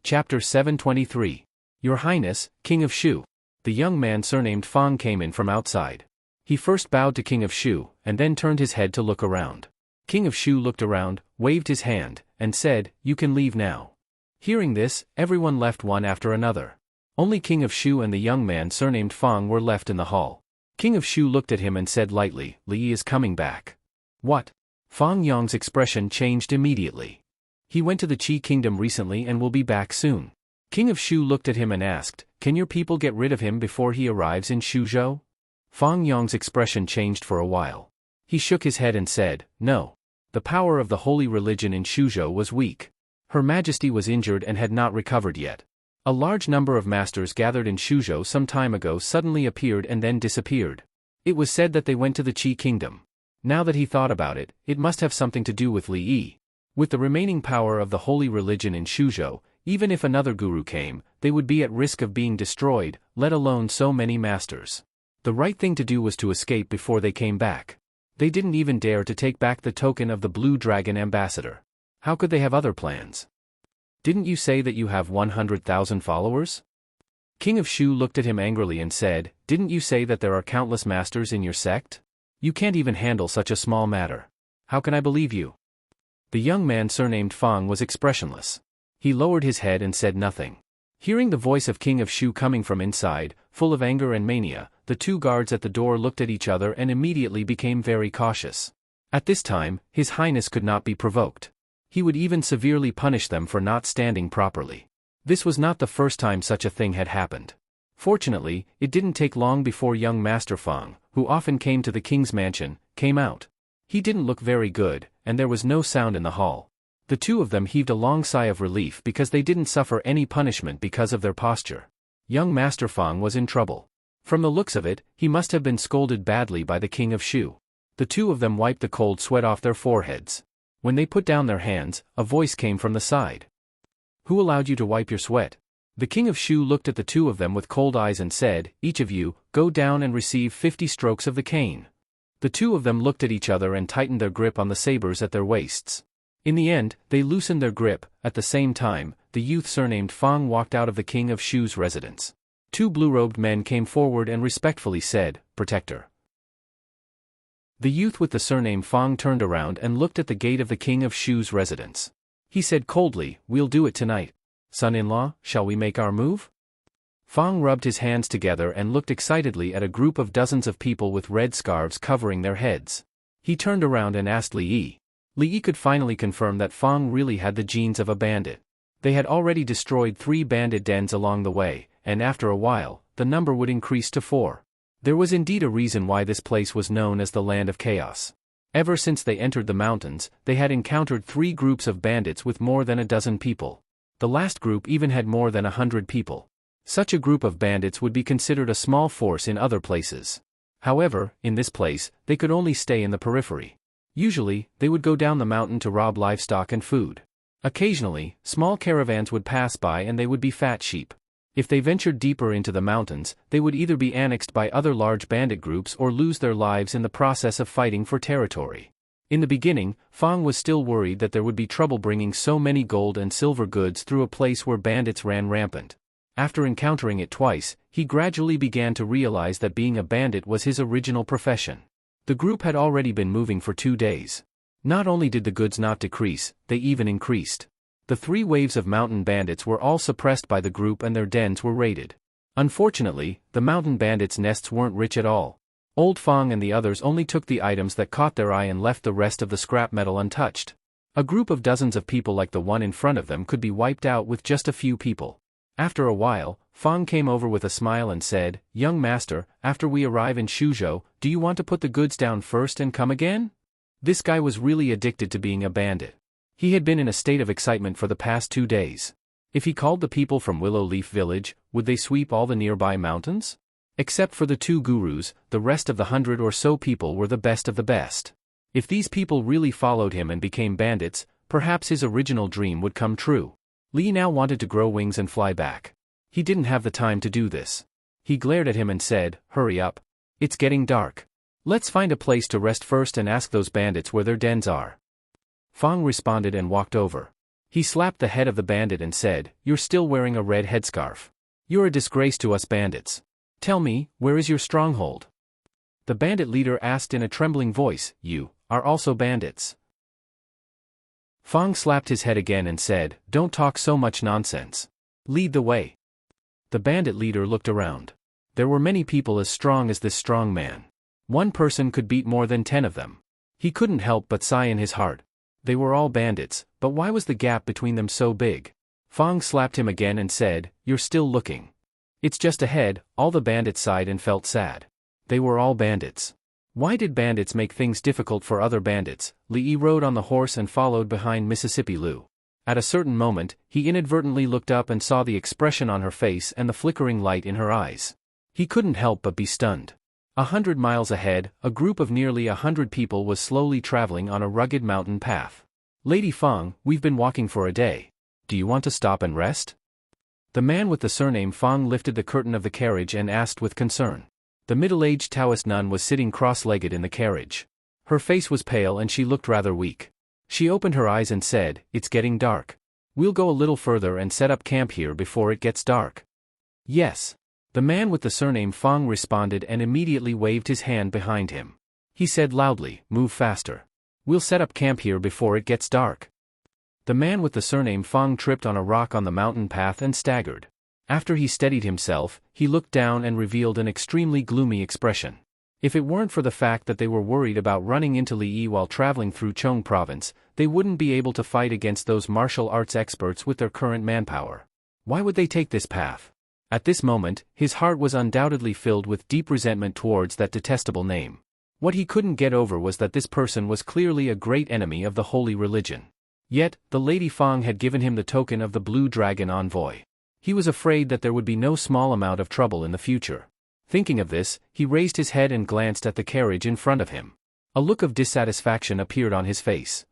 Chapter 723. Your Highness, King of Shu. The young man surnamed Fang came in from outside. He first bowed to King of Shu, and then turned his head to look around. King of Shu looked around, waved his hand, and said, "You can leave now." Hearing this, everyone left one after another. Only King of Shu and the young man surnamed Fang were left in the hall. King of Shu looked at him and said lightly, "Li is coming back." "What?" Fang Yong's expression changed immediately. "He went to the Qi kingdom recently and will be back soon." King of Shu looked at him and asked, "Can your people get rid of him before he arrives in Shuzhou?" Fang Yong's expression changed for a while. He shook his head and said, "No. The power of the holy religion in Shuzhou was weak. Her Majesty was injured and had not recovered yet. A large number of masters gathered in Shuzhou some time ago suddenly appeared and then disappeared. It was said that they went to the Qi kingdom. Now that he thought about it, it must have something to do with Li Yi. With the remaining power of the holy religion in Shuzhou, even if another guru came, they would be at risk of being destroyed, let alone so many masters. The right thing to do was to escape before they came back. They didn't even dare to take back the token of the Blue Dragon ambassador. How could they have other plans? Didn't you say that you have 100,000 followers? King of Shu looked at him angrily and said, "Didn't you say that there are countless masters in your sect? You can't even handle such a small matter. How can I believe you?" The young man surnamed Fang was expressionless. He lowered his head and said nothing. Hearing the voice of King of Shu coming from inside, full of anger and mania, the two guards at the door looked at each other and immediately became very cautious. At this time, His Highness could not be provoked. He would even severely punish them for not standing properly. This was not the first time such a thing had happened. Fortunately, it didn't take long before young Master Fang, who often came to the king's mansion, came out. He didn't look very good, and there was no sound in the hall. The two of them heaved a long sigh of relief because they didn't suffer any punishment because of their posture. Young Master Fang was in trouble. From the looks of it, he must have been scolded badly by the King of Shu. The two of them wiped the cold sweat off their foreheads. When they put down their hands, a voice came from the side. "Who allowed you to wipe your sweat?" The King of Shu looked at the two of them with cold eyes and said, "Each of you, go down and receive 50 strokes of the cane." The two of them looked at each other and tightened their grip on the sabers at their waists. In the end, they loosened their grip. At the same time, the youth surnamed Fang walked out of the King of Shu's residence. Two blue-robed men came forward and respectfully said, "Protector." The youth with the surname Fang turned around and looked at the gate of the King of Shu's residence. He said coldly, "We'll do it tonight. Son-in-law, shall we make our move?" Fang rubbed his hands together and looked excitedly at a group of dozens of people with red scarves covering their heads. He turned around and asked Li Yi. Li Yi could finally confirm that Fang really had the genes of a bandit. They had already destroyed 3 bandit dens along the way, and after a while, the number would increase to 4. There was indeed a reason why this place was known as the Land of Chaos. Ever since they entered the mountains, they had encountered 3 groups of bandits with more than a dozen people. The last group even had more than 100 people. Such a group of bandits would be considered a small force in other places. However, in this place, they could only stay in the periphery. Usually, they would go down the mountain to rob livestock and food. Occasionally, small caravans would pass by and they would be fat sheep. If they ventured deeper into the mountains, they would either be annexed by other large bandit groups or lose their lives in the process of fighting for territory. In the beginning, Fang was still worried that there would be trouble bringing so many gold and silver goods through a place where bandits ran rampant. After encountering it twice, he gradually began to realize that being a bandit was his original profession. The group had already been moving for 2 days. Not only did the goods not decrease, they even increased. The 3 waves of mountain bandits were all suppressed by the group and their dens were raided. Unfortunately, the mountain bandits' nests weren't rich at all. Old Fang and the others only took the items that caught their eye and left the rest of the scrap metal untouched. A group of dozens of people like the one in front of them could be wiped out with just a few people. After a while, Fang came over with a smile and said, "Young master, after we arrive in Shuzhou, do you want to put the goods down first and come again?" This guy was really addicted to being a bandit. He had been in a state of excitement for the past 2 days. If he called the people from Willow Leaf Village, would they sweep all the nearby mountains? Except for the 2 gurus, the rest of the 100 or so people were the best of the best. If these people really followed him and became bandits, perhaps his original dream would come true. Li now wanted to grow wings and fly back. He didn't have the time to do this. He glared at him and said, "Hurry up. It's getting dark. Let's find a place to rest first and ask those bandits where their dens are." Fang responded and walked over. He slapped the head of the bandit and said, "You're still wearing a red headscarf. You're a disgrace to us bandits. Tell me, where is your stronghold?" The bandit leader asked in a trembling voice, "You are also bandits?" Fong slapped his head again and said, "Don't talk so much nonsense. Lead the way." The bandit leader looked around. There were many people as strong as this strong man. One person could beat more than 10 of them. He couldn't help but sigh in his heart. They were all bandits, but why was the gap between them so big? Fong slapped him again and said, "You're still looking. It's just ahead." All the bandits sighed and felt sad. They were all bandits. Why did bandits make things difficult for other bandits? Li rode on the horse and followed behind Mississippi Lu. At a certain moment, he inadvertently looked up and saw the expression on her face and the flickering light in her eyes. He couldn't help but be stunned. 100 miles ahead, a group of nearly 100 people was slowly traveling on a rugged mountain path. "Lady Fong, we've been walking for a day. Do you want to stop and rest?" The man with the surname Fong lifted the curtain of the carriage and asked with concern. The middle-aged Taoist nun was sitting cross-legged in the carriage. Her face was pale and she looked rather weak. She opened her eyes and said, "It's getting dark. We'll go a little further and set up camp here before it gets dark." "Yes." The man with the surname Fong responded and immediately waved his hand behind him. He said loudly, "Move faster. We'll set up camp here before it gets dark." The man with the surname Fong tripped on a rock on the mountain path and staggered. After he steadied himself, he looked down and revealed an extremely gloomy expression. If it weren't for the fact that they were worried about running into Li while traveling through Chong province, they wouldn't be able to fight against those martial arts experts with their current manpower. Why would they take this path? At this moment, his heart was undoubtedly filled with deep resentment towards that detestable name. What he couldn't get over was that this person was clearly a great enemy of the holy religion. Yet, the Lady Fong had given him the token of the Blue Dragon envoy. He was afraid that there would be no small amount of trouble in the future. Thinking of this, he raised his head and glanced at the carriage in front of him. A look of dissatisfaction appeared on his face.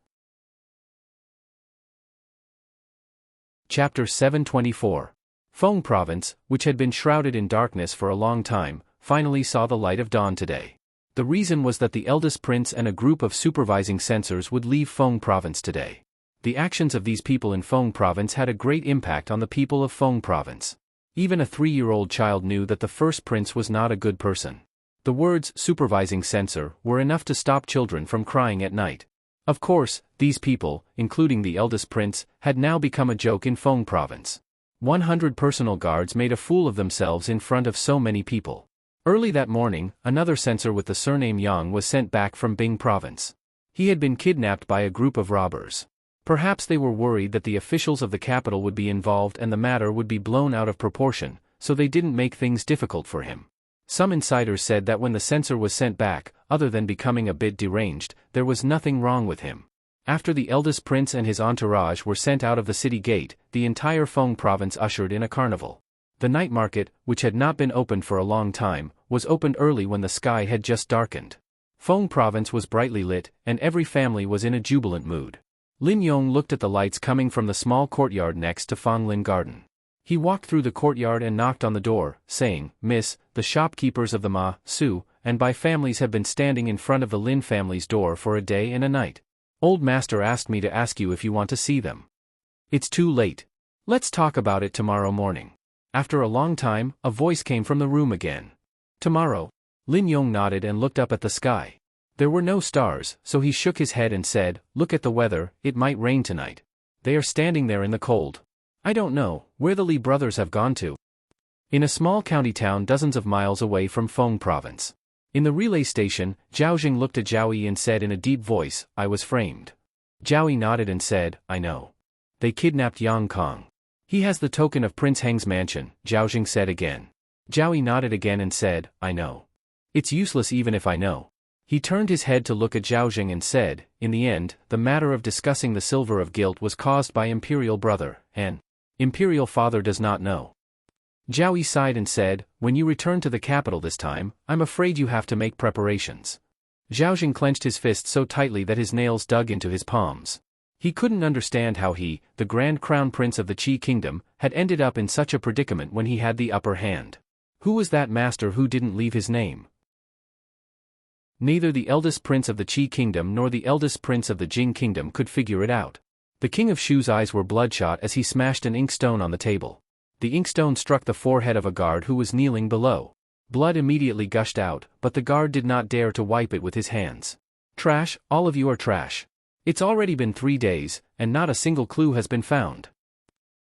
Chapter 724. Fong Province, which had been shrouded in darkness for a long time, finally saw the light of dawn today. The reason was that the eldest prince and a group of supervising censors would leave Fong Province today. The actions of these people in Fong Province had a great impact on the people of Fong Province. Even a 3-year-old child knew that the first prince was not a good person. The words "supervising censor" were enough to stop children from crying at night. Of course, these people, including the eldest prince, had now become a joke in Fong Province. 100 personal guards made a fool of themselves in front of so many people. Early that morning, another censor with the surname Yang was sent back from Bing Province. He had been kidnapped by a group of robbers. Perhaps they were worried that the officials of the capital would be involved and the matter would be blown out of proportion, so they didn't make things difficult for him. Some insiders said that when the censor was sent back, other than becoming a bit deranged, there was nothing wrong with him. After the eldest prince and his entourage were sent out of the city gate, the entire Fong province ushered in a carnival. The night market, which had not been opened for a long time, was opened early when the sky had just darkened. Fong province was brightly lit, and every family was in a jubilant mood. Lin Yong looked at the lights coming from the small courtyard next to Fong Lin Garden. He walked through the courtyard and knocked on the door, saying, "Miss, the shopkeepers of the Ma, Su, and Bai families have been standing in front of the Lin family's door for a day and a night. Old master asked me to ask you if you want to see them." "It's too late. Let's talk about it tomorrow morning." After a long time, a voice came from the room again. "Tomorrow?" Lin Yong nodded and looked up at the sky. There were no stars, so he shook his head and said, "Look at the weather, it might rain tonight." They are standing there in the cold. I don't know where the Li brothers have gone to. In a small county town dozens of miles away from Fong province. In the relay station, Zhao Jing looked at Zhao Yi and said in a deep voice, "I was framed." Zhao Yi nodded and said, "I know. They kidnapped Yang Kong. He has the token of Prince Heng's mansion," Zhao Jing said again. Zhao Yi nodded again and said, "I know. It's useless even if I know." He turned his head to look at Zhao Jing and said, "In the end, the matter of discussing the silver of guilt was caused by Imperial brother, and Imperial father does not know." Zhao Yi sighed and said, "When you return to the capital this time, I'm afraid you have to make preparations." Zhao Jing clenched his fist so tightly that his nails dug into his palms. He couldn't understand how he, the Grand Crown Prince of the Qi Kingdom, had ended up in such a predicament when he had the upper hand. Who was that master who didn't leave his name? Neither the eldest prince of the Qi Kingdom nor the eldest prince of the Jing Kingdom could figure it out. The King of Shu's eyes were bloodshot as he smashed an inkstone on the table. The inkstone struck the forehead of a guard who was kneeling below. Blood immediately gushed out, but the guard did not dare to wipe it with his hands. Trash, all of you are trash. It's already been 3 days, and not a single clue has been found.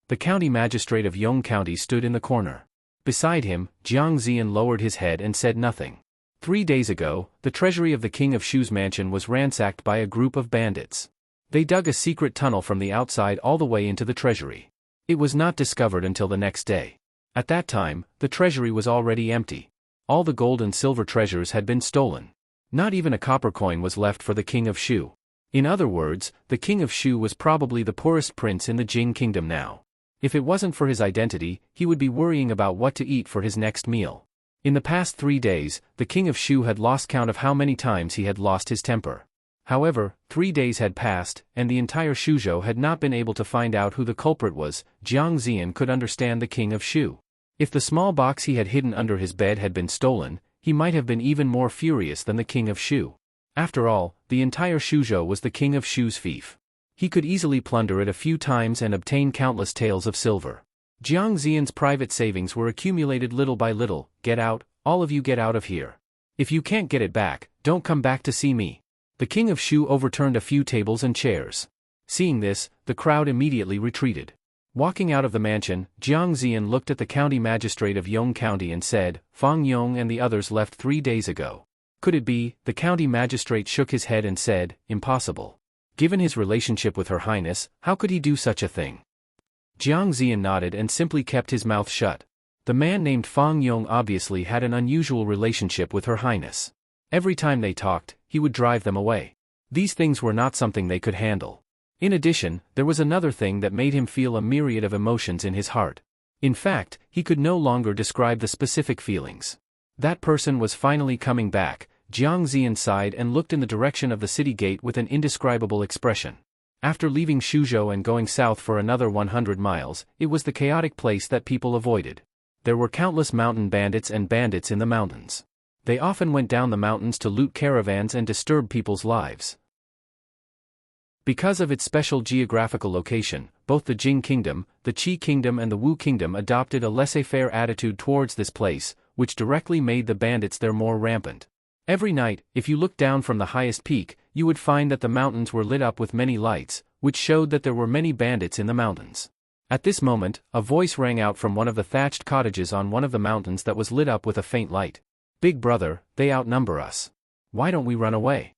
The county magistrate of Yong County stood in the corner. Beside him, Jiang Zian lowered his head and said nothing. 3 days ago, the treasury of the King of Shu's mansion was ransacked by a group of bandits. They dug a secret tunnel from the outside all the way into the treasury. It was not discovered until the next day. At that time, the treasury was already empty. All the gold and silver treasures had been stolen. Not even a copper coin was left for the King of Shu. In other words, the King of Shu was probably the poorest prince in the Jing kingdom now. If it wasn't for his identity, he would be worrying about what to eat for his next meal. In the past 3 days, the King of Shu had lost count of how many times he had lost his temper. However, 3 days had passed, and the entire Shuzhou had not been able to find out who the culprit was. Jiang Zian could understand the King of Shu. If the small box he had hidden under his bed had been stolen, he might have been even more furious than the King of Shu. After all, the entire Shuzhou was the King of Shu's fief. He could easily plunder it a few times and obtain countless taels of silver. Jiang Zian's private savings were accumulated little by little. Get out, all of you get out of here. If you can't get it back, don't come back to see me. The King of Shu overturned a few tables and chairs. Seeing this, the crowd immediately retreated. Walking out of the mansion, Jiang Zian looked at the county magistrate of Yong County and said, Fang Yong and the others left 3 days ago. Could it be? The county magistrate shook his head and said, impossible. Given his relationship with Her Highness, how could he do such a thing? Jiang Zian nodded and simply kept his mouth shut. The man named Fang Yong obviously had an unusual relationship with Her Highness. Every time they talked, he would drive them away. These things were not something they could handle. In addition, there was another thing that made him feel a myriad of emotions in his heart. In fact, he could no longer describe the specific feelings. That person was finally coming back. Jiang Zian sighed and looked in the direction of the city gate with an indescribable expression. After leaving Shuzhou and going south for another 100 miles, it was the chaotic place that people avoided. There were countless mountain bandits and bandits in the mountains. They often went down the mountains to loot caravans and disturb people's lives. Because of its special geographical location, both the Jing Kingdom, the Qi Kingdom and the Wu Kingdom adopted a laissez-faire attitude towards this place, which directly made the bandits there more rampant. Every night, if you looked down from the highest peak, you would find that the mountains were lit up with many lights, which showed that there were many bandits in the mountains. At this moment, a voice rang out from one of the thatched cottages on one of the mountains that was lit up with a faint light. Big brother, they outnumber us. Why don't we run away?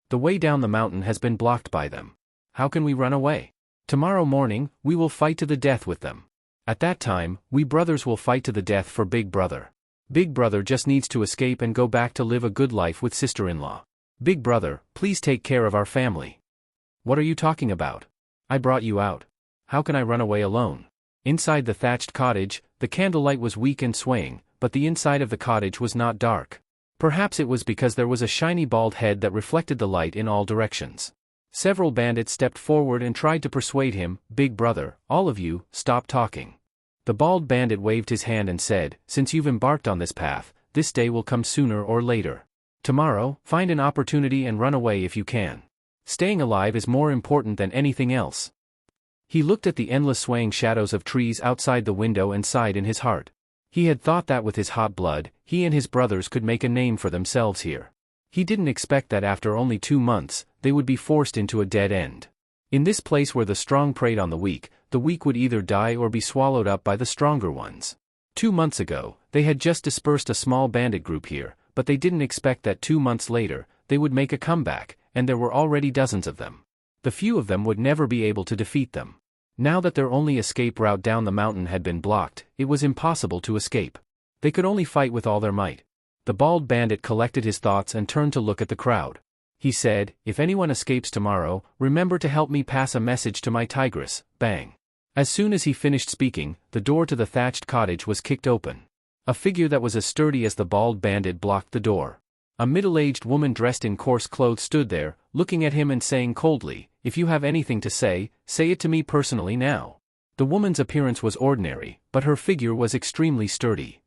The way down the mountain has been blocked by them. How can we run away? Tomorrow morning, we will fight to the death with them. At that time, we brothers will fight to the death for Big Brother. Big Brother just needs to escape and go back to live a good life with sister-in-law. Big Brother, please take care of our family. What are you talking about? I brought you out. How can I run away alone? Inside the thatched cottage, the candlelight was weak and swaying, but the inside of the cottage was not dark. Perhaps it was because there was a shiny bald head that reflected the light in all directions. Several bandits stepped forward and tried to persuade him, Big Brother, all of you, stop talking. The bald bandit waved his hand and said, since you've embarked on this path, this day will come sooner or later. Tomorrow, find an opportunity and run away if you can. Staying alive is more important than anything else. He looked at the endless swaying shadows of trees outside the window and sighed in his heart. He had thought that with his hot blood, he and his brothers could make a name for themselves here. He didn't expect that after only 2 months, they would be forced into a dead end. In this place where the strong preyed on the weak would either die or be swallowed up by the stronger ones. 2 months ago, they had just dispersed a small bandit group here, but they didn't expect that 2 months later, they would make a comeback, and there were already dozens of them. The few of them would never be able to defeat them. Now that their only escape route down the mountain had been blocked, it was impossible to escape. They could only fight with all their might. The bald bandit collected his thoughts and turned to look at the crowd. He said, if anyone escapes tomorrow, remember to help me pass a message to my tigress, bang. As soon as he finished speaking, the door to the thatched cottage was kicked open. A figure that was as sturdy as the bald bandit blocked the door. A middle-aged woman dressed in coarse clothes stood there, looking at him and saying coldly, if you have anything to say it to me personally now. The woman's appearance was ordinary, but her figure was extremely sturdy.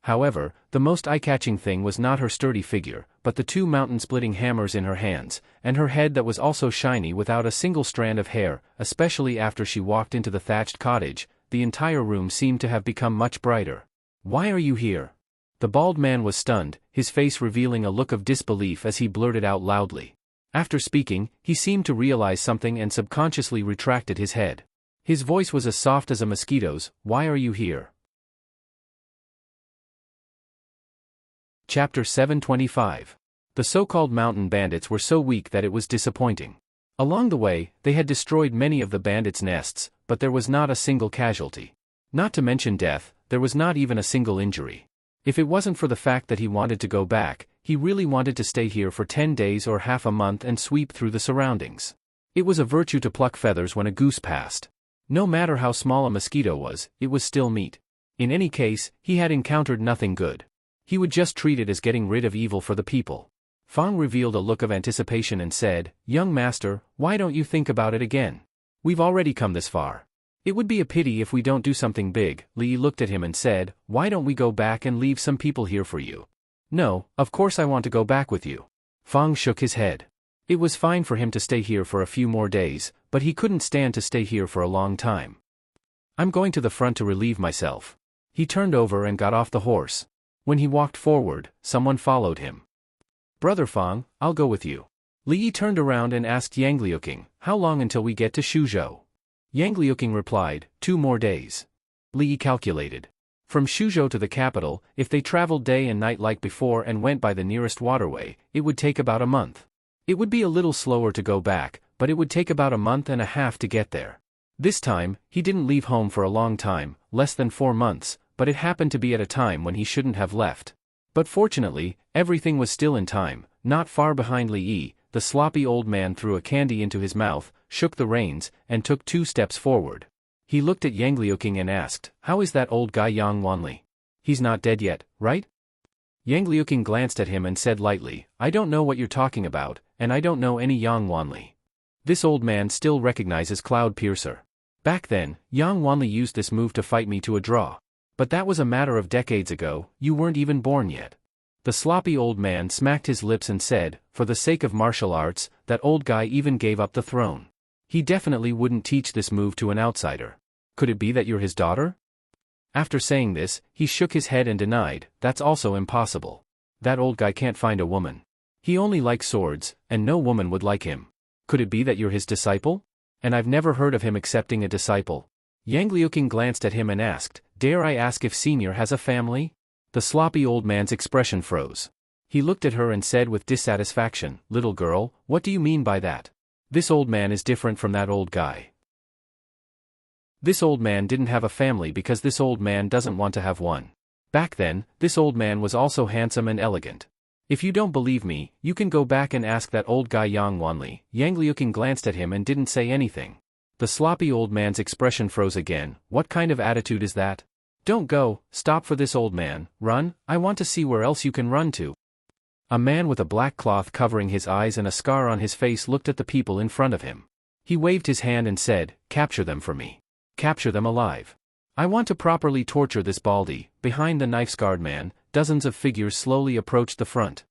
However, the most eye-catching thing was not her sturdy figure, but the two mountain-splitting hammers in her hands, and her head that was also shiny without a single strand of hair. Especially after she walked into the thatched cottage, the entire room seemed to have become much brighter. "Why are you here?" The bald man was stunned, his face revealing a look of disbelief as he blurted out loudly. After speaking, he seemed to realize something and subconsciously retracted his head. His voice was as soft as a mosquito's. "Why are you here?" Chapter 725. The so-called mountain bandits were so weak that it was disappointing. Along the way, they had destroyed many of the bandits' nests, but there was not a single casualty. Not to mention death, there was not even a single injury. If it wasn't for the fact that he wanted to go back, he really wanted to stay here for 10 days or half a month and sweep through the surroundings. It was a virtue to pluck feathers when a goose passed. No matter how small a mosquito was, it was still meat. In any case, he had encountered nothing good. He would just treat it as getting rid of evil for the people. Fang revealed a look of anticipation and said, "Young master, why don't you think about it again? We've already come this far. It would be a pity if we don't do something big." Li looked at him and said, "Why don't we go back and leave some people here for you?" "No, of course I want to go back with you." Fang shook his head. It was fine for him to stay here for a few more days, but he couldn't stand to stay here for a long time. "I'm going to the front to relieve myself." He turned over and got off the horse. When he walked forward, someone followed him. "Brother Fang, I'll go with you." Li turned around and asked Yang Liuqing, "How long until we get to Shuzhou?" Yang Liuqing replied, 2 more days. Li calculated. From Shuzhou to the capital, if they traveled day and night like before and went by the nearest waterway, it would take about a month. It would be a little slower to go back, but it would take about a month and a half to get there. This time, he didn't leave home for a long time, less than 4 months, but it happened to be at a time when he shouldn't have left. But fortunately, everything was still in time. Not far behind Li, the sloppy old man threw a candy into his mouth, shook the reins, and took 2 steps forward. He looked at Yang Liuqing and asked, "How is that old guy Yang Wanli? He's not dead yet, right?" Yang Liuqing glanced at him and said lightly, "I don't know what you're talking about, and I don't know any Yang Wanli." This old man still recognizes Cloud Piercer. "Back then, Yang Wanli used this move to fight me to a draw. But that was a matter of decades ago, you weren't even born yet." The sloppy old man smacked his lips and said, "For the sake of martial arts, that old guy even gave up the throne. He definitely wouldn't teach this move to an outsider. Could it be that you're his daughter?" After saying this, he shook his head and denied, "That's also impossible. That old guy can't find a woman. He only likes swords, and no woman would like him. Could it be that you're his disciple? And I've never heard of him accepting a disciple." Yang Liuqing glanced at him and asked, "Dare I ask if Senior has a family?" The sloppy old man's expression froze. He looked at her and said with dissatisfaction, "Little girl, what do you mean by that? This old man is different from that old guy. This old man didn't have a family because this old man doesn't want to have one. Back then, this old man was also handsome and elegant. If you don't believe me, you can go back and ask that old guy Yang Wanli." Yang Liuqing glanced at him and didn't say anything. The sloppy old man's expression froze again. "What kind of attitude is that? Don't go, stop for this old man, run, I want to see where else you can run to." A man with a black cloth covering his eyes and a scar on his face looked at the people in front of him. He waved his hand and said, "Capture them for me. Capture them alive. I want to properly torture this baldy." Behind the knife-scarred man, dozens of figures slowly approached the front.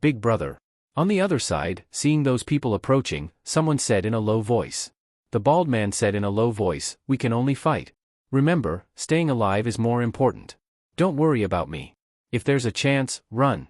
"Big brother." On the other side, seeing those people approaching, someone said in a low voice. The bald man said in a low voice, "We can only fight. Remember, staying alive is more important. Don't worry about me. If there's a chance, run."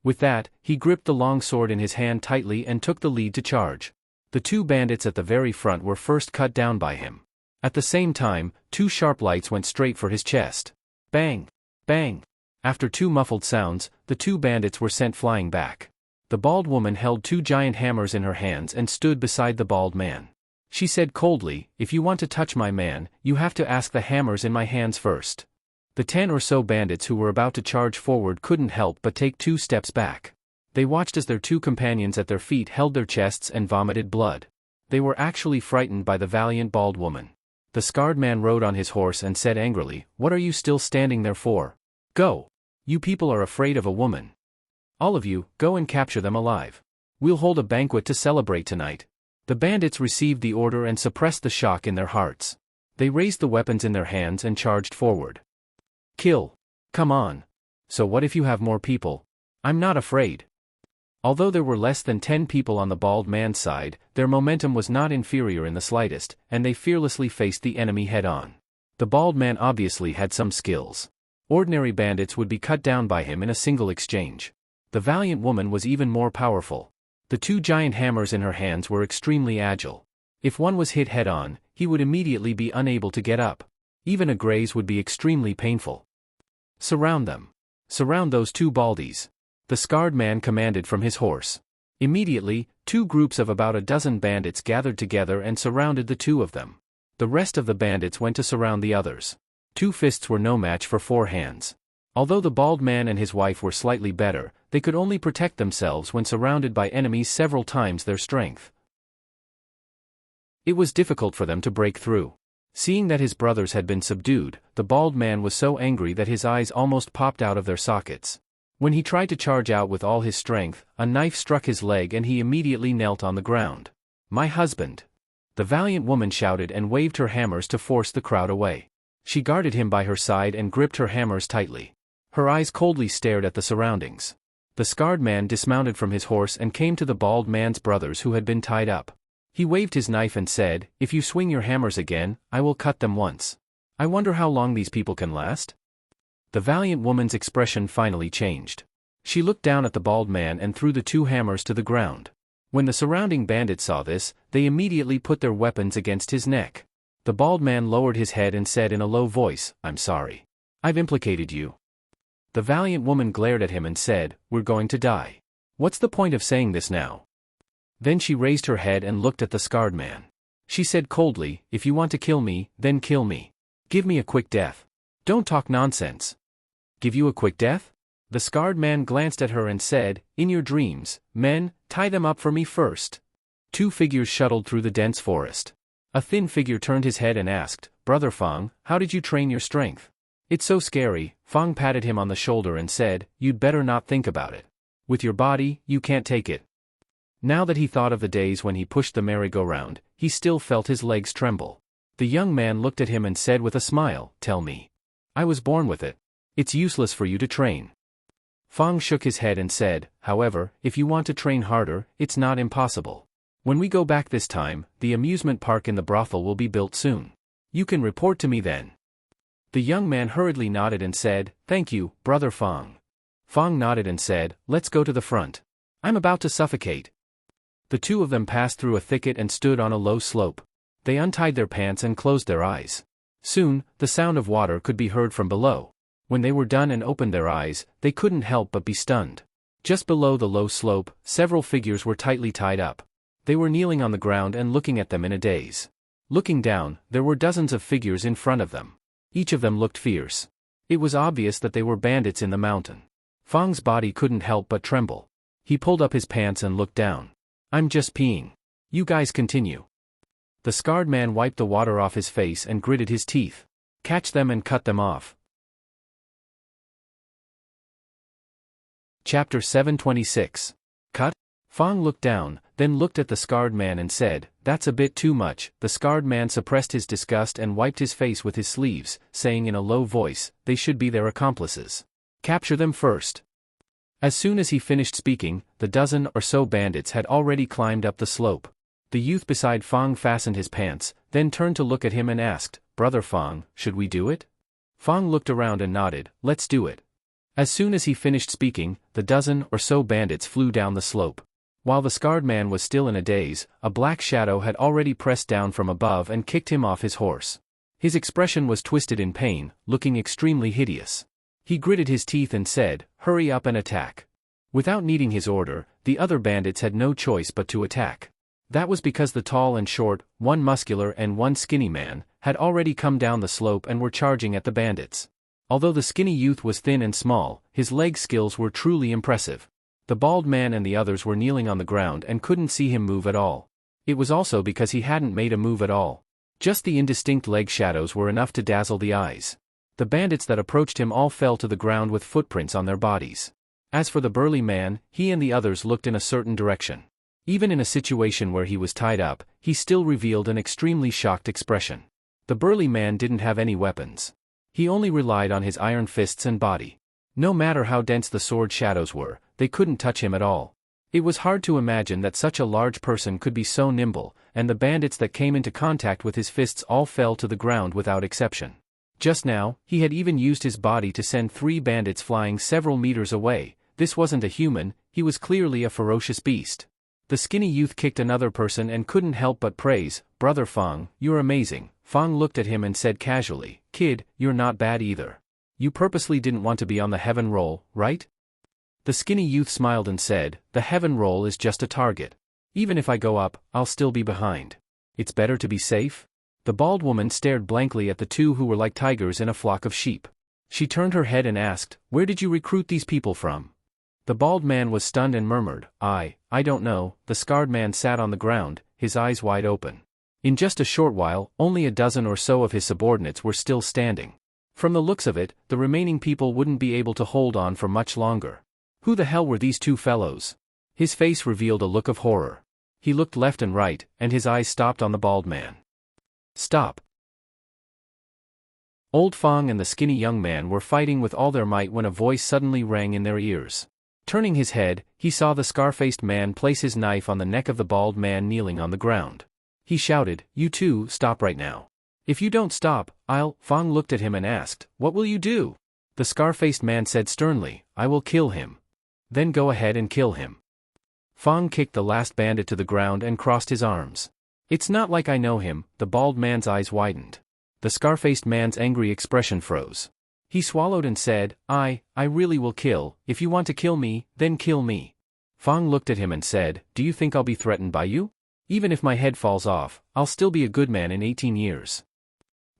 With that, he gripped the long sword in his hand tightly and took the lead to charge. The 2 bandits at the very front were first cut down by him. At the same time, 2 sharp lights went straight for his chest. Bang! Bang! After 2 muffled sounds, the 2 bandits were sent flying back. The bald woman held 2 giant hammers in her hands and stood beside the bald man. She said coldly, "If you want to touch my man, you have to ask the hammers in my hands first." The 10 or so bandits who were about to charge forward couldn't help but take 2 steps back. They watched as their 2 companions at their feet held their chests and vomited blood. They were actually frightened by the valiant bald woman. The scarred man rode on his horse and said angrily, "What are you still standing there for? Go! You people are afraid of a woman. All of you, go and capture them alive. We'll hold a banquet to celebrate tonight." The bandits received the order and suppressed the shock in their hearts. They raised the weapons in their hands and charged forward. "Kill! Come on. So what if you have more people? I'm not afraid. Although there were less than 10 people on the bald man's side, their momentum was not inferior in the slightest, and they fearlessly faced the enemy head-on. The bald man obviously had some skills. Ordinary bandits would be cut down by him in a single exchange. The valiant woman was even more powerful. The two giant hammers in her hands were extremely agile. If one was hit head-on, he would immediately be unable to get up. Even a graze would be extremely painful. Surround them. Surround those two baldies. The scarred man commanded from his horse. Immediately, two groups of about a dozen bandits gathered together and surrounded the two of them. The rest of the bandits went to surround the others. 2 fists were no match for 4 hands. Although the bald man and his wife were slightly better, they could only protect themselves when surrounded by enemies several times their strength. It was difficult for them to break through. Seeing that his brothers had been subdued, the bald man was so angry that his eyes almost popped out of their sockets. When he tried to charge out with all his strength, a knife struck his leg and he immediately knelt on the ground. "My husband!" The valiant woman shouted and waved her hammers to force the crowd away. She guarded him by her side and gripped her hammers tightly. Her eyes coldly stared at the surroundings. The scarred man dismounted from his horse and came to the bald man's brothers who had been tied up. He waved his knife and said, "If you swing your hammers again, I will cut them once. I wonder how long these people can last?" The valiant woman's expression finally changed. She looked down at the bald man and threw the 2 hammers to the ground. When the surrounding bandits saw this, they immediately put their weapons against his neck. The bald man lowered his head and said in a low voice, "I'm sorry. I've implicated you." The valiant woman glared at him and said, "We're going to die. What's the point of saying this now?" Then she raised her head and looked at the scarred man. She said coldly, "If you want to kill me, then kill me. Give me a quick death. Don't talk nonsense." "Give you a quick death?" The scarred man glanced at her and said, "In your dreams, men, tie them up for me first." 2 figures shuttled through the dense forest. A thin figure turned his head and asked, "Brother Fang, how did you train your strength?" "It's so scary." Fang patted him on the shoulder and said, "You'd better not think about it. With your body, you can't take it." Now that he thought of the days when he pushed the merry-go-round, he still felt his legs tremble. The young man looked at him and said with a smile, "Tell me. I was born with it. It's useless for you to train." Fang shook his head and said, "However, if you want to train harder, it's not impossible. When we go back this time, the amusement park in the brothel will be built soon. You can report to me then." The young man hurriedly nodded and said, "Thank you, Brother Fang." Fang nodded and said, "Let's go to the front. I'm about to suffocate." The 2 of them passed through a thicket and stood on a low slope. They untied their pants and closed their eyes. Soon, the sound of water could be heard from below. When they were done and opened their eyes, they couldn't help but be stunned. Just below the low slope, several figures were tightly tied up. They were kneeling on the ground and looking at them in a daze. Looking down, there were dozens of figures in front of them. Each of them looked fierce. It was obvious that they were bandits in the mountain. Fang's body couldn't help but tremble. He pulled up his pants and looked down. "I'm just peeing. You guys continue." The scarred man wiped the water off his face and gritted his teeth. "Catch them and cut them off." Chapter 726. Cut? Fang looked down, then looked at the scarred man and said, "That's a bit too much." The scarred man suppressed his disgust and wiped his face with his sleeves, saying in a low voice, "They should be their accomplices. Capture them first." As soon as he finished speaking, the dozen or so bandits had already climbed up the slope. The youth beside Fang fastened his pants, then turned to look at him and asked, "Brother Fang, should we do it?" Fang looked around and nodded, "Let's do it." As soon as he finished speaking, the dozen or so bandits flew down the slope. While the scarred man was still in a daze, a black shadow had already pressed down from above and kicked him off his horse. His expression was twisted in pain, looking extremely hideous. He gritted his teeth and said, "Hurry up and attack." Without needing his order, the other bandits had no choice but to attack. That was because the tall and short, one muscular and one skinny man, had already come down the slope and were charging at the bandits. Although the skinny youth was thin and small, his leg skills were truly impressive. The bald man and the others were kneeling on the ground and couldn't see him move at all. It was also because he hadn't made a move at all. Just the indistinct leg shadows were enough to dazzle the eyes. The bandits that approached him all fell to the ground with footprints on their bodies. As for the burly man, he and the others looked in a certain direction. Even in a situation where he was tied up, he still revealed an extremely shocked expression. The burly man didn't have any weapons. He only relied on his iron fists and body. No matter how dense the sword shadows were, they couldn't touch him at all. It was hard to imagine that such a large person could be so nimble, and the bandits that came into contact with his fists all fell to the ground without exception. Just now, he had even used his body to send 3 bandits flying several meters away. This wasn't a human, he was clearly a ferocious beast. The skinny youth kicked another person and couldn't help but praise, "Brother Fang, you're amazing." Fang looked at him and said casually, "Kid, you're not bad either. You purposely didn't want to be on the heaven roll, right?" The skinny youth smiled and said, "The heaven roll is just a target. Even if I go up, I'll still be behind. It's better to be safe." The bald woman stared blankly at the two who were like tigers in a flock of sheep. She turned her head and asked, "Where did you recruit these people from?" The bald man was stunned and murmured, I don't know." The scarred man sat on the ground, his eyes wide open. In just a short while, only a dozen or so of his subordinates were still standing. From the looks of it, the remaining people wouldn't be able to hold on for much longer. Who the hell were these 2 fellows? His face revealed a look of horror. He looked left and right, and his eyes stopped on the bald man. "Stop!" Old Fang and the skinny young man were fighting with all their might when a voice suddenly rang in their ears. Turning his head, he saw the scar-faced man place his knife on the neck of the bald man kneeling on the ground. He shouted, "You two, stop right now. If you don't stop, I'll..." Fang looked at him and asked, "What will you do?" The scar-faced man said sternly, "I will kill him." "Then go ahead and kill him." Fang kicked the last bandit to the ground and crossed his arms. "It's not like I know him." The bald man's eyes widened. The scar-faced man's angry expression froze. He swallowed and said, I really will kill. If you want to kill me, then kill me." Fang looked at him and said, "Do you think I'll be threatened by you? Even if my head falls off, I'll still be a good man in 18 years.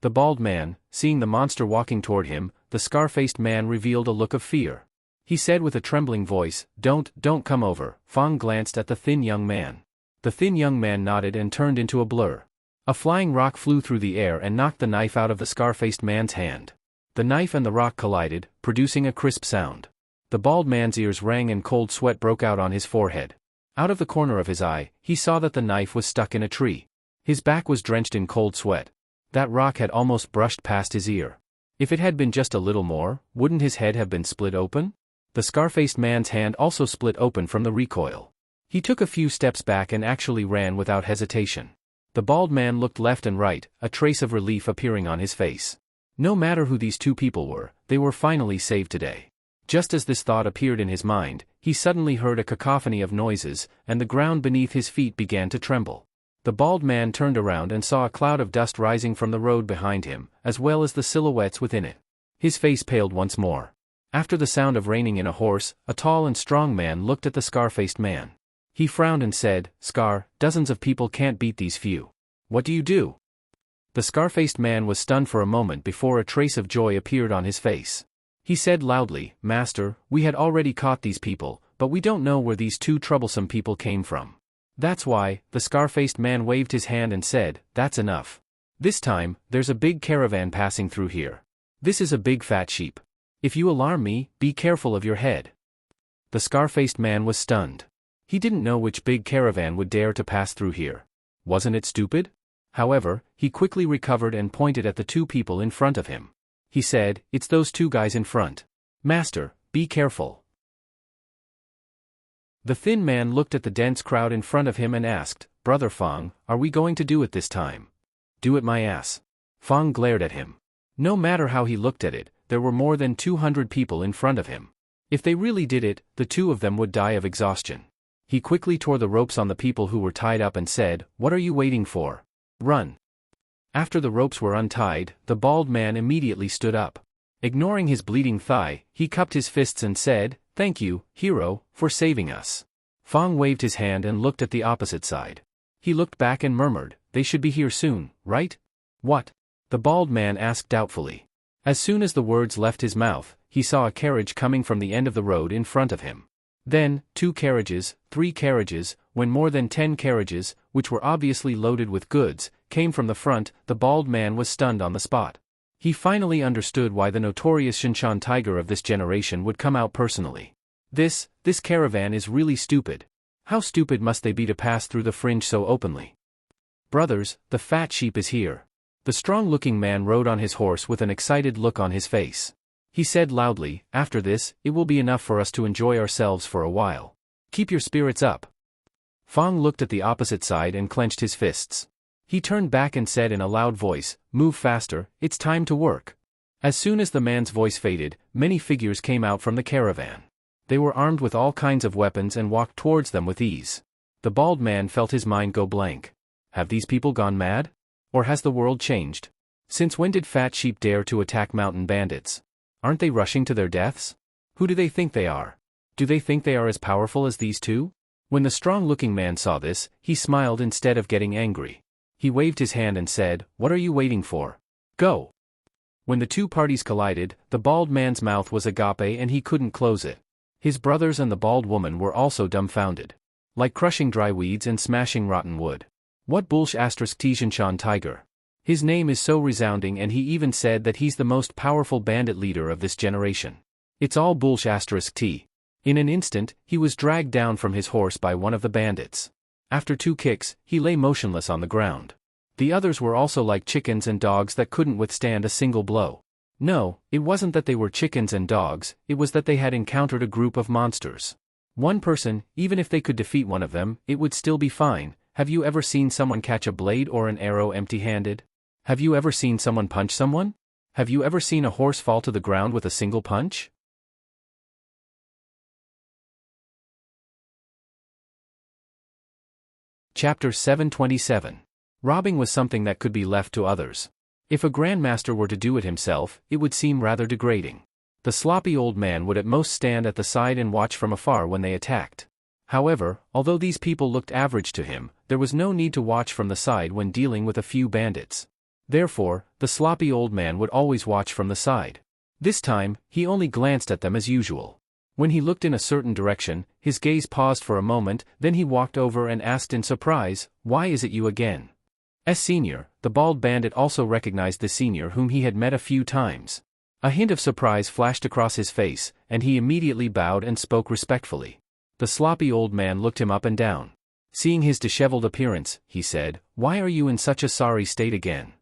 The bald man, seeing the monster walking toward him, the scar-faced man revealed a look of fear. He said with a trembling voice, Don't come over." Fang glanced at the thin young man. The thin young man nodded and turned into a blur. A flying rock flew through the air and knocked the knife out of the scar-faced man's hand. The knife and the rock collided, producing a crisp sound. The bald man's ears rang and cold sweat broke out on his forehead. Out of the corner of his eye, he saw that the knife was stuck in a tree. His back was drenched in cold sweat. That rock had almost brushed past his ear. If it had been just a little more, wouldn't his head have been split open? The scar-faced man's hand also split open from the recoil. He took a few steps back and actually ran without hesitation. The bald man looked left and right, a trace of relief appearing on his face. No matter who these 2 people were, they were finally saved today. Just as this thought appeared in his mind, he suddenly heard a cacophony of noises, and the ground beneath his feet began to tremble. The bald man turned around and saw a cloud of dust rising from the road behind him, as well as the silhouettes within it. His face paled once more. After the sound of reining in a horse, a tall and strong man looked at the scar-faced man. He frowned and said, "Scar, dozens of people can't beat these few. What do you do?" The scar-faced man was stunned for a moment before a trace of joy appeared on his face. He said loudly, "Master, we had already caught these people, but we don't know where these 2 troublesome people came from. That's why." The scar-faced man waved his hand and said, "That's enough. This time, there's a big caravan passing through here. This is a big fat sheep. If you alarm me, be careful of your head." The scar-faced man was stunned. He didn't know which big caravan would dare to pass through here. Wasn't it stupid? However, he quickly recovered and pointed at the 2 people in front of him. He said, "It's those 2 guys in front. Master, be careful." The thin man looked at the dense crowd in front of him and asked, "Brother Fang, are we going to do it this time?" "Do it my ass." Fang glared at him. No matter how he looked at it, there were more than 200 people in front of him. If they really did it, the 2 of them would die of exhaustion. He quickly tore the ropes on the people who were tied up and said, "What are you waiting for? Run." After the ropes were untied, the bald man immediately stood up. Ignoring his bleeding thigh, he cupped his fists and said, "Thank you, hero, for saving us." Fang waved his hand and looked at the opposite side. He looked back and murmured, "They should be here soon, right?" "What?" the bald man asked doubtfully. As soon as the words left his mouth, he saw a carriage coming from the end of the road in front of him. Then, 2 carriages, 3 carriages, when more than 10 carriages, which were obviously loaded with goods, came from the front. The bald man was stunned on the spot. He finally understood why the notorious Shinshan tiger of this generation would come out personally. This caravan is really stupid. How stupid must they be to pass through the fringe so openly? "Brothers, the fat sheep is here." The strong-looking man rode on his horse with an excited look on his face. He said loudly, "After this, it will be enough for us to enjoy ourselves for a while. Keep your spirits up." Fong looked at the opposite side and clenched his fists. He turned back and said in a loud voice, "Move faster, it's time to work." As soon as the man's voice faded, many figures came out from the caravan. They were armed with all kinds of weapons and walked towards them with ease. The bald man felt his mind go blank. Have these people gone mad? Or has the world changed? Since when did fat sheep dare to attack mountain bandits? Aren't they rushing to their deaths? Who do they think they are? Do they think they are as powerful as these two? When the strong-looking man saw this, he smiled instead of getting angry. He waved his hand and said, "What are you waiting for? Go!" When the two parties collided, the bald man's mouth was agape and he couldn't close it. His brothers and the bald woman were also dumbfounded. Like crushing dry weeds and smashing rotten wood. What bullsh*** Tijanshan tiger. His name is so resounding, and he even said that he's the most powerful bandit leader of this generation. It's all bullsh*** T. In an instant, he was dragged down from his horse by one of the bandits. After 2 kicks, he lay motionless on the ground. The others were also like chickens and dogs that couldn't withstand a single blow. No, it wasn't that they were chickens and dogs, it was that they had encountered a group of monsters. One person, even if they could defeat one of them, it would still be fine. Have you ever seen someone catch a blade or an arrow empty-handed? Have you ever seen someone punch someone? Have you ever seen a horse fall to the ground with a single punch? Chapter 727. Robbing was something that could be left to others. If a grandmaster were to do it himself, it would seem rather degrading. The sloppy old man would at most stand at the side and watch from afar when they attacked. However, although these people looked average to him, there was no need to watch from the side when dealing with a few bandits. Therefore, the sloppy old man would always watch from the side. This time, he only glanced at them as usual. When he looked in a certain direction, his gaze paused for a moment, then he walked over and asked in surprise, "Why is it you again?" Senior, the bald bandit also recognized the senior whom he had met a few times. A hint of surprise flashed across his face, and he immediately bowed and spoke respectfully. The sloppy old man looked him up and down. Seeing his disheveled appearance, he said, "Why are you in such a sorry state again?"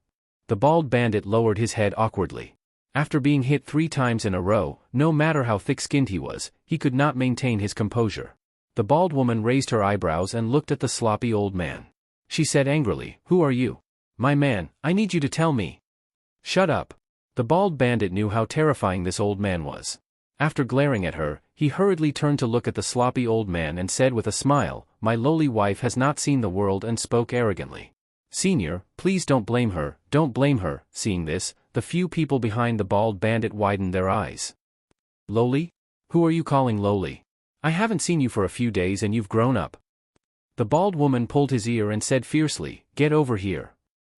The bald bandit lowered his head awkwardly. After being hit 3 times in a row, no matter how thick-skinned he was, he could not maintain his composure. The bald woman raised her eyebrows and looked at the sloppy old man. She said angrily, "Who are you? My man, I need you to tell me." "Shut up." The bald bandit knew how terrifying this old man was. After glaring at her, he hurriedly turned to look at the sloppy old man and said with a smile, "My lowly wife has not seen the world," and spoke arrogantly. "Senior, please don't blame her, don't blame her." Seeing this, the few people behind the bald bandit widened their eyes. "Lowly? Who are you calling lowly? I haven't seen you for a few days and you've grown up." The bald woman pulled his ear and said fiercely, "Get over here."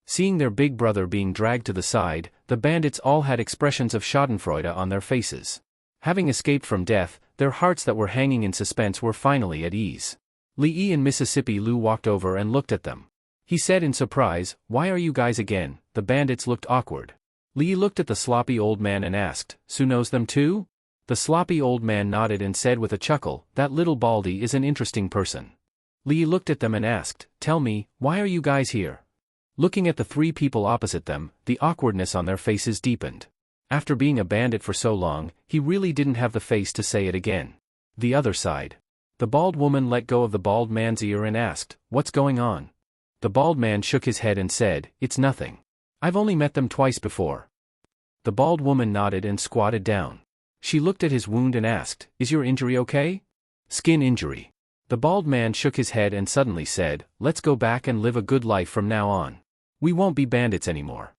Seeing their big brother being dragged to the side, the bandits all had expressions of schadenfreude on their faces. Having escaped from death, their hearts that were hanging in suspense were finally at ease. Lee and Mississippi Lou walked over and looked at them. He said in surprise, "Why are you guys again?" The bandits looked awkward. Lee looked at the sloppy old man and asked, "Sue knows them too?" The sloppy old man nodded and said with a chuckle, "That little baldy is an interesting person." Lee looked at them and asked, "Tell me, why are you guys here?" Looking at the 3 people opposite them, the awkwardness on their faces deepened. After being a bandit for so long, he really didn't have the face to say it again. The other side. The bald woman let go of the bald man's ear and asked, "What's going on?" The bald man shook his head and said, "It's nothing. I've only met them twice before." The bald woman nodded and squatted down. She looked at his wound and asked, "Is your injury okay?" "Skin injury." The bald man shook his head and suddenly said, "Let's go back and live a good life from now on. We won't be bandits anymore."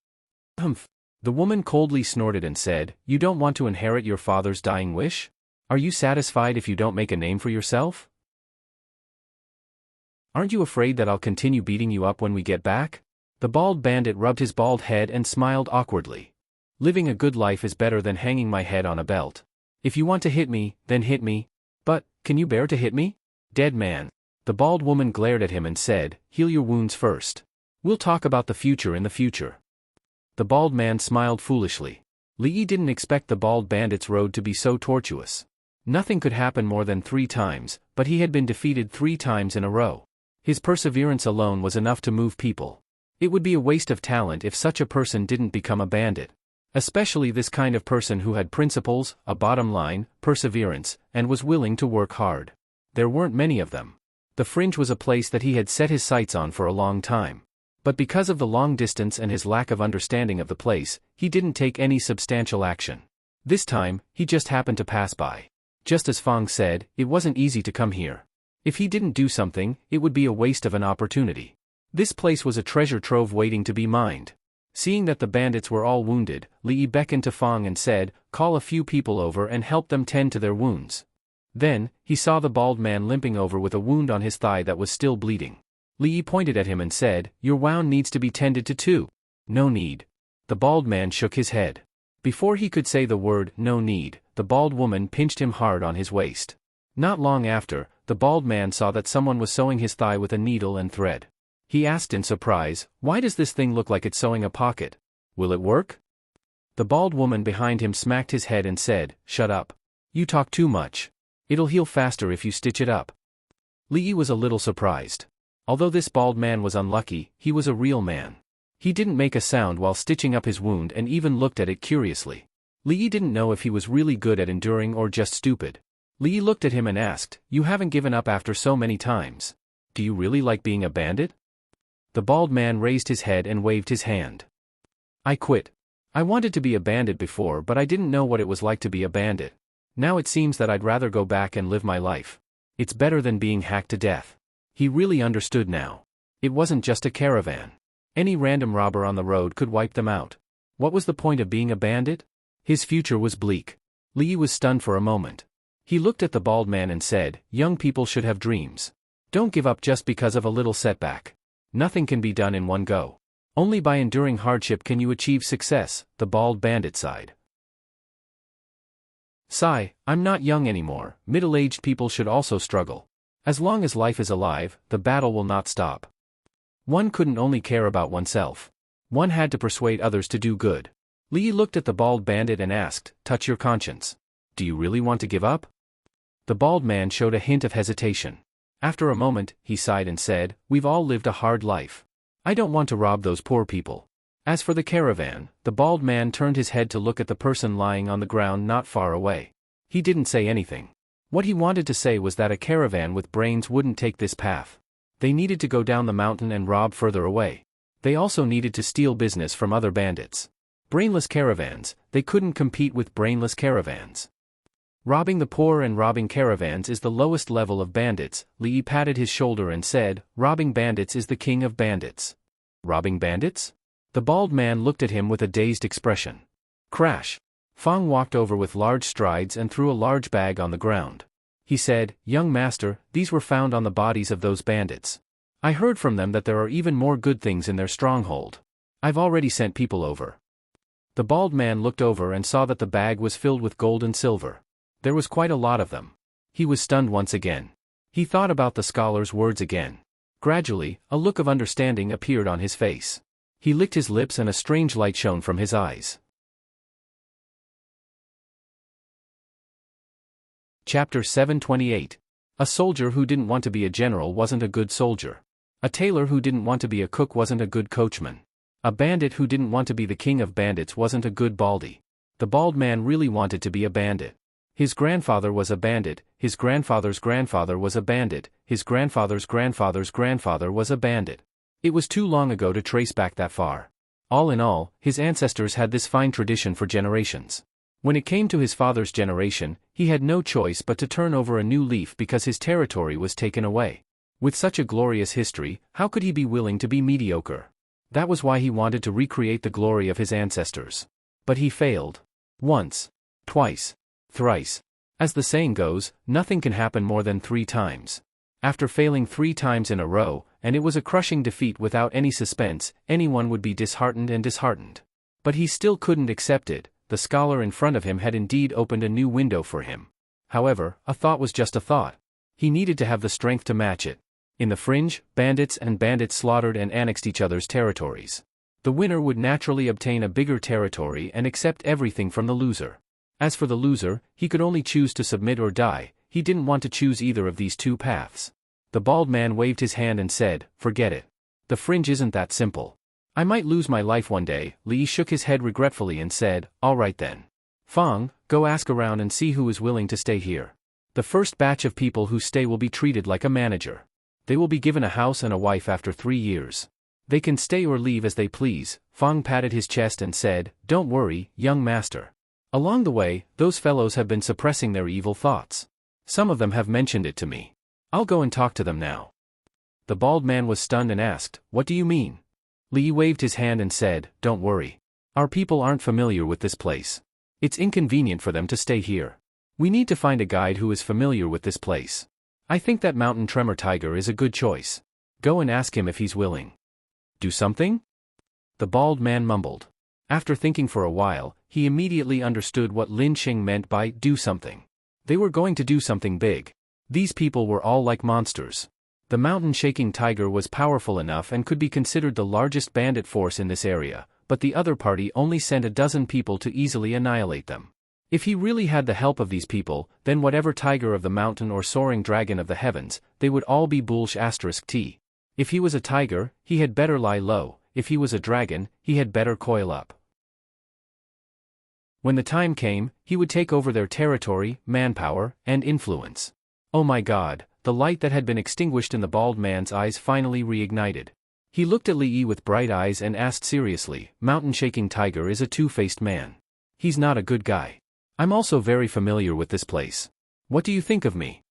"Humph." The woman coldly snorted and said, "You don't want to inherit your father's dying wish? Are you satisfied if you don't make a name for yourself? Aren't you afraid that I'll continue beating you up when we get back?" The bald bandit rubbed his bald head and smiled awkwardly. "Living a good life is better than hanging my head on a belt. If you want to hit me, then hit me. But, can you bear to hit me? Dead man." The bald woman glared at him and said, "Heal your wounds first. We'll talk about the future in the future." The bald man smiled foolishly. Lee didn't expect the bald bandit's road to be so tortuous. Nothing could happen more than 3 times, but he had been defeated 3 times in a row. His perseverance alone was enough to move people. It would be a waste of talent if such a person didn't become a bandit. Especially this kind of person who had principles, a bottom line, perseverance, and was willing to work hard. There weren't many of them. The Fringe was a place that he had set his sights on for a long time. But because of the long distance and his lack of understanding of the place, he didn't take any substantial action. This time, he just happened to pass by. Just as Fong said, it wasn't easy to come here. If he didn't do something, it would be a waste of an opportunity. This place was a treasure trove waiting to be mined. Seeing that the bandits were all wounded, Li beckoned to Fong and said, "Call a few people over and help them tend to their wounds." Then, he saw the bald man limping over with a wound on his thigh that was still bleeding. Li pointed at him and said, "Your wound needs to be tended to too." "No need." The bald man shook his head. Before he could say the word, "no need," the bald woman pinched him hard on his waist. Not long after, the bald man saw that someone was sewing his thigh with a needle and thread. He asked in surprise, "Why does this thing look like it's sewing a pocket? Will it work?" The bald woman behind him smacked his head and said, "Shut up. You talk too much. It'll heal faster if you stitch it up." Li was a little surprised. Although this bald man was unlucky, he was a real man. He didn't make a sound while stitching up his wound and even looked at it curiously. Li didn't know if he was really good at enduring or just stupid. Li looked at him and asked, "You haven't given up after so many times. Do you really like being a bandit?" The bald man raised his head and waved his hand. "I quit. I wanted to be a bandit before, but I didn't know what it was like to be a bandit. Now it seems that I'd rather go back and live my life. It's better than being hacked to death." He really understood now. It wasn't just a caravan. Any random robber on the road could wipe them out. What was the point of being a bandit? His future was bleak. Li was stunned for a moment. He looked at the bald man and said, "Young people should have dreams. Don't give up just because of a little setback. Nothing can be done in one go. Only by enduring hardship can you achieve success," the bald bandit sighed. "Sigh, I'm not young anymore. Middle-aged people should also struggle. As long as life is alive, the battle will not stop. One couldn't only care about oneself. One had to persuade others to do good." Li looked at the bald bandit and asked, "Touch your conscience. Do you really want to give up?" The bald man showed a hint of hesitation. After a moment, he sighed and said, "We've all lived a hard life. I don't want to rob those poor people." As for the caravan, the bald man turned his head to look at the person lying on the ground not far away. He didn't say anything. What he wanted to say was that a caravan with brains wouldn't take this path. They needed to go down the mountain and rob further away. They also needed to steal business from other bandits. Brainless caravans, they couldn't compete with brainless caravans. Robbing the poor and robbing caravans is the lowest level of bandits. Li patted his shoulder and said, "Robbing bandits is the king of bandits." "Robbing bandits?" The bald man looked at him with a dazed expression. Crash! Fong walked over with large strides and threw a large bag on the ground. He said, "Young master, these were found on the bodies of those bandits. I heard from them that there are even more good things in their stronghold. I've already sent people over." The bald man looked over and saw that the bag was filled with gold and silver. There was quite a lot of them. He was stunned once again. He thought about the scholar's words again. Gradually, a look of understanding appeared on his face. He licked his lips and a strange light shone from his eyes. Chapter 728. A soldier who didn't want to be a general wasn't a good soldier. A tailor who didn't want to be a cook wasn't a good coachman. A bandit who didn't want to be the king of bandits wasn't a good baldy. The bald man really wanted to be a bandit. His grandfather was a bandit, his grandfather's grandfather was a bandit, his grandfather's grandfather's grandfather was a bandit. It was too long ago to trace back that far. All in all, his ancestors had this fine tradition for generations. When it came to his father's generation, he had no choice but to turn over a new leaf because his territory was taken away. With such a glorious history, how could he be willing to be mediocre? That was why he wanted to recreate the glory of his ancestors. But he failed. Once. Twice. Thrice. As the saying goes, nothing can happen more than 3 times. After failing 3 times in a row, and it was a crushing defeat without any suspense, anyone would be disheartened. But he still couldn't accept it. The scholar in front of him had indeed opened a new window for him. However, a thought was just a thought. He needed to have the strength to match it. In the fringe, bandits slaughtered and annexed each other's territories. The winner would naturally obtain a bigger territory and accept everything from the loser. As for the loser, he could only choose to submit or die. He didn't want to choose either of these 2 paths. The bald man waved his hand and said, "Forget it. The fringe isn't that simple. I might lose my life one day. Li shook his head regretfully and said, all right then. Fong, go ask around and see who is willing to stay here. The first batch of people who stay will be treated like a manager. They will be given a house and a wife after 3 years. They can stay or leave as they please. Fong patted his chest and said, don't worry, young master. Along the way, those fellows have been suppressing their evil thoughts. Some of them have mentioned it to me. I'll go and talk to them now. The bald man was stunned and asked, what do you mean? Li waved his hand and said, don't worry. Our people aren't familiar with this place. It's inconvenient for them to stay here. We need to find a guide who is familiar with this place. I think that mountain tremor tiger is a good choice. Go and ask him if he's willing. Do something? The bald man mumbled. After thinking for a while, he immediately understood what Lin Qing meant by do something. They were going to do something big. These people were all like monsters. The mountain-shaking tiger was powerful enough and could be considered the largest bandit force in this area, but the other party only sent a dozen people to easily annihilate them. If he really had the help of these people, then whatever tiger of the mountain or soaring dragon of the heavens, they would all be bulsh *t. If he was a tiger, he had better lie low. If he was a dragon, he had better coil up. When the time came, he would take over their territory, manpower, and influence. Oh my God, the light that had been extinguished in the bald man's eyes finally reignited. He looked at Li Yi with bright eyes and asked seriously, mountain-shaking tiger is a two-faced man. He's not a good guy. I'm also very familiar with this place. What do you think of me?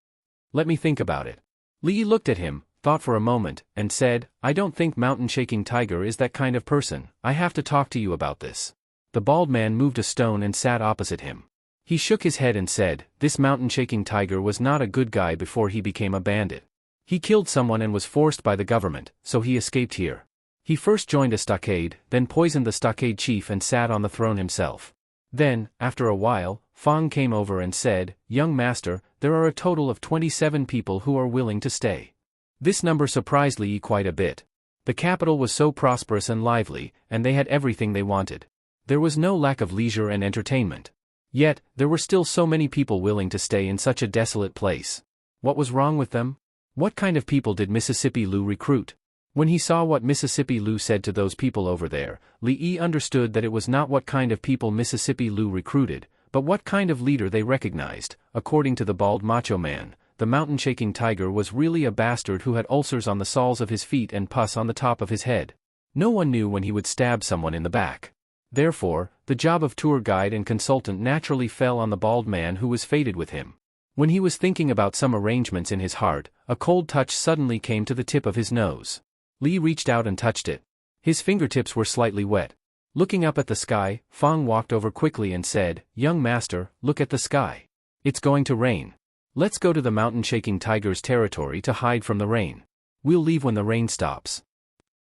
Let me think about it. Li Yi looked at him, thought for a moment, and said, I don't think mountain-shaking tiger is that kind of person. I have to talk to you about this. The bald man moved a stone and sat opposite him. He shook his head and said, this mountain-shaking tiger was not a good guy before he became a bandit. He killed someone and was forced by the government, so he escaped here. He first joined a stockade, then poisoned the stockade chief and sat on the throne himself. Then, after a while, Fong came over and said, young master, there are a total of 27 people who are willing to stay. This number surprised Li Yi quite a bit. The capital was so prosperous and lively, and they had everything they wanted. There was no lack of leisure and entertainment. Yet, there were still so many people willing to stay in such a desolate place. What was wrong with them? What kind of people did Mississippi Lu recruit? When he saw what Mississippi Lu said to those people over there, Li Yi understood that it was not what kind of people Mississippi Lu recruited, but what kind of leader they recognized. According to the bald macho man, the mountain-shaking tiger was really a bastard who had ulcers on the soles of his feet and pus on the top of his head. No one knew when he would stab someone in the back. Therefore, the job of tour guide and consultant naturally fell on the bald man who was fated with him. When he was thinking about some arrangements in his heart, a cold touch suddenly came to the tip of his nose. Li reached out and touched it. His fingertips were slightly wet. Looking up at the sky, Fong walked over quickly and said, young master, look at the sky. It's going to rain. Let's go to the mountain-shaking tiger's territory to hide from the rain. We'll leave when the rain stops.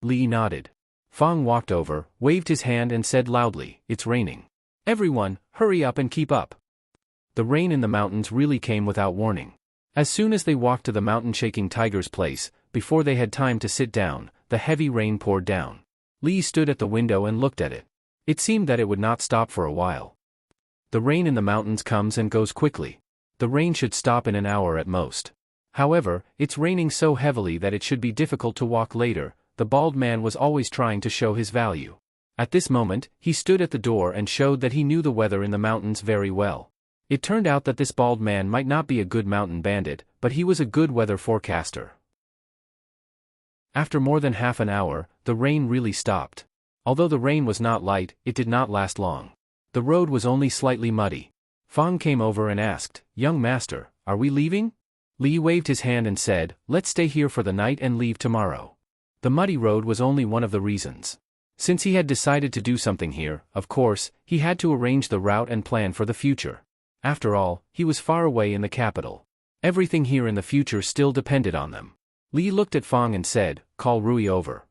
Li nodded. Fong walked over, waved his hand and said loudly, it's raining. Everyone, hurry up and keep up. The rain in the mountains really came without warning. As soon as they walked to the mountain-shaking tiger's place, before they had time to sit down, the heavy rain poured down. Li stood at the window and looked at it. It seemed that it would not stop for a while. The rain in the mountains comes and goes quickly. The rain should stop in an hour at most. However, it's raining so heavily that it should be difficult to walk later. The bald man was always trying to show his value. At this moment, he stood at the door and showed that he knew the weather in the mountains very well. It turned out that this bald man might not be a good mountain bandit, but he was a good weather forecaster. After more than half an hour, the rain really stopped. Although the rain was not light, it did not last long. The road was only slightly muddy. Fong came over and asked, young master, are we leaving? Li waved his hand and said, let's stay here for the night and leave tomorrow. The muddy road was only one of the reasons. Since he had decided to do something here, of course, he had to arrange the route and plan for the future. After all, he was far away in the capital. Everything here in the future still depended on them. Li looked at Fong and said, call Rui over.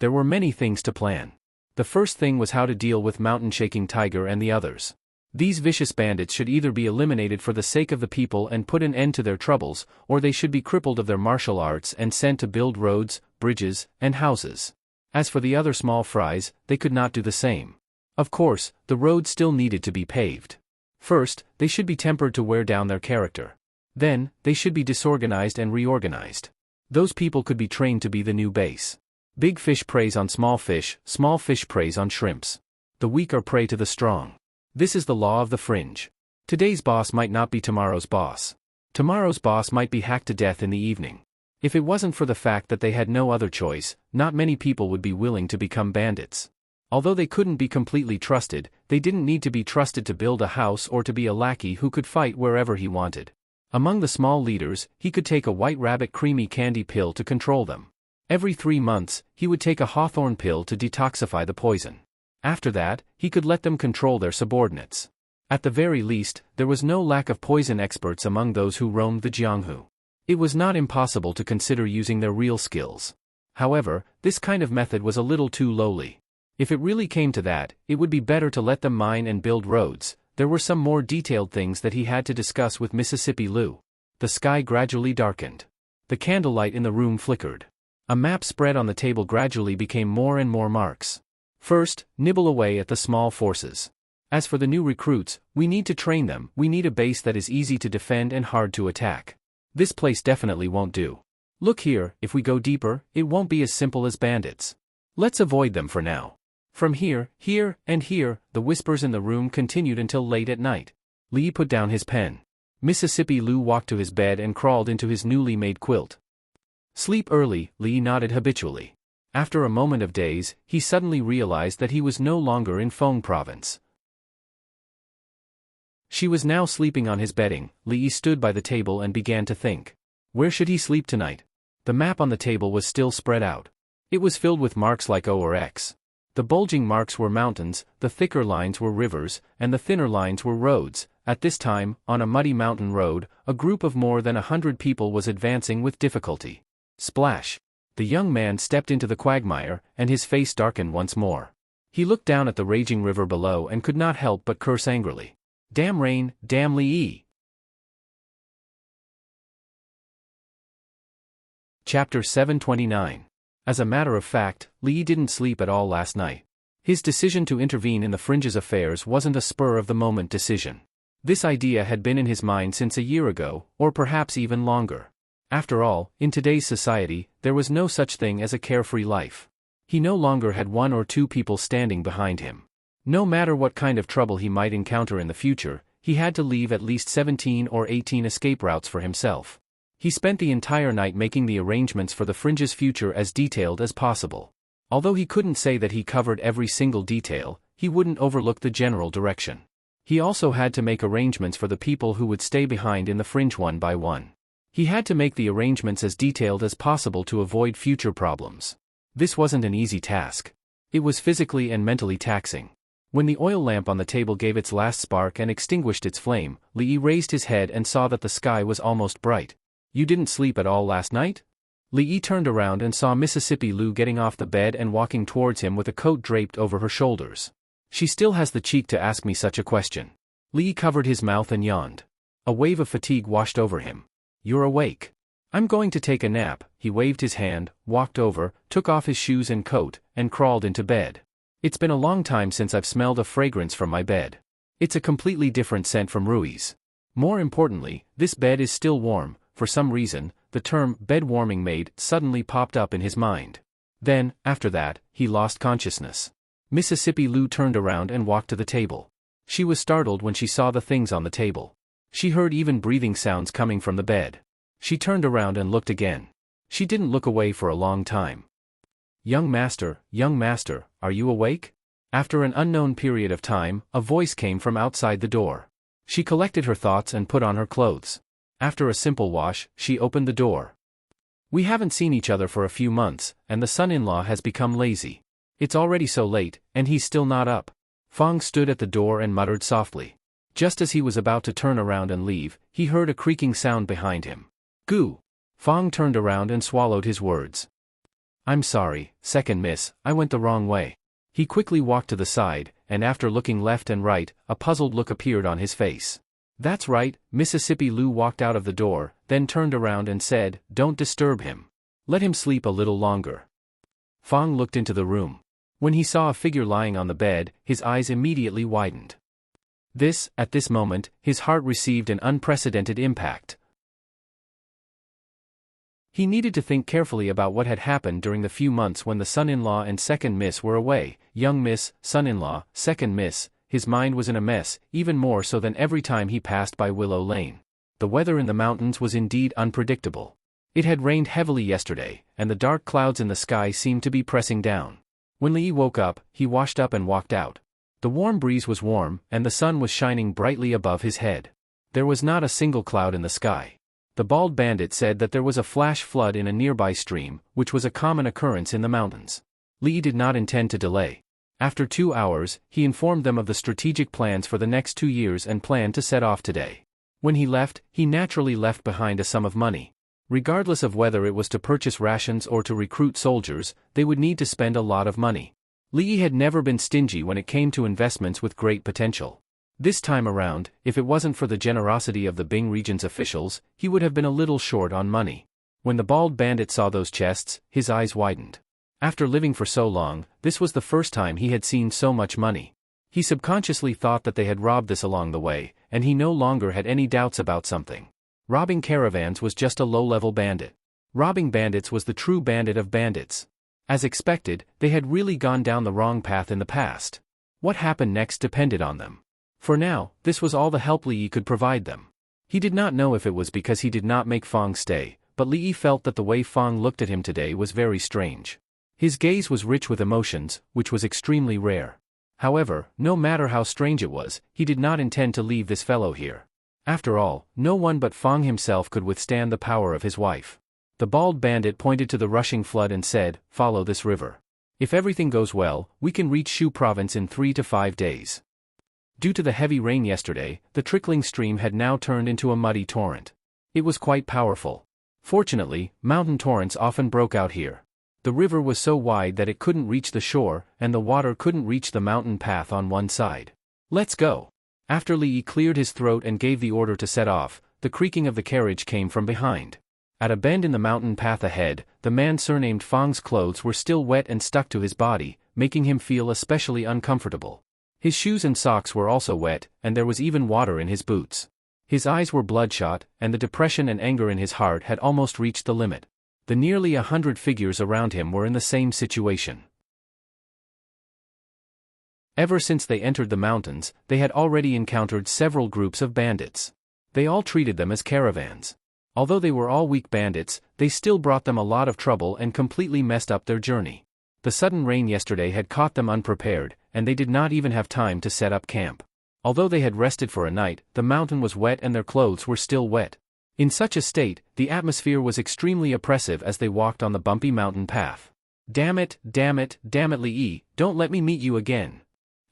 There were many things to plan. The first thing was how to deal with mountain-shaking tiger and the others. These vicious bandits should either be eliminated for the sake of the people and put an end to their troubles, or they should be crippled of their martial arts and sent to build roads, bridges, and houses. As for the other small fries, they could not do the same. Of course, the road still needed to be paved. First, they should be tempered to wear down their character. Then, they should be disorganized and reorganized. Those people could be trained to be the new base. Big fish preys on small fish preys on shrimps. The weak are prey to the strong. This is the law of the fringe. Today's boss might not be tomorrow's boss. Tomorrow's boss might be hacked to death in the evening. If it wasn't for the fact that they had no other choice, not many people would be willing to become bandits. Although they couldn't be completely trusted, they didn't need to be trusted to build a house or to be a lackey who could fight wherever he wanted. Among the small leaders, he could take a White Rabbit creamy candy pill to control them. Every 3 months, he would take a hawthorn pill to detoxify the poison. After that, he could let them control their subordinates. At the very least, there was no lack of poison experts among those who roamed the Jianghu. It was not impossible to consider using their real skills. However, this kind of method was a little too lowly. If it really came to that, it would be better to let them mine and build roads. There were some more detailed things that he had to discuss with Mississippi Lou. The sky gradually darkened. The candlelight in the room flickered. A map spread on the table gradually became more and more marks. First, nibble away at the small forces. As for the new recruits, we need to train them. We need a base that is easy to defend and hard to attack. This place definitely won't do. Look here, if we go deeper, it won't be as simple as bandits. Let's avoid them for now. From here, here, and here, the whispers in the room continued until late at night. Lee put down his pen. Mississippi Lou walked to his bed and crawled into his newly made quilt. Sleep early, Lee nodded habitually. After a moment of daze, he suddenly realized that he was no longer in Feng province. She was now sleeping on his bedding. Lee stood by the table and began to think. Where should he sleep tonight? The map on the table was still spread out. It was filled with marks like O or X. The bulging marks were mountains, the thicker lines were rivers, and the thinner lines were roads. At this time, on a muddy mountain road, a group of more than 100 people was advancing with difficulty. Splash! The young man stepped into the quagmire, and his face darkened once more. He looked down at the raging river below and could not help but curse angrily. Damn rain, damn Lee! Chapter 729. As a matter of fact, Lee didn't sleep at all last night. His decision to intervene in the fringe's affairs wasn't a spur-of-the-moment decision. This idea had been in his mind since a year ago, or perhaps even longer. After all, in today's society, there was no such thing as a carefree life. He no longer had 1 or 2 people standing behind him. No matter what kind of trouble he might encounter in the future, he had to leave at least 17 or 18 escape routes for himself. He spent the entire night making the arrangements for the fringe's future as detailed as possible. Although he couldn't say that he covered every single detail, he wouldn't overlook the general direction. He also had to make arrangements for the people who would stay behind in the fringe one by one. He had to make the arrangements as detailed as possible to avoid future problems. This wasn't an easy task. It was physically and mentally taxing. When the oil lamp on the table gave its last spark and extinguished its flame, Lee raised his head and saw that the sky was almost bright. You didn't sleep at all last night? Lee turned around and saw Mississippi Lou getting off the bed and walking towards him with a coat draped over her shoulders. She still has the cheek to ask me such a question. Lee covered his mouth and yawned. A wave of fatigue washed over him. You're awake. I'm going to take a nap. He waved his hand, walked over, took off his shoes and coat, and crawled into bed. It's been a long time since I've smelled a fragrance from my bed. It's a completely different scent from Rui's. More importantly, this bed is still warm. For some reason, the term bed warming maid suddenly popped up in his mind. Then, after that, he lost consciousness. Mississippi Lou turned around and walked to the table. She was startled when she saw the things on the table. She heard even breathing sounds coming from the bed. She turned around and looked again. She didn't look away for a long time. Young master, are you awake? After an unknown period of time, a voice came from outside the door. She collected her thoughts and put on her clothes. After a simple wash, she opened the door. We haven't seen each other for a few months, and the son-in-law has become lazy. It's already so late, and he's still not up. Fong stood at the door and muttered softly. Just as he was about to turn around and leave, he heard a creaking sound behind him. Goo! Fong turned around and swallowed his words. I'm sorry, second miss, I went the wrong way. He quickly walked to the side, and after looking left and right, a puzzled look appeared on his face. That's right, Mississippi Lou walked out of the door, then turned around and said, Don't disturb him. Let him sleep a little longer. Fong looked into the room. When he saw a figure lying on the bed, his eyes immediately widened. At this moment, his heart received an unprecedented impact. He needed to think carefully about what had happened during the few months when the son-in-law and second miss were away. Young miss, son-in-law, second miss. His mind was in a mess, even more so than every time he passed by Willow Lane. The weather in the mountains was indeed unpredictable. It had rained heavily yesterday, and the dark clouds in the sky seemed to be pressing down. When Lee woke up, he washed up and walked out. The warm breeze was warm, and the sun was shining brightly above his head. There was not a single cloud in the sky. The bald bandit said that there was a flash flood in a nearby stream, which was a common occurrence in the mountains. Lee did not intend to delay. After 2 hours, he informed them of the strategic plans for the next 2 years and planned to set off today. When he left, he naturally left behind a sum of money. Regardless of whether it was to purchase rations or to recruit soldiers, they would need to spend a lot of money. Lee had never been stingy when it came to investments with great potential. This time around, if it wasn't for the generosity of the Bing region's officials, he would have been a little short on money. When the bald bandit saw those chests, his eyes widened. After living for so long, this was the first time he had seen so much money. He subconsciously thought that they had robbed this along the way, and he no longer had any doubts about something. Robbing caravans was just a low-level bandit. Robbing bandits was the true bandit of bandits. As expected, they had really gone down the wrong path in the past. What happened next depended on them. For now, this was all the help Li Yi could provide them. He did not know if it was because he did not make Fong stay, but Li Yi felt that the way Fong looked at him today was very strange. His gaze was rich with emotions, which was extremely rare. However, no matter how strange it was, he did not intend to leave this fellow here. After all, no one but Fong himself could withstand the power of his wife. The bald bandit pointed to the rushing flood and said, "Follow this river. If everything goes well, we can reach Shu province in 3 to 5 days." Due to the heavy rain yesterday, the trickling stream had now turned into a muddy torrent. It was quite powerful. Fortunately, mountain torrents often broke out here. The river was so wide that it couldn't reach the shore, and the water couldn't reach the mountain path on one side. "Let's go." After Li Yi cleared his throat and gave the order to set off, the creaking of the carriage came from behind. At a bend in the mountain path ahead, the man surnamed Fong's clothes were still wet and stuck to his body, making him feel especially uncomfortable. His shoes and socks were also wet, and there was even water in his boots. His eyes were bloodshot, and the depression and anger in his heart had almost reached the limit. The nearly 100 figures around him were in the same situation. Ever since they entered the mountains, they had already encountered several groups of bandits. They all treated them as caravans. Although they were all weak bandits, they still brought them a lot of trouble and completely messed up their journey. The sudden rain yesterday had caught them unprepared, and they did not even have time to set up camp. Although they had rested for a night, the mountain was wet and their clothes were still wet. In such a state, the atmosphere was extremely oppressive as they walked on the bumpy mountain path. Damn it, Li Yi, don't let me meet you again."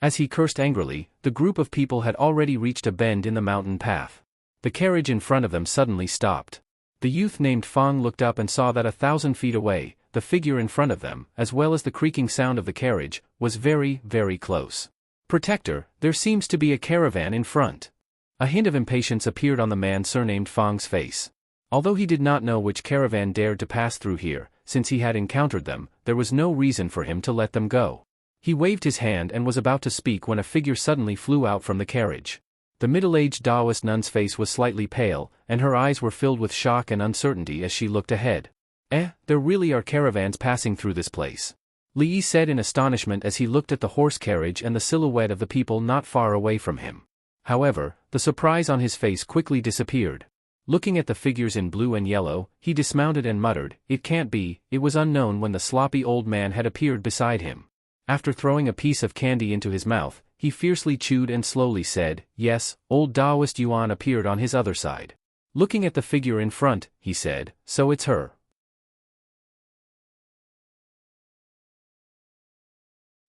As he cursed angrily, the group of people had already reached a bend in the mountain path. The carriage in front of them suddenly stopped. The youth named Fong looked up and saw that 1,000 feet away, the figure in front of them, as well as the creaking sound of the carriage, was very, very close. "Protector, there seems to be a caravan in front." A hint of impatience appeared on the man surnamed Fong's face. Although he did not know which caravan dared to pass through here, since he had encountered them, there was no reason for him to let them go. He waved his hand and was about to speak when a figure suddenly flew out from the carriage. The middle-aged Taoist nun's face was slightly pale, and her eyes were filled with shock and uncertainty as she looked ahead. There really are caravans passing through this place," Li Yi said in astonishment as he looked at the horse carriage and the silhouette of the people not far away from him. However, the surprise on his face quickly disappeared. Looking at the figures in blue and yellow, he dismounted and muttered, "It can't be." It was unknown when the sloppy old man had appeared beside him. After throwing a piece of candy into his mouth, he fiercely chewed and slowly said, "Yes." Old Taoist Yuan appeared on his other side. Looking at the figure in front, he said, "So it's her."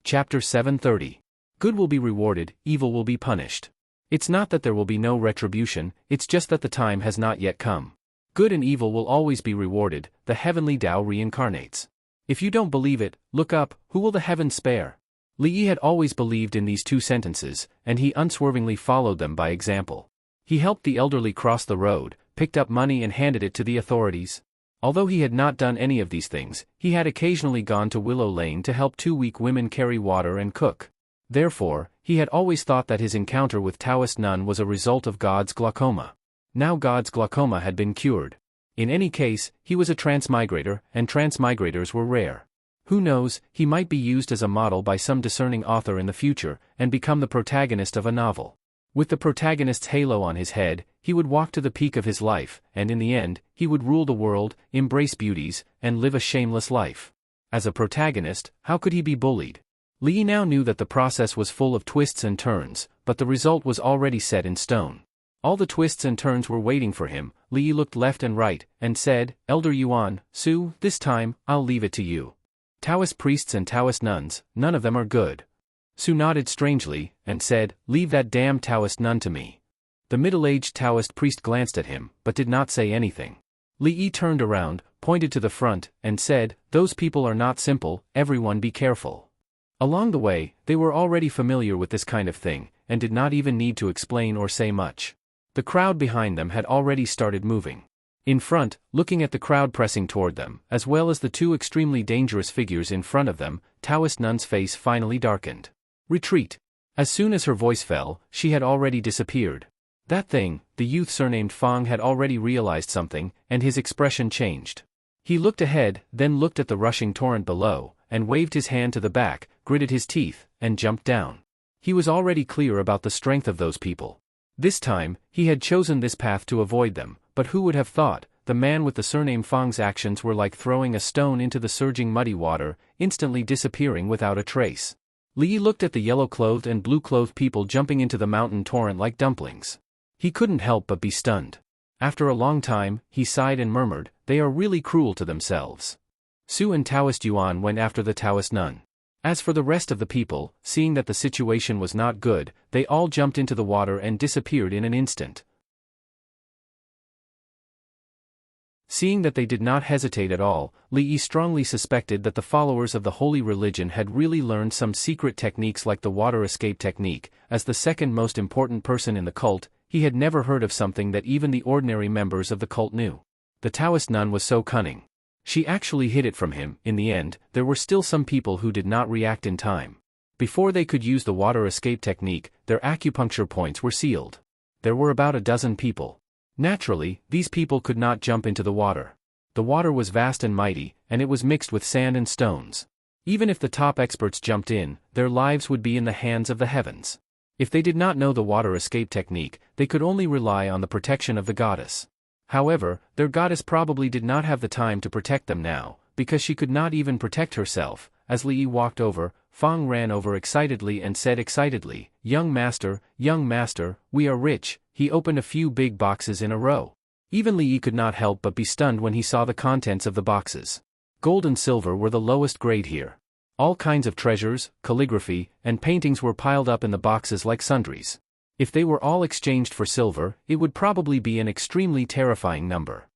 Chapter 730. Good will be rewarded, evil will be punished. It's not that there will be no retribution, it's just that the time has not yet come. Good and evil will always be rewarded, the heavenly Tao reincarnates. If you don't believe it, look up, who will the heavens spare? Li Yi had always believed in these two sentences, and he unswervingly followed them by example. He helped the elderly cross the road, picked up money and handed it to the authorities. Although he had not done any of these things, he had occasionally gone to Willow Lane to help 2 weak women carry water and cook. Therefore, he had always thought that his encounter with Taoist nun was a result of God's glaucoma. Now God's glaucoma had been cured. In any case, he was a transmigrator, and transmigrators were rare. Who knows, he might be used as a model by some discerning author in the future, and become the protagonist of a novel. With the protagonist's halo on his head, he would walk to the peak of his life, and in the end, he would rule the world, embrace beauties, and live a shameless life. As a protagonist, how could he be bullied? Lee now knew that the process was full of twists and turns, but the result was already set in stone. All the twists and turns were waiting for him. Lee looked left and right, and said, "Elder Yuan, Su, this time, I'll leave it to you. Taoist priests and Taoist nuns, none of them are good." Su nodded strangely, and said, "Leave that damn Taoist nun to me." The middle-aged Taoist priest glanced at him, but did not say anything. Li turned around, pointed to the front, and said, "Those people are not simple, everyone be careful." Along the way, they were already familiar with this kind of thing, and did not even need to explain or say much. The crowd behind them had already started moving. In front, looking at the crowd pressing toward them, as well as the two extremely dangerous figures in front of them, Taoist Nun's face finally darkened. "Retreat." As soon as her voice fell, she had already disappeared. That thing, the youth surnamed Fang, had already realized something, and his expression changed. He looked ahead, then looked at the rushing torrent below, and waved his hand to the back, gritted his teeth, and jumped down. He was already clear about the strength of those people. This time, he had chosen this path to avoid them, but who would have thought, the man with the surname Fang's actions were like throwing a stone into the surging muddy water, instantly disappearing without a trace. Li looked at the yellow-clothed and blue-clothed people jumping into the mountain torrent like dumplings. He couldn't help but be stunned. After a long time, he sighed and murmured, "They are really cruel to themselves." Su and Taoist Yuan went after the Taoist nun. As for the rest of the people, seeing that the situation was not good, they all jumped into the water and disappeared in an instant. Seeing that they did not hesitate at all, Li strongly suspected that the followers of the holy religion had really learned some secret techniques like the water escape technique. As the second most important person in the cult, he had never heard of something that even the ordinary members of the cult knew. The Taoist nun was so cunning. She actually hid it from him. In the end, there were still some people who did not react in time. Before they could use the water escape technique, their acupuncture points were sealed. There were about a dozen people. Naturally, these people could not jump into the water. The water was vast and mighty, and it was mixed with sand and stones. Even if the top experts jumped in, their lives would be in the hands of the heavens. If they did not know the water escape technique, they could only rely on the protection of the goddess. However, their goddess probably did not have the time to protect them now, because she could not even protect herself. As Li walked over, Fang ran over excitedly and said excitedly, young master, we are rich." He opened a few big boxes in a row. Even Li could not help but be stunned when he saw the contents of the boxes. Gold and silver were the lowest grade here. All kinds of treasures, calligraphy, and paintings were piled up in the boxes like sundries. If they were all exchanged for silver, it would probably be an extremely terrifying number.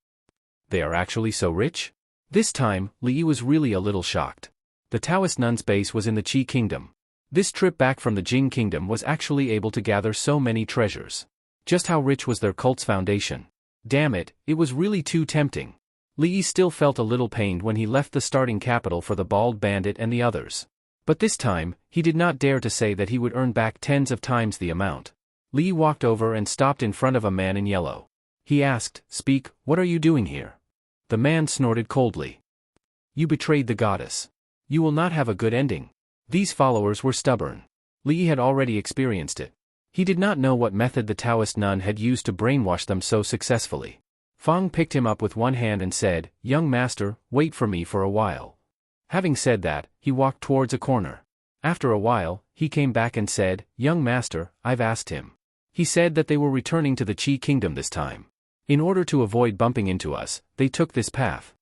They are actually so rich? This time, Li was really a little shocked. The Taoist nun's base was in the Qi kingdom. This trip back from the Jing kingdom was actually able to gather so many treasures. Just how rich was their cult's foundation? Damn it, it was really too tempting. Li still felt a little pained when he left the starting capital for the bald bandit and the others. But this time, he did not dare to say that he would earn back tens of times the amount. Li walked over and stopped in front of a man in yellow. He asked, "Speak, what are you doing here?" The man snorted coldly. "You betrayed the goddess. You will not have a good ending." These followers were stubborn. Li had already experienced it. He did not know what method the Taoist nun had used to brainwash them so successfully. Fang picked him up with one hand and said, "Young master, wait for me for a while." Having said that, he walked towards a corner. After a while, he came back and said, "Young master, I've asked him. He said that they were returning to the Qi kingdom this time. In order to avoid bumping into us, they took this path."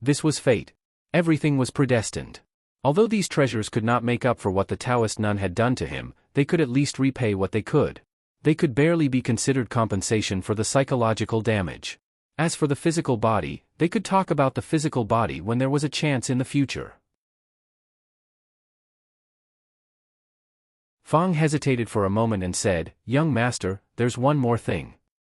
This was fate. Everything was predestined. Although these treasures could not make up for what the Taoist nun had done to him, they could at least repay what they could. They could barely be considered compensation for the psychological damage. As for the physical body, they could talk about the physical body when there was a chance in the future. Fang hesitated for a moment and said, "Young master, there's one more thing."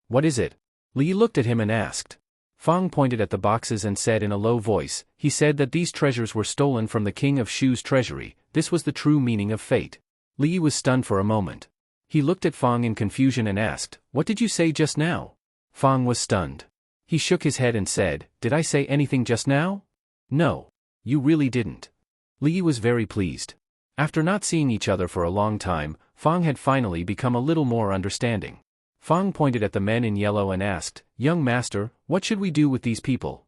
"What is it?" Li looked at him and asked. Fang pointed at the boxes and said in a low voice, he said that these treasures were stolen from the king of Shu's treasury. This was the true meaning of fate. Li was stunned for a moment. He looked at Fang in confusion and asked, "What did you say just now?" Fang was stunned. He shook his head and said, "Did I say anything just now?" "No. You really didn't." Li was very pleased. After not seeing each other for a long time, Fang had finally become a little more understanding. Fang pointed at the men in yellow and asked, "Young master, what should we do with these people?"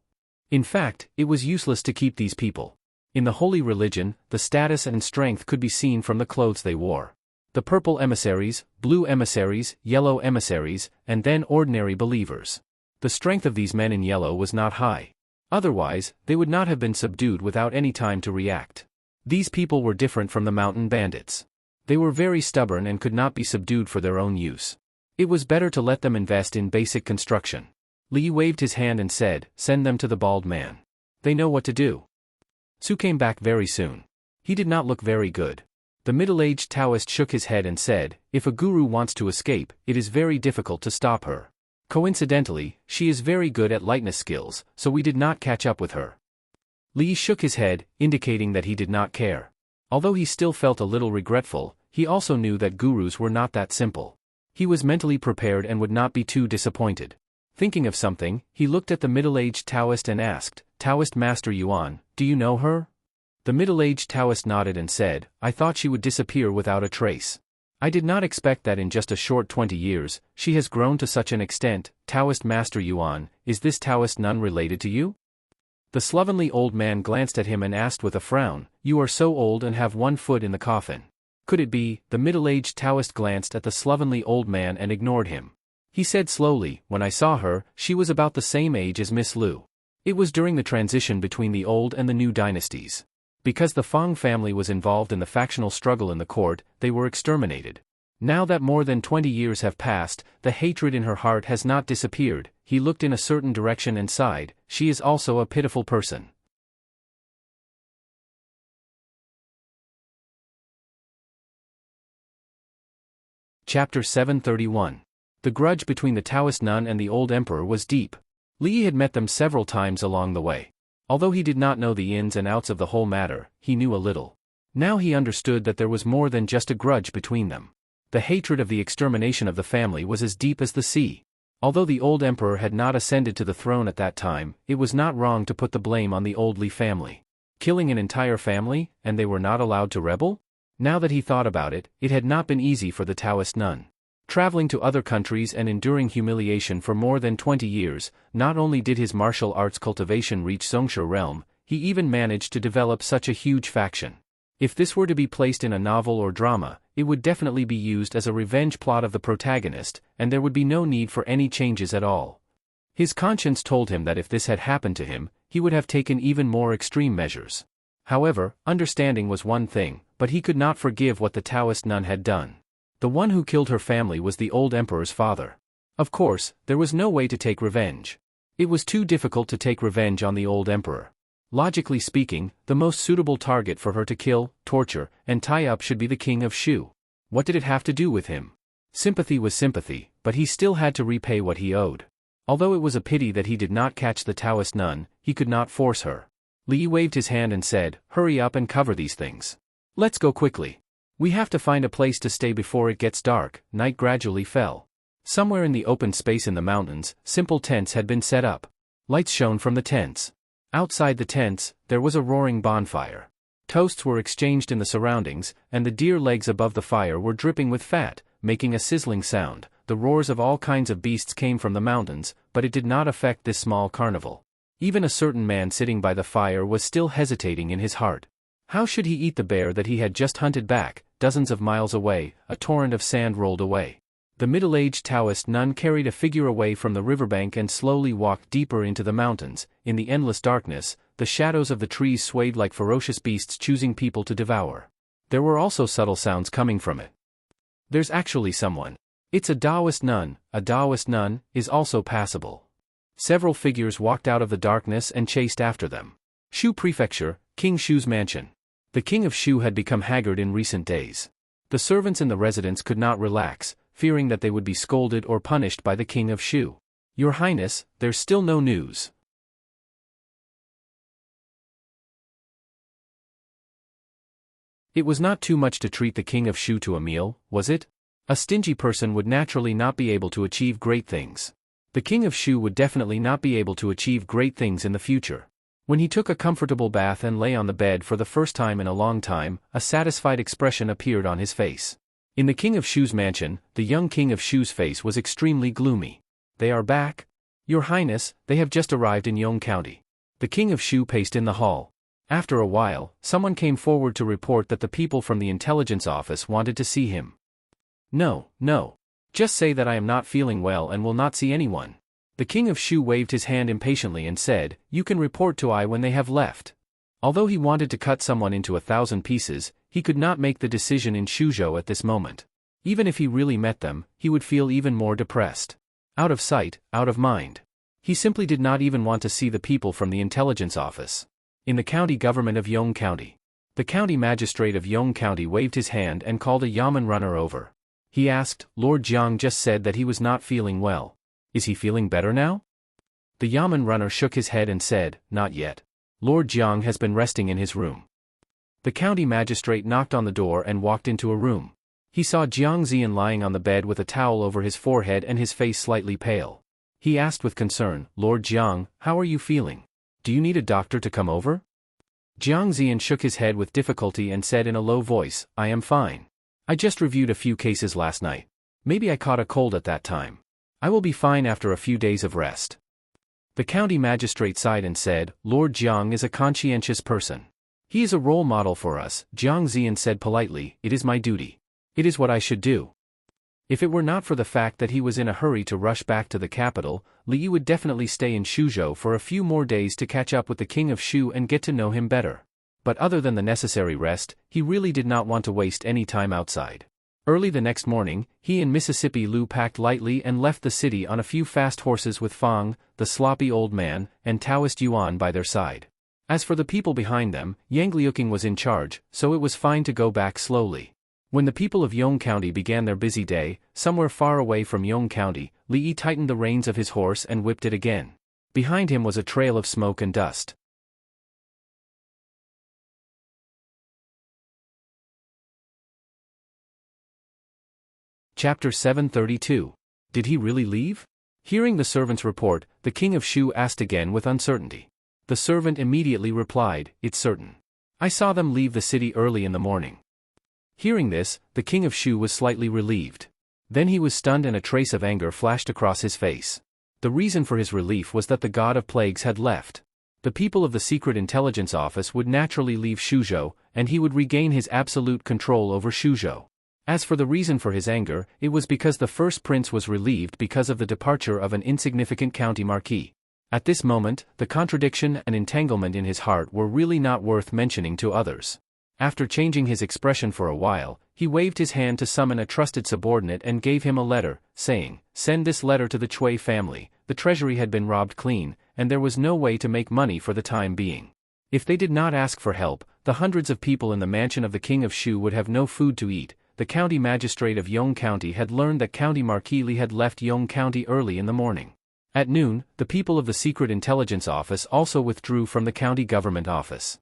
In fact, it was useless to keep these people. In the holy religion, the status and strength could be seen from the clothes they wore. The purple emissaries, blue emissaries, yellow emissaries, and then ordinary believers. The strength of these men in yellow was not high. Otherwise, they would not have been subdued without any time to react. These people were different from the mountain bandits. They were very stubborn and could not be subdued for their own use. It was better to let them invest in basic construction. Li waved his hand and said, "Send them to the bald man. They know what to do." Su came back very soon. He did not look very good. The middle-aged Taoist shook his head and said, "If a guru wants to escape, it is very difficult to stop her. Coincidentally, she is very good at lightness skills, so we did not catch up with her." Li shook his head, indicating that he did not care. Although he still felt a little regretful, he also knew that gurus were not that simple. He was mentally prepared and would not be too disappointed. Thinking of something, he looked at the middle-aged Taoist and asked, "Taoist Master Yuan, do you know her?" The middle-aged Taoist nodded and said, "I thought she would disappear without a trace. I did not expect that in just a short 20 years, she has grown to such an extent." "Taoist Master Yuan, is this Taoist nun related to you?" The slovenly old man glanced at him and asked with a frown, "You are so old and have one foot in the coffin. Could it be?" The middle-aged Taoist glanced at the slovenly old man and ignored him. He said slowly, "When I saw her, she was about the same age as Miss Lu. It was during the transition between the old and the new dynasties. Because the Fang family was involved in the factional struggle in the court, they were exterminated. Now that more than 20 years have passed, the hatred in her heart has not disappeared." He looked in a certain direction and sighed, "She is also a pitiful person." Chapter 731. The grudge between the Taoist nun and the old emperor was deep. Li had met them several times along the way. Although he did not know the ins and outs of the whole matter, he knew a little. Now he understood that there was more than just a grudge between them. The hatred of the extermination of the family was as deep as the sea. Although the old emperor had not ascended to the throne at that time, it was not wrong to put the blame on the old Li family. Killing an entire family, and they were not allowed to rebel? Now that he thought about it, it had not been easy for the Taoist nun. Traveling to other countries and enduring humiliation for more than 20 years, not only did his martial arts cultivation reach Zongshe realm, he even managed to develop such a huge faction. If this were to be placed in a novel or drama, it would definitely be used as a revenge plot of the protagonist, and there would be no need for any changes at all. His conscience told him that if this had happened to him, he would have taken even more extreme measures. However, understanding was one thing, but he could not forgive what the Taoist nun had done. The one who killed her family was the old emperor's father. Of course, there was no way to take revenge. It was too difficult to take revenge on the old emperor. Logically speaking, the most suitable target for her to kill, torture, and tie up should be the king of Shu. What did it have to do with him? Sympathy was sympathy, but he still had to repay what he owed. Although it was a pity that he did not catch the Taoist nun, he could not force her. Li waved his hand and said, "Hurry up and cover these things. Let's go quickly. We have to find a place to stay before it gets dark." Night gradually fell. Somewhere in the open space in the mountains, simple tents had been set up. Lights shone from the tents. Outside the tents, there was a roaring bonfire. Toasts were exchanged in the surroundings, and the deer legs above the fire were dripping with fat, making a sizzling sound. The roars of all kinds of beasts came from the mountains, but it did not affect this small carnival. Even a certain man sitting by the fire was still hesitating in his heart. How should he eat the bear that he had just hunted back? Dozens of miles away, a torrent of sand rolled away. The middle-aged Taoist nun carried a figure away from the riverbank and slowly walked deeper into the mountains. In the endless darkness, the shadows of the trees swayed like ferocious beasts choosing people to devour. There were also subtle sounds coming from it. There's actually someone. It's a Taoist nun. A Taoist nun is also passable. Several figures walked out of the darkness and chased after them. Shu Prefecture, King Shu's mansion. The king of Shu had become haggard in recent days. The servants in the residence could not relax, fearing that they would be scolded or punished by the king of Shu. "Your Highness, there's still no news." It was not too much to treat the king of Shu to a meal, was it? A stingy person would naturally not be able to achieve great things. The king of Shu would definitely not be able to achieve great things in the future. When he took a comfortable bath and lay on the bed for the first time in a long time, a satisfied expression appeared on his face. In the king of Shu's mansion, the young king of Shu's face was extremely gloomy. "They are back? Your Highness, they have just arrived in Yong County." The king of Shu paced in the hall. After a while, someone came forward to report that the people from the intelligence office wanted to see him. "No, no. Just say that I am not feeling well and will not see anyone." The king of Shu waved his hand impatiently and said, "You can report to I when they have left." Although he wanted to cut someone into 1,000 pieces, he could not make the decision in Shuzhou at this moment. Even if he really met them, he would feel even more depressed. Out of sight, out of mind. He simply did not even want to see the people from the intelligence office. In the county government of Yong County. The county magistrate of Yong County waved his hand and called a yamen runner over. He asked, "Lord Jiang just said that he was not feeling well. Is he feeling better now?" The yamen runner shook his head and said, "Not yet. Lord Jiang has been resting in his room." The county magistrate knocked on the door and walked into a room. He saw Jiang Zian lying on the bed with a towel over his forehead and his face slightly pale. He asked with concern, "Lord Jiang, how are you feeling? Do you need a doctor to come over?" Jiang Zian shook his head with difficulty and said in a low voice, "I am fine. I just reviewed a few cases last night. Maybe I caught a cold at that time. I will be fine after a few days of rest." The county magistrate sighed and said, "Lord Jiang is a conscientious person. He is a role model for us." Jiang Zian said politely, "It is my duty. It is what I should do." If it were not for the fact that he was in a hurry to rush back to the capital, Li would definitely stay in Shuzhou for a few more days to catch up with the king of Shu and get to know him better. But other than the necessary rest, he really did not want to waste any time outside. Early the next morning, he and Mississippi Lu packed lightly and left the city on a few fast horses with Fang, the sloppy old man, and Taoist Yuan by their side. As for the people behind them, Yang Liuqing was in charge, so it was fine to go back slowly. When the people of Yong County began their busy day, somewhere far away from Yong County, Li tightened the reins of his horse and whipped it again. Behind him was a trail of smoke and dust. Chapter 732. Did he really leave? Hearing the servant's report, the king of Shu asked again with uncertainty. The servant immediately replied, "It's certain. I saw them leave the city early in the morning." Hearing this, the king of Shu was slightly relieved. Then he was stunned and a trace of anger flashed across his face. The reason for his relief was that the god of plagues had left. The people of the secret intelligence office would naturally leave Shuzhou, and he would regain his absolute control over Shuzhou. As for the reason for his anger, it was because the first prince was relieved because of the departure of an insignificant county marquis. At this moment, the contradiction and entanglement in his heart were really not worth mentioning to others. After changing his expression for a while, he waved his hand to summon a trusted subordinate and gave him a letter, saying, "Send this letter to the Chui family. The treasury had been robbed clean, and there was no way to make money for the time being. If they did not ask for help, the hundreds of people in the mansion of the king of Shu would have no food to eat." The county magistrate of Yong County had learned that County Marquis Li had left Yong County early in the morning. At noon, the people of the secret intelligence office also withdrew from the county government office.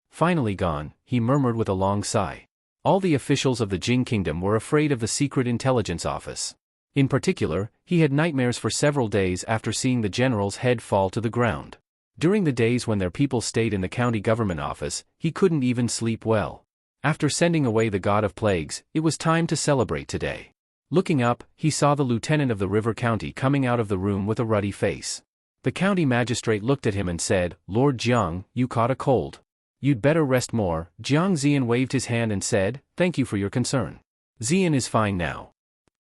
Finally gone, he murmured with a long sigh. All the officials of the Jing kingdom were afraid of the secret intelligence office. In particular, he had nightmares for several days after seeing the general's head fall to the ground. During the days when their people stayed in the county government office, he couldn't even sleep well. After sending away the god of plagues, it was time to celebrate today. Looking up, he saw the lieutenant of the river county coming out of the room with a ruddy face. The county magistrate looked at him and said, "Lord Jiang, you caught a cold. You'd better rest more." Jiang Zian waved his hand and said, "Thank you for your concern. Zian is fine now."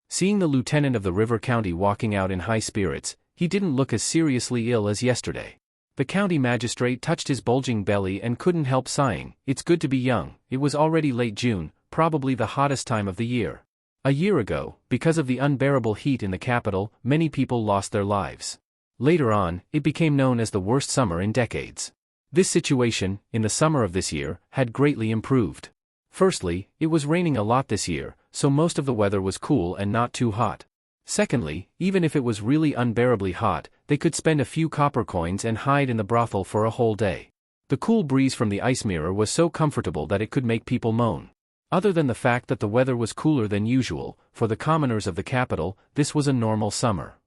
Seeing the lieutenant of the river county walking out in high spirits, he didn't look as seriously ill as yesterday. The county magistrate touched his bulging belly and couldn't help sighing. It's good to be young. It was already late June, probably the hottest time of the year. A year ago, because of the unbearable heat in the capital, many people lost their lives. Later on, it became known as the worst summer in decades. This situation, in the summer of this year, had greatly improved. Firstly, it was raining a lot this year, so most of the weather was cool and not too hot. Secondly, even if it was really unbearably hot, they could spend a few copper coins and hide in the brothel for a whole day. The cool breeze from the ice mirror was so comfortable that it could make people moan. Other than the fact that the weather was cooler than usual, for the commoners of the capital, this was a normal summer.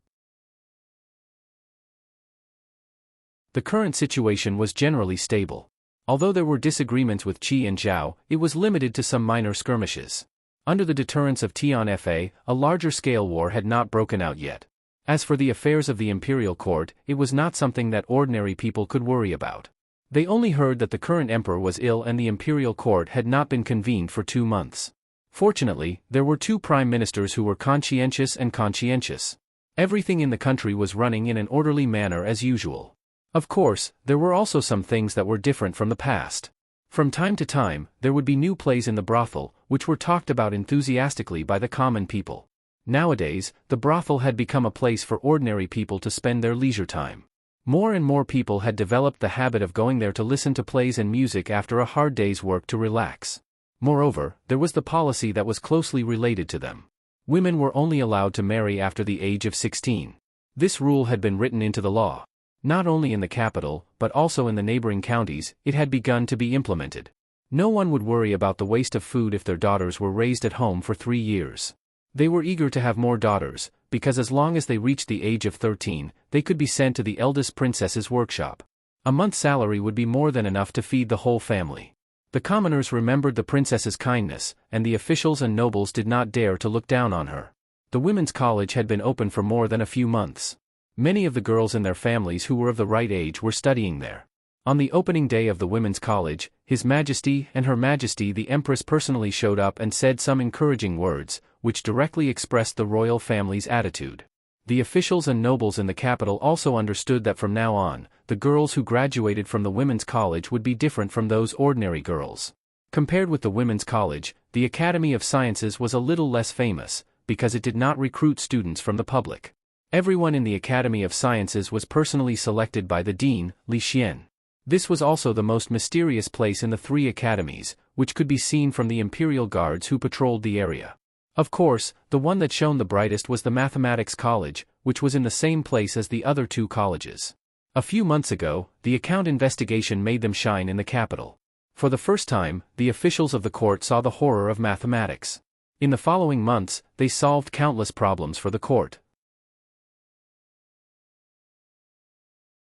The current situation was generally stable. Although there were disagreements with Qi and Zhao, it was limited to some minor skirmishes. Under the deterrence of Tianfa, a larger-scale war had not broken out yet. As for the affairs of the imperial court, it was not something that ordinary people could worry about. They only heard that the current emperor was ill and the imperial court had not been convened for 2 months. Fortunately, there were 2 prime ministers who were conscientious and conscientious. Everything in the country was running in an orderly manner as usual. Of course, there were also some things that were different from the past. From time to time, there would be new plays in the brothel, which were talked about enthusiastically by the common people. Nowadays, the brothel had become a place for ordinary people to spend their leisure time. More and more people had developed the habit of going there to listen to plays and music after a hard day's work to relax. Moreover, there was the policy that was closely related to them. Women were only allowed to marry after the age of 16. This rule had been written into the law. Not only in the capital, but also in the neighboring counties, it had begun to be implemented. No one would worry about the waste of food if their daughters were raised at home for 3 years. They were eager to have more daughters, because as long as they reached the age of 13, they could be sent to the eldest princess's workshop. A month's salary would be more than enough to feed the whole family. The commoners remembered the princess's kindness, and the officials and nobles did not dare to look down on her. The women's college had been open for more than a few months. Many of the girls and their families who were of the right age were studying there. On the opening day of the women's college, His Majesty and Her Majesty the Empress personally showed up and said some encouraging words, which directly expressed the royal family's attitude. The officials and nobles in the capital also understood that from now on, the girls who graduated from the women's college would be different from those ordinary girls. Compared with the women's college, the Academy of Sciences was a little less famous, because it did not recruit students from the public. Everyone in the Academy of Sciences was personally selected by the dean, Li Xian. This was also the most mysterious place in the 3 academies, which could be seen from the imperial guards who patrolled the area. Of course, the one that shone the brightest was the Mathematics College, which was in the same place as the other 2 colleges. A few months ago, the account investigation made them shine in the capital. For the first time, the officials of the court saw the horror of mathematics. In the following months, they solved countless problems for the court.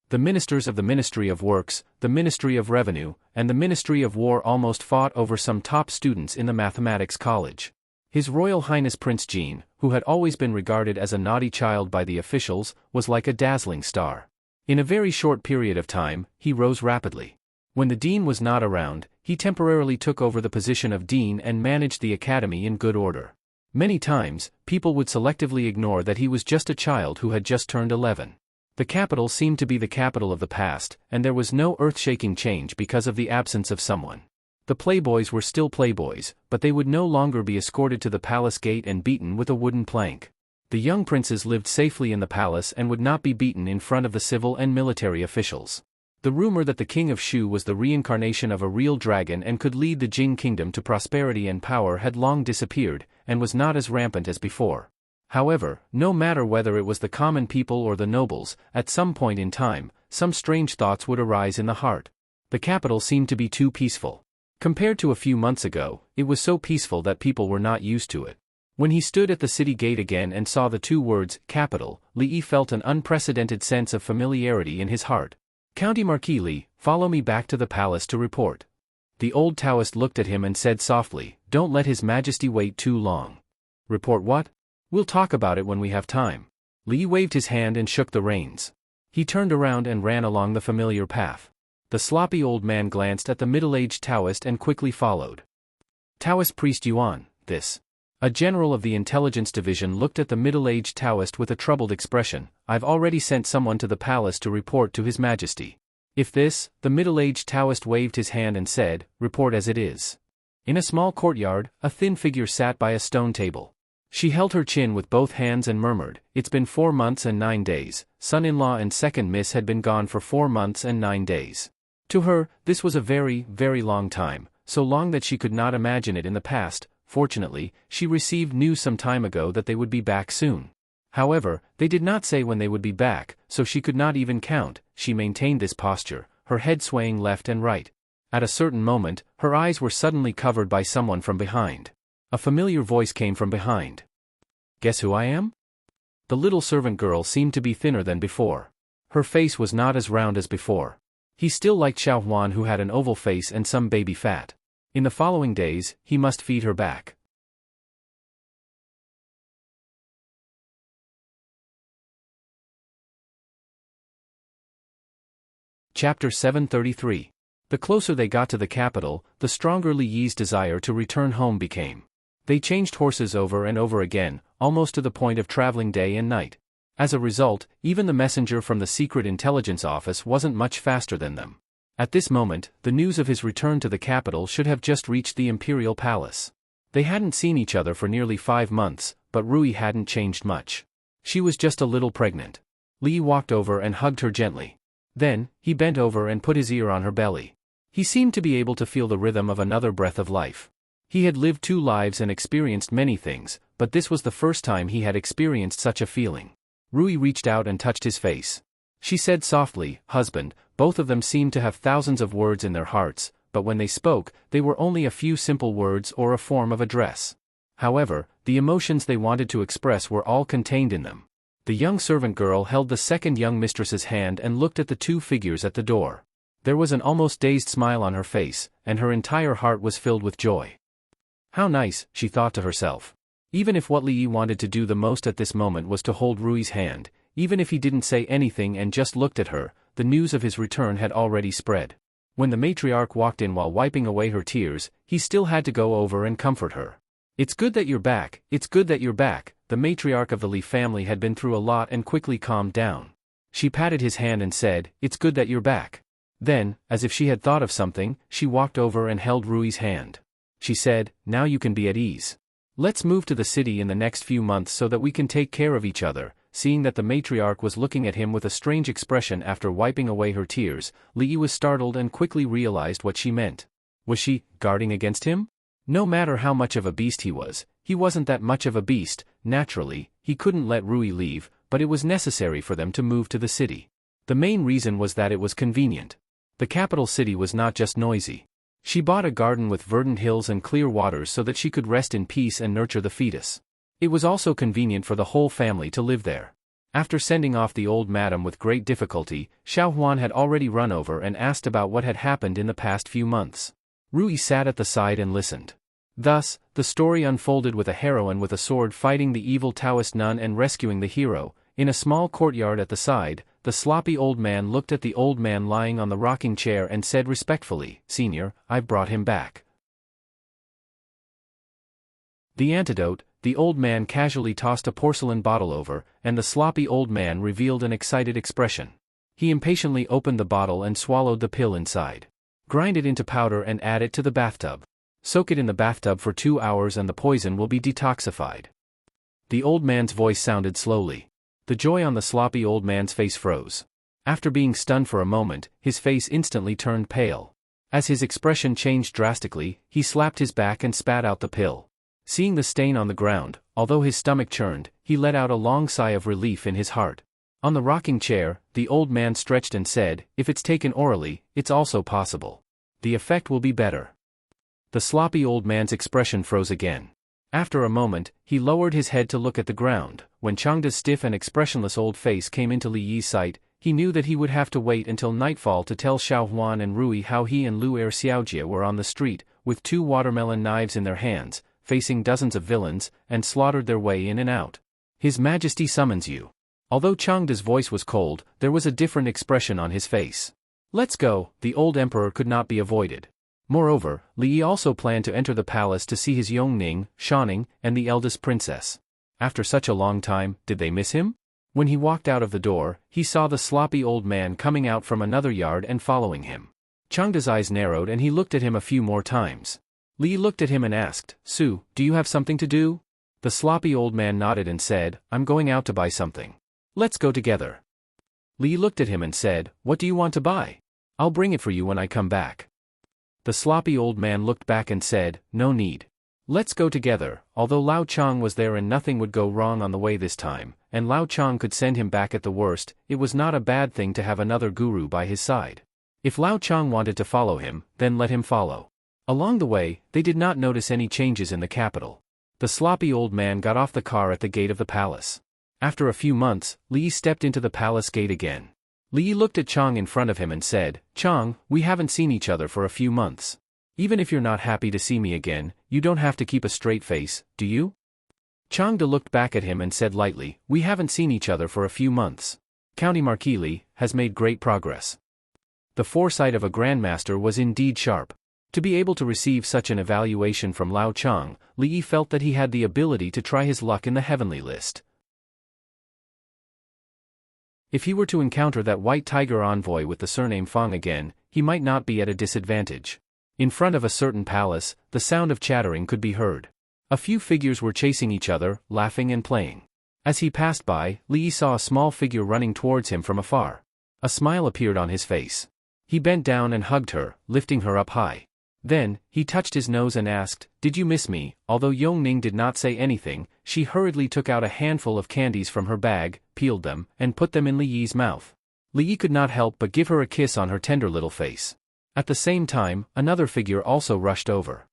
The ministers of the Ministry of Works, the Ministry of Revenue, and the Ministry of War almost fought over some top students in the Mathematics College. His Royal Highness Prince Jean, who had always been regarded as a naughty child by the officials, was like a dazzling star. In a very short period of time, he rose rapidly. When the dean was not around, he temporarily took over the position of dean and managed the academy in good order. Many times, people would selectively ignore that he was just a child who had just turned 11. The capital seemed to be the capital of the past, and there was no earth-shaking change because of the absence of someone. The playboys were still playboys, but they would no longer be escorted to the palace gate and beaten with a wooden plank. The young princes lived safely in the palace and would not be beaten in front of the civil and military officials. The rumor that the king of Shu was the reincarnation of a real dragon and could lead the Jing kingdom to prosperity and power had long disappeared, and was not as rampant as before. However, no matter whether it was the common people or the nobles, at some point in time, some strange thoughts would arise in the heart. The capital seemed to be too peaceful. Compared to a few months ago, it was so peaceful that people were not used to it. When he stood at the city gate again and saw the 2 words, capital, Li felt an unprecedented sense of familiarity in his heart. County Marquis Li, follow me back to the palace to report. The old Taoist looked at him and said softly, don't let His Majesty wait too long. Report what? We'll talk about it when we have time. Li waved his hand and shook the reins. He turned around and ran along the familiar path. The sloppy old man glanced at the middle-aged Taoist and quickly followed. Taoist priest Yuan, this. A general of the intelligence division looked at the middle-aged Taoist with a troubled expression. I've already sent someone to the palace to report to His Majesty. If this, the middle-aged Taoist waved his hand and said, report as it is. In a small courtyard, a thin figure sat by a stone table. She held her chin with both hands and murmured, it's been 4 months and 9 days, son-in-law and second miss had been gone for 4 months and 9 days. To her, this was a very, very long time, so long that she could not imagine it in the past. Fortunately, she received news some time ago that they would be back soon. However, they did not say when they would be back, so she could not even count. She maintained this posture, her head swaying left and right. At a certain moment, her eyes were suddenly covered by someone from behind. A familiar voice came from behind. Guess who I am? The little servant girl seemed to be thinner than before. Her face was not as round as before. He still liked Xiao Huan, who had an oval face and some baby fat. In the following days, he must feed her back. Chapter 733. The closer they got to the capital, the stronger Li Yi's desire to return home became. They changed horses over and over again, almost to the point of traveling day and night. As a result, even the messenger from the secret intelligence office wasn't much faster than them. At this moment, the news of his return to the capital should have just reached the imperial palace. They hadn't seen each other for nearly 5 months, but Rui hadn't changed much. She was just a little pregnant. Li walked over and hugged her gently. Then, he bent over and put his ear on her belly. He seemed to be able to feel the rhythm of another breath of life. He had lived 2 lives and experienced many things, but this was the first time he had experienced such a feeling. Rui reached out and touched his face. She said softly, "Husband." Both of them seemed to have thousands of words in their hearts, but when they spoke, they were only a few simple words or a form of address. However, the emotions they wanted to express were all contained in them. The young servant girl held the second young mistress's hand and looked at the 2 figures at the door. There was an almost dazed smile on her face, and her entire heart was filled with joy. How nice, she thought to herself. Even if what Li Yi wanted to do the most at this moment was to hold Rui's hand, even if he didn't say anything and just looked at her, the news of his return had already spread. When the matriarch walked in while wiping away her tears, he still had to go over and comfort her. "It's good that you're back, it's good that you're back." The matriarch of the Li family had been through a lot and quickly calmed down. She patted his hand and said, "It's good that you're back." Then, as if she had thought of something, she walked over and held Rui's hand. She said, "Now you can be at ease. Let's move to the city in the next few months so that we can take care of each other." Seeing that the matriarch was looking at him with a strange expression after wiping away her tears, Li Yi was startled and quickly realized what she meant. Was she guarding against him? No matter how much of a beast he wasn't that much of a beast. Naturally, he couldn't let Rui leave, but it was necessary for them to move to the city. The main reason was that it was convenient. The capital city was not just noisy. She bought a garden with verdant hills and clear waters so that she could rest in peace and nurture the fetus. It was also convenient for the whole family to live there. After sending off the old madam with great difficulty, Xiao Huan had already run over and asked about what had happened in the past few months. Rui sat at the side and listened. Thus, the story unfolded with a heroine with a sword fighting the evil Taoist nun and rescuing the hero. In a small courtyard at the side, the sloppy old man looked at the old man lying on the rocking chair and said respectfully, "Senior, I've brought him back." The antidote. The old man casually tossed a porcelain bottle over, and the sloppy old man revealed an excited expression. He impatiently opened the bottle and swallowed the pill inside. Grind it into powder and add it to the bathtub. Soak it in the bathtub for 2 hours and the poison will be detoxified. The old man's voice sounded slowly. The joy on the sloppy old man's face froze. After being stunned for a moment, his face instantly turned pale. As his expression changed drastically, he slapped his back and spat out the pill. Seeing the stain on the ground, although his stomach churned, he let out a long sigh of relief in his heart. On the rocking chair, the old man stretched and said, "If it's taken orally, it's also possible. The effect will be better." The sloppy old man's expression froze again. After a moment, he lowered his head to look at the ground. When Changda's stiff and expressionless old face came into Li Yi's sight, he knew that he would have to wait until nightfall to tell Xiao Huan and Rui how he and Lu Er Xiaojie were on the street, with 2 watermelon knives in their hands, facing dozens of villains, and slaughtered their way in and out. "His Majesty summons you." Although Changda's voice was cold, there was a different expression on his face. "Let's go." The old emperor could not be avoided. Moreover, Li Yi also planned to enter the palace to see his Yongning, Shaning, and the eldest princess. After such a long time, did they miss him? When he walked out of the door, he saw the sloppy old man coming out from another yard and following him. Changda's eyes narrowed and he looked at him a few more times. Li looked at him and asked, "Su, do you have something to do?" The sloppy old man nodded and said, "I'm going out to buy something. Let's go together." Li looked at him and said, "What do you want to buy? I'll bring it for you when I come back." The sloppy old man looked back and said, "No need. Let's go together." Although Lao Chang was there and nothing would go wrong on the way this time, and Lao Chang could send him back at the worst, it was not a bad thing to have another guru by his side. If Lao Chang wanted to follow him, then let him follow. Along the way, they did not notice any changes in the capital. The sloppy old man got off the car at the gate of the palace. After a few months, Li stepped into the palace gate again. Li Yi looked at Chang in front of him and said, Chang, we haven't seen each other for a few months. Even if you're not happy to see me again, you don't have to keep a straight face, do you? Chang De looked back at him and said lightly, we haven't seen each other for a few months. County Marquis Li has made great progress. The foresight of a grandmaster was indeed sharp. To be able to receive such an evaluation from Lao Chang, Li Yi felt that he had the ability to try his luck in the heavenly list. If he were to encounter that white tiger envoy with the surname Fang again, he might not be at a disadvantage. In front of a certain palace, the sound of chattering could be heard. A few figures were chasing each other, laughing and playing. As he passed by, Li Yi saw a small figure running towards him from afar. A smile appeared on his face. He bent down and hugged her, lifting her up high. Then, he touched his nose and asked, did you miss me? Although Yongning did not say anything, she hurriedly took out a handful of candies from her bag, peeled them, and put them in Li Yi's mouth. Li Yi could not help but give her a kiss on her tender little face. At the same time, another figure also rushed over.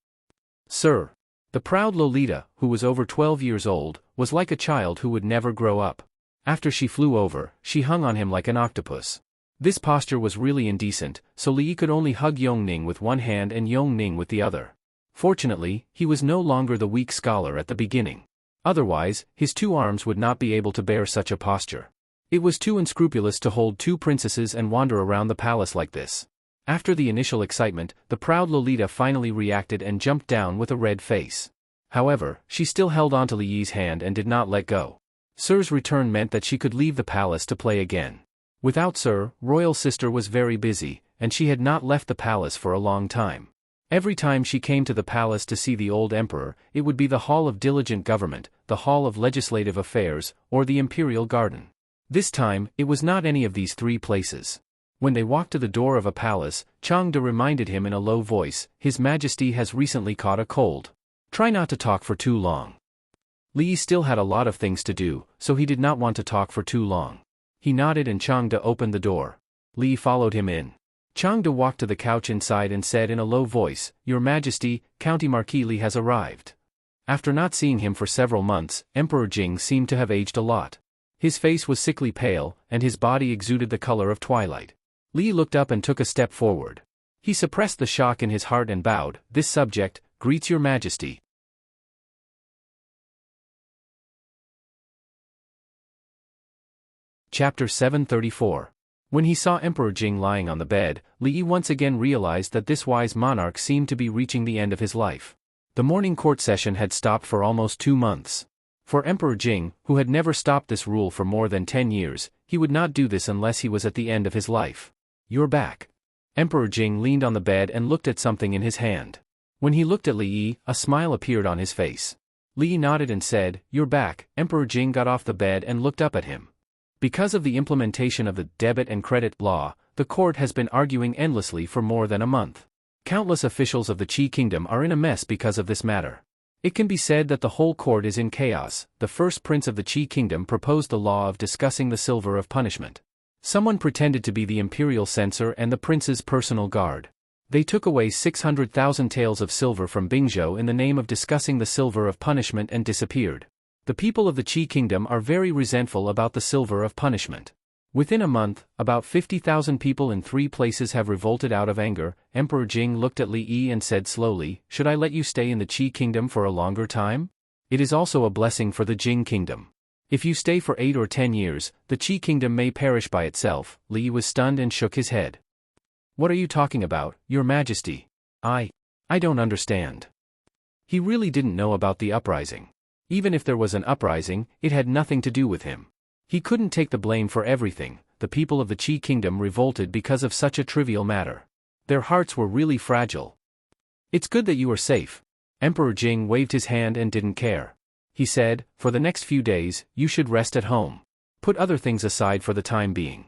Sir. The proud Lolita, who was over 12 years old, was like a child who would never grow up. After she flew over, she hung on him like an octopus. This posture was really indecent, so Li Yi could only hug Yongning with one hand and Yongning with the other. Fortunately, he was no longer the weak scholar at the beginning. Otherwise, his two arms would not be able to bear such a posture. It was too unscrupulous to hold two princesses and wander around the palace like this. After the initial excitement, the proud Lolita finally reacted and jumped down with a red face. However, she still held onto Li Yi's hand and did not let go. Sir's return meant that she could leave the palace to play again. Without Sir, royal sister was very busy, and she had not left the palace for a long time. Every time she came to the palace to see the old emperor, it would be the Hall of Diligent Government, the Hall of Legislative Affairs, or the Imperial Garden. This time, it was not any of these three places. When they walked to the door of a palace, Chang De reminded him in a low voice, His Majesty has recently caught a cold. Try not to talk for too long. Li Yi still had a lot of things to do, so he did not want to talk for too long. He nodded and Chang De opened the door. Li Yi followed him in. Chang De walked to the couch inside and said in a low voice, Your Majesty, County Marquis Li has arrived. After not seeing him for several months, Emperor Jing seemed to have aged a lot. His face was sickly pale, and his body exuded the color of twilight. Li Yi looked up and took a step forward. He suppressed the shock in his heart and bowed, This subject greets Your Majesty. Chapter 734. When he saw Emperor Jing lying on the bed, Li Yi once again realized that this wise monarch seemed to be reaching the end of his life. The morning court session had stopped for almost 2 months. For Emperor Jing, who had never stopped this rule for more than 10 years, he would not do this unless he was at the end of his life. You're back. Emperor Jing leaned on the bed and looked at something in his hand. When he looked at Li Yi, a smile appeared on his face. Li Yi nodded and said, You're back. Emperor Jing got off the bed and looked up at him. Because of the implementation of the debit and credit law, the court has been arguing endlessly for more than a month. Countless officials of the Qi Kingdom are in a mess because of this matter. It can be said that the whole court is in chaos. The first prince of the Qi Kingdom proposed the law of discussing the silver of punishment. Someone pretended to be the imperial censor and the prince's personal guard. They took away 600,000 taels of silver from Bingzhou in the name of discussing the silver of punishment and disappeared. The people of the Qi Kingdom are very resentful about the silver of punishment. Within a month, about 50,000 people in 3 places have revolted out of anger. Emperor Jing looked at Li Yi and said slowly, Should I let you stay in the Qi Kingdom for a longer time? It is also a blessing for the Jing Kingdom. If you stay for 8 or 10 years, the Qi Kingdom may perish by itself. Li Yi was stunned and shook his head. What are you talking about, Your Majesty? I don't understand. He really didn't know about the uprising. Even if there was an uprising, it had nothing to do with him. He couldn't take the blame for everything. The people of the Qi Kingdom revolted because of such a trivial matter. Their hearts were really fragile. It's good that you are safe. Emperor Jing waved his hand and didn't care. He said, For the next few days, you should rest at home. Put other things aside for the time being.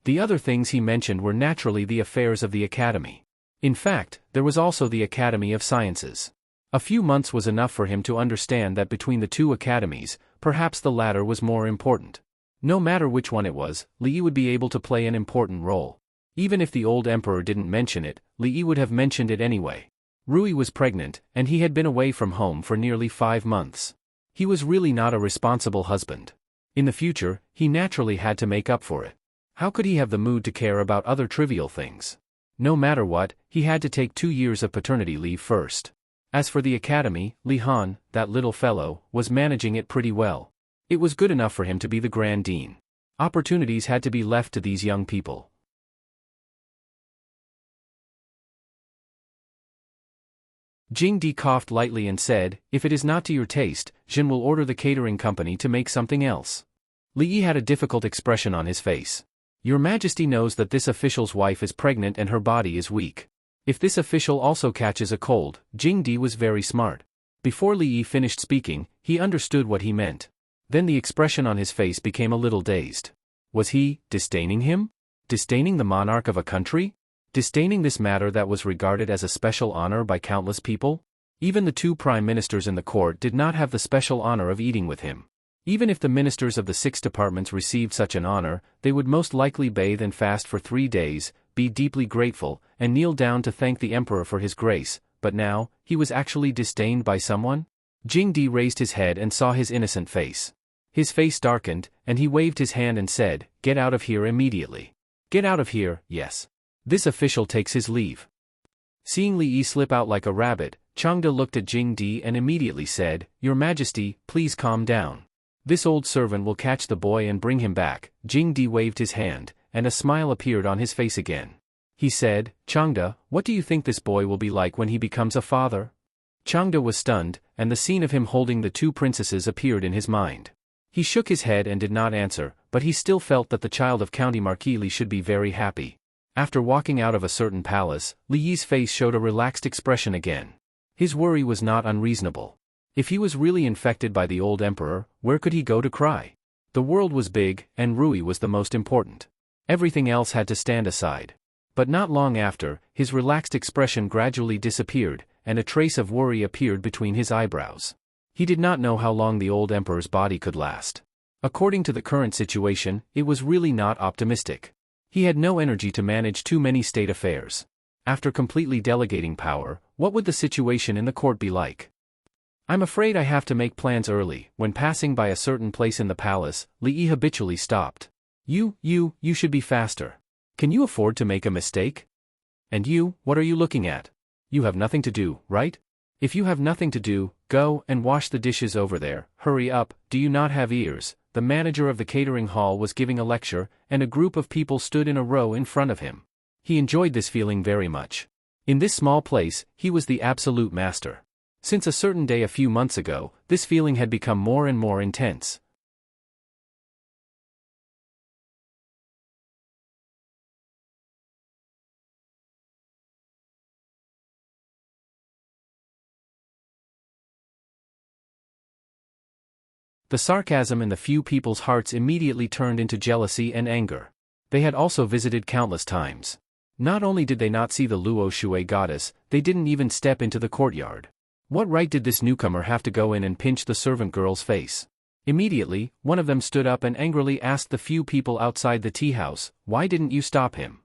The other things he mentioned were naturally the affairs of the academy. In fact, there was also the Academy of Sciences. A few months was enough for him to understand that between the 2 academies, perhaps the latter was more important. No matter which one it was, Li Yi would be able to play an important role. Even if the old emperor didn't mention it, Li Yi would have mentioned it anyway. Rui was pregnant, and he had been away from home for nearly 5 months. He was really not a responsible husband. In the future, he naturally had to make up for it. How could he have the mood to care about other trivial things? No matter what, he had to take 2 years of paternity leave first. As for the academy, Li Han, that little fellow, was managing it pretty well. It was good enough for him to be the Grand Dean. Opportunities had to be left to these young people. Jing Di coughed lightly and said, "If it is not to your taste, Jin will order the catering company to make something else." Li Yi had a difficult expression on his face. "Your Majesty knows that this official's wife is pregnant and her body is weak. If this official also catches a cold," Jing Di was very smart. Before Li Yi finished speaking, he understood what he meant. Then the expression on his face became a little dazed. Was he disdaining him? Disdaining the monarch of a country? Disdaining this matter that was regarded as a special honor by countless people? Even the 2 prime ministers in the court did not have the special honor of eating with him. Even if the ministers of the 6 departments received such an honor, they would most likely bathe and fast for 3 days, be deeply grateful, and kneel down to thank the emperor for his grace, but now, he was actually disdained by someone? Jing Di raised his head and saw his innocent face. His face darkened, and he waved his hand and said, "Get out of here immediately." "Get out of here, yes. This official takes his leave." Seeing Li Yi slip out like a rabbit, Changde looked at Jing Di and immediately said, "Your Majesty, please calm down. This old servant will catch the boy and bring him back." Jing Di waved his hand, and a smile appeared on his face again. He said, "Changde, what do you think this boy will be like when he becomes a father?" Changde was stunned, and the scene of him holding the 2 princesses appeared in his mind. He shook his head and did not answer, but he still felt that the child of County Marquis Li should be very happy. After walking out of a certain palace, Li Yi's face showed a relaxed expression again. His worry was not unreasonable. If he was really infected by the old emperor, where could he go to cry? The world was big, and Rui was the most important. Everything else had to stand aside. But not long after, his relaxed expression gradually disappeared, and a trace of worry appeared between his eyebrows. He did not know how long the old emperor's body could last. According to the current situation, it was really not optimistic. He had no energy to manage too many state affairs. After completely delegating power, what would the situation in the court be like? "I'm afraid I have to make plans early." When passing by a certain place in the palace, Li Yi habitually stopped. You should be faster. Can you afford to make a mistake? And you, what are you looking at? You have nothing to do, right? If you have nothing to do, go and wash the dishes over there. Hurry up, do you not have ears? The manager of the catering hall was giving a lecture, and a group of people stood in a row in front of him. He enjoyed this feeling very much. In this small place, he was the absolute master. Since a certain day a few months ago, this feeling had become more and more intense. The sarcasm in the few people's hearts immediately turned into jealousy and anger. They had also visited countless times. Not only did they not see the Luo Shui goddess, they didn't even step into the courtyard. What right did this newcomer have to go in and pinch the servant girl's face? Immediately, one of them stood up and angrily asked the few people outside the tea house, "Why didn't you stop him?"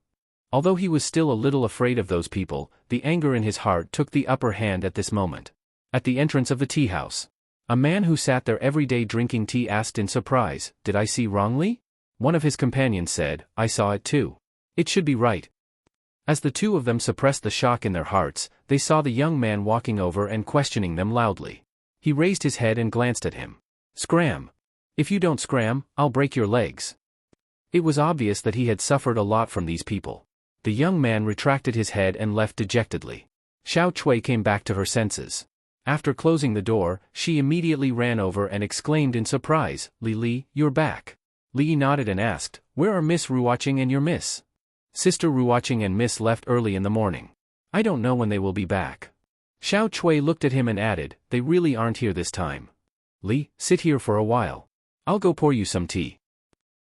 Although he was still a little afraid of those people, the anger in his heart took the upper hand at this moment. At the entrance of the tea house, a man who sat there every day drinking tea asked in surprise, "Did I see wrongly?" One of his companions said, "I saw it too. It should be right." As the 2 of them suppressed the shock in their hearts, they saw the young man walking over and questioning them loudly. He raised his head and glanced at him. "Scram! If you don't scram, I'll break your legs." It was obvious that he had suffered a lot from these people. The young man retracted his head and left dejectedly. Xiao Cui came back to her senses. After closing the door, she immediately ran over and exclaimed in surprise, "Li, you're back." Li nodded and asked, "Where are Miss Ruoqing and your Miss?" "Sister Ruoqing and Miss left early in the morning. I don't know when they will be back." Xiao Cui looked at him and added, "They really aren't here this time. Li, sit here for a while. I'll go pour you some tea."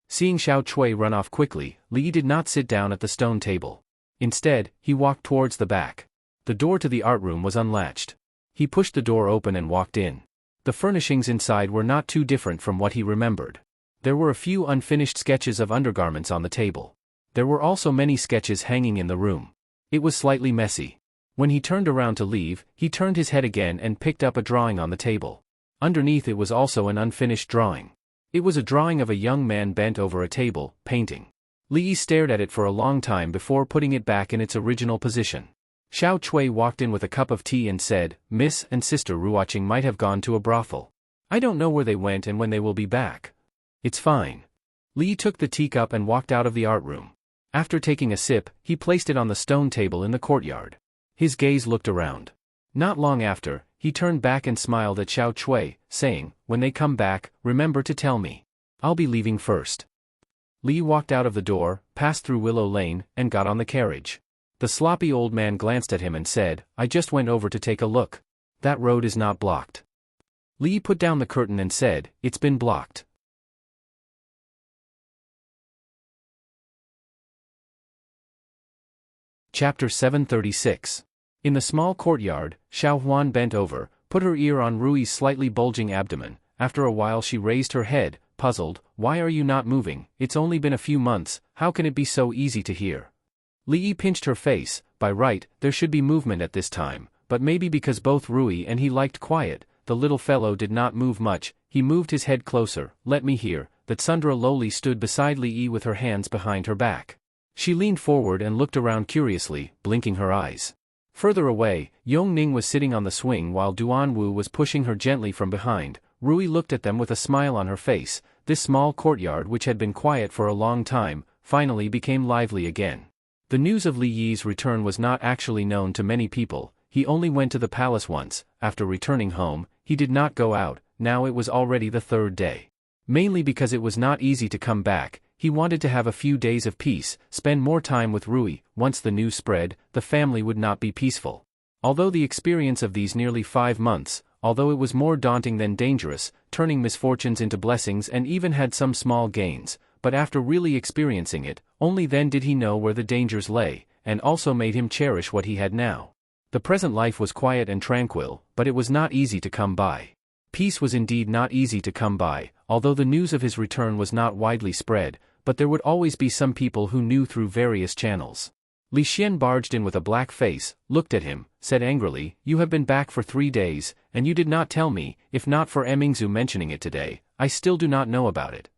Seeing Xiao Cui run off quickly, Li did not sit down at the stone table. Instead, he walked towards the back. The door to the art room was unlatched. He pushed the door open and walked in. The furnishings inside were not too different from what he remembered. There were a few unfinished sketches of undergarments on the table. There were also many sketches hanging in the room. It was slightly messy. When he turned around to leave, he turned his head again and picked up a drawing on the table. Underneath it was also an unfinished drawing. It was a drawing of a young man bent over a table, painting. Li Yi stared at it for a long time before putting it back in its original position. Xiao Cui walked in with a cup of tea and said, Miss and Sister Ruoqing might have gone to a brothel. I don't know where they went and when they will be back. It's fine. Li Yi took the teacup and walked out of the art room. After taking a sip, he placed it on the stone table in the courtyard. His gaze looked around. Not long after, he turned back and smiled at Xiao Cui, saying, when they come back, remember to tell me. I'll be leaving first. Li Yi walked out of the door, passed through Willow Lane, and got on the carriage. The sloppy old man glanced at him and said, I just went over to take a look. That road is not blocked. Li Yi put down the curtain and said, it's been blocked. Chapter 736. In the small courtyard, Xiao Huan bent over, put her ear on Rui's slightly bulging abdomen. After a while she raised her head, puzzled, why are you not moving? It's only been a few months, how can it be so easy to hear? Li Yi pinched her face, by right, there should be movement at this time, but maybe because both Rui and he liked quiet, the little fellow did not move much. He moved his head closer, let me hear, that Sundra lowly stood beside Li Yi with her hands behind her back. She leaned forward and looked around curiously, blinking her eyes. Further away, Yong Ning was sitting on the swing while Duan Wu was pushing her gently from behind. Rui looked at them with a smile on her face. This small courtyard which had been quiet for a long time, finally became lively again. The news of Li Yi's return was not actually known to many people. He only went to the palace once. After returning home, he did not go out. Now it was already the third day. Mainly because it was not easy to come back, he wanted to have a few days of peace, spend more time with Rui. Once the news spread, the family would not be peaceful. Although the experience of these nearly 5 months, although it was more daunting than dangerous, turning misfortunes into blessings and even had some small gains, but after really experiencing it, only then did he know where the dangers lay, and also made him cherish what he had now. The present life was quiet and tranquil, but it was not easy to come by. Peace was indeed not easy to come by, although the news of his return was not widely spread, but there would always be some people who knew through various channels. Li Xian barged in with a black face, looked at him, said angrily, you have been back for 3 days, and you did not tell me. If not for Emingzu mentioning it today, I still do not know about it.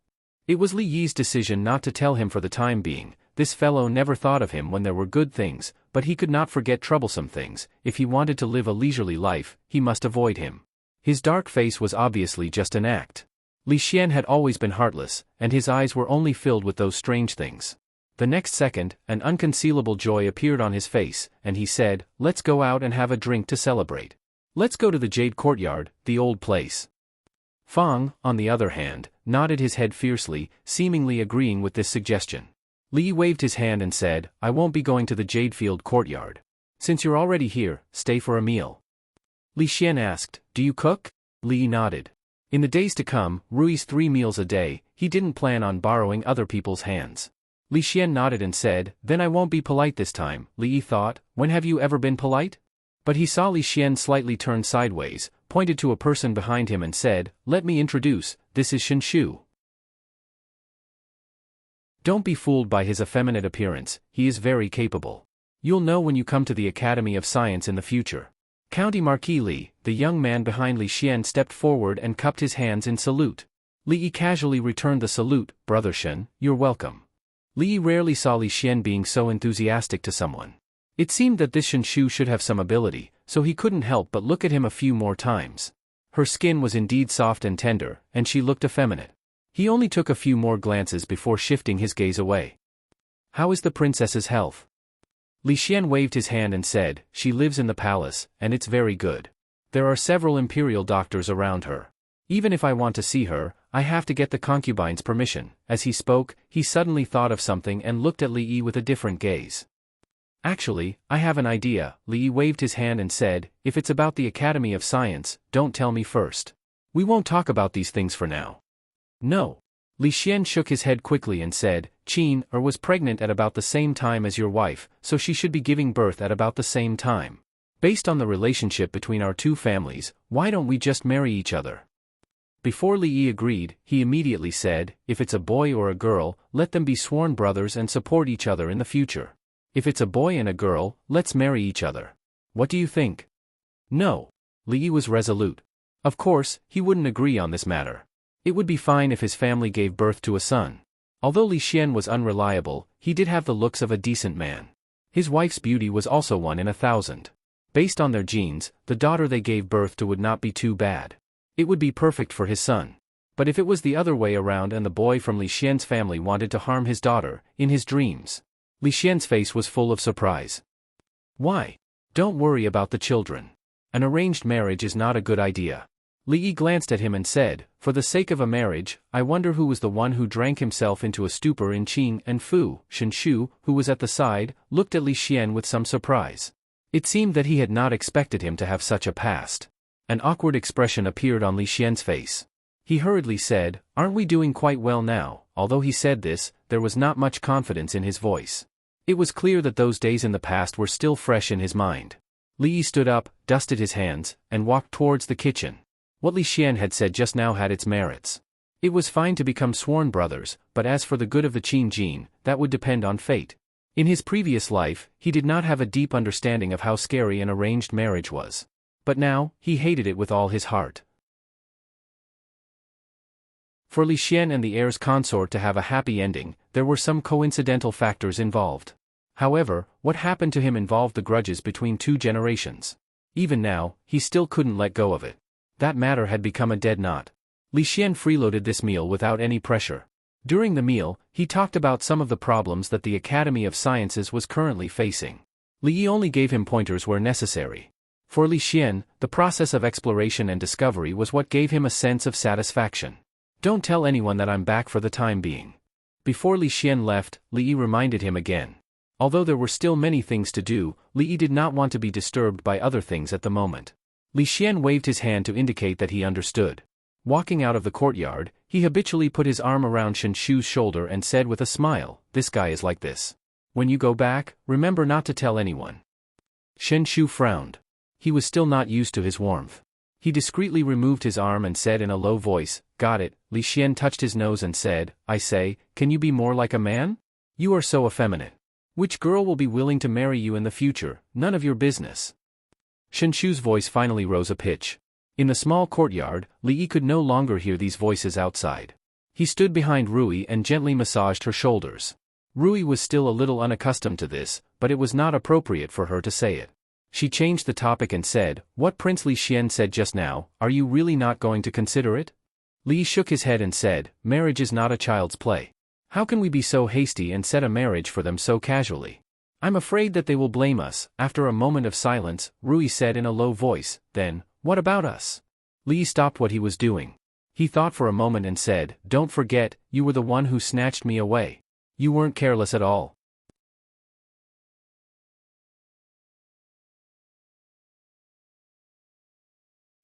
It was Li Yi's decision not to tell him for the time being. This fellow never thought of him when there were good things, but he could not forget troublesome things. If he wanted to live a leisurely life, he must avoid him. His dark face was obviously just an act. Li Xian had always been heartless, and his eyes were only filled with those strange things. The next second, an unconcealable joy appeared on his face, and he said, let's go out and have a drink to celebrate. Let's go to the Jade Courtyard, the old place. Fang, on the other hand, nodded his head fiercely, seemingly agreeing with this suggestion. Li waved his hand and said, I won't be going to the Jadefield Courtyard. Since you're already here, stay for a meal. Li Xian asked, do you cook? Li nodded. In the days to come, Rui's 3 meals a day, he didn't plan on borrowing other people's hands. Li Xian nodded and said, then I won't be polite this time. Li thought, when have you ever been polite? But he saw Li Xian slightly turn sideways, pointed to a person behind him and said, let me introduce, this is Shen Shu. Don't be fooled by his effeminate appearance, he is very capable. You'll know when you come to the Academy of Science in the future. County Marquis Li, the young man behind Li Xian stepped forward and cupped his hands in salute. Li casually returned the salute, Brother Shen, you're welcome. Li rarely saw Li Xian being so enthusiastic to someone. It seemed that this Shen Shu should have some ability, so he couldn't help but look at him a few more times. Her skin was indeed soft and tender, and she looked effeminate. He only took a few more glances before shifting his gaze away. How is the princess's health? Li Xian waved his hand and said, she lives in the palace, and it's very good. There are several imperial doctors around her. Even if I want to see her, I have to get the concubine's permission. As he spoke, he suddenly thought of something and looked at Li Yi with a different gaze. Actually, I have an idea. Li Yi waved his hand and said, if it's about the Academy of Science, don't tell me first. We won't talk about these things for now. No. Li Xian shook his head quickly and said, Qin was pregnant at about the same time as your wife, so she should be giving birth at about the same time. Based on the relationship between our 2 families, why don't we just marry each other? Before Li Yi agreed, he immediately said, if it's a boy or a girl, let them be sworn brothers and support each other in the future. If it's a boy and a girl, let's marry each other. What do you think? No. Li Yi was resolute. Of course, he wouldn't agree on this matter. It would be fine if his family gave birth to a son. Although Li Xian was unreliable, he did have the looks of a decent man. His wife's beauty was also 1 in 1,000. Based on their genes, the daughter they gave birth to would not be too bad. It would be perfect for his son. But if it was the other way around and the boy from Li Xian's family wanted to harm his daughter, in his dreams, Li Xian's face was full of surprise. Why? Don't worry about the children. An arranged marriage is not a good idea. Li Yi glanced at him and said, for the sake of a marriage, I wonder who was the one who drank himself into a stupor in Qing and Fu. Shen Shu, who was at the side, looked at Li Xian with some surprise. It seemed that he had not expected him to have such a past. An awkward expression appeared on Li Xian's face. He hurriedly said, aren't we doing quite well now? Although he said this, there was not much confidence in his voice. It was clear that those days in the past were still fresh in his mind. Li Yi stood up, dusted his hands, and walked towards the kitchen. What Li Xian had said just now had its merits. It was fine to become sworn brothers, but as for the good of the Qin gene, that would depend on fate. In his previous life, he did not have a deep understanding of how scary an arranged marriage was. But now, he hated it with all his heart. For Li Xian and the heir's consort to have a happy ending, there were some coincidental factors involved. However, what happened to him involved the grudges between 2 generations. Even now, he still couldn't let go of it. That matter had become a dead knot. Li Xian freeloaded this meal without any pressure. During the meal, he talked about some of the problems that the Academy of Sciences was currently facing. Li Yi only gave him pointers where necessary. For Li Xian, the process of exploration and discovery was what gave him a sense of satisfaction. Don't tell anyone that I'm back for the time being. Before Li Xian left, Li Yi reminded him again. Although there were still many things to do, Li Yi did not want to be disturbed by other things at the moment. Li Xian waved his hand to indicate that he understood. Walking out of the courtyard, he habitually put his arm around Shen Shu's shoulder and said with a smile, this guy is like this. When you go back, remember not to tell anyone. Shen Shu frowned. He was still not used to his warmth. He discreetly removed his arm and said in a low voice, got it. Li Xian touched his nose and said, I say, can you be more like a man? You are so effeminate. Which girl will be willing to marry you in the future? None of your business. Shen Shu's voice finally rose a pitch. In the small courtyard, Li Yi could no longer hear these voices outside. He stood behind Rui and gently massaged her shoulders. Rui was still a little unaccustomed to this, but it was not appropriate for her to say it. She changed the topic and said, what Prince Li Xian said just now, are you really not going to consider it? Li Yi shook his head and said, marriage is not a child's play. How can we be so hasty and set a marriage for them so casually? I'm afraid that they will blame us. After a moment of silence, Rui said in a low voice, then, what about us? Li Yi stopped what he was doing. He thought for a moment and said, don't forget, you were the one who snatched me away. You weren't careless at all.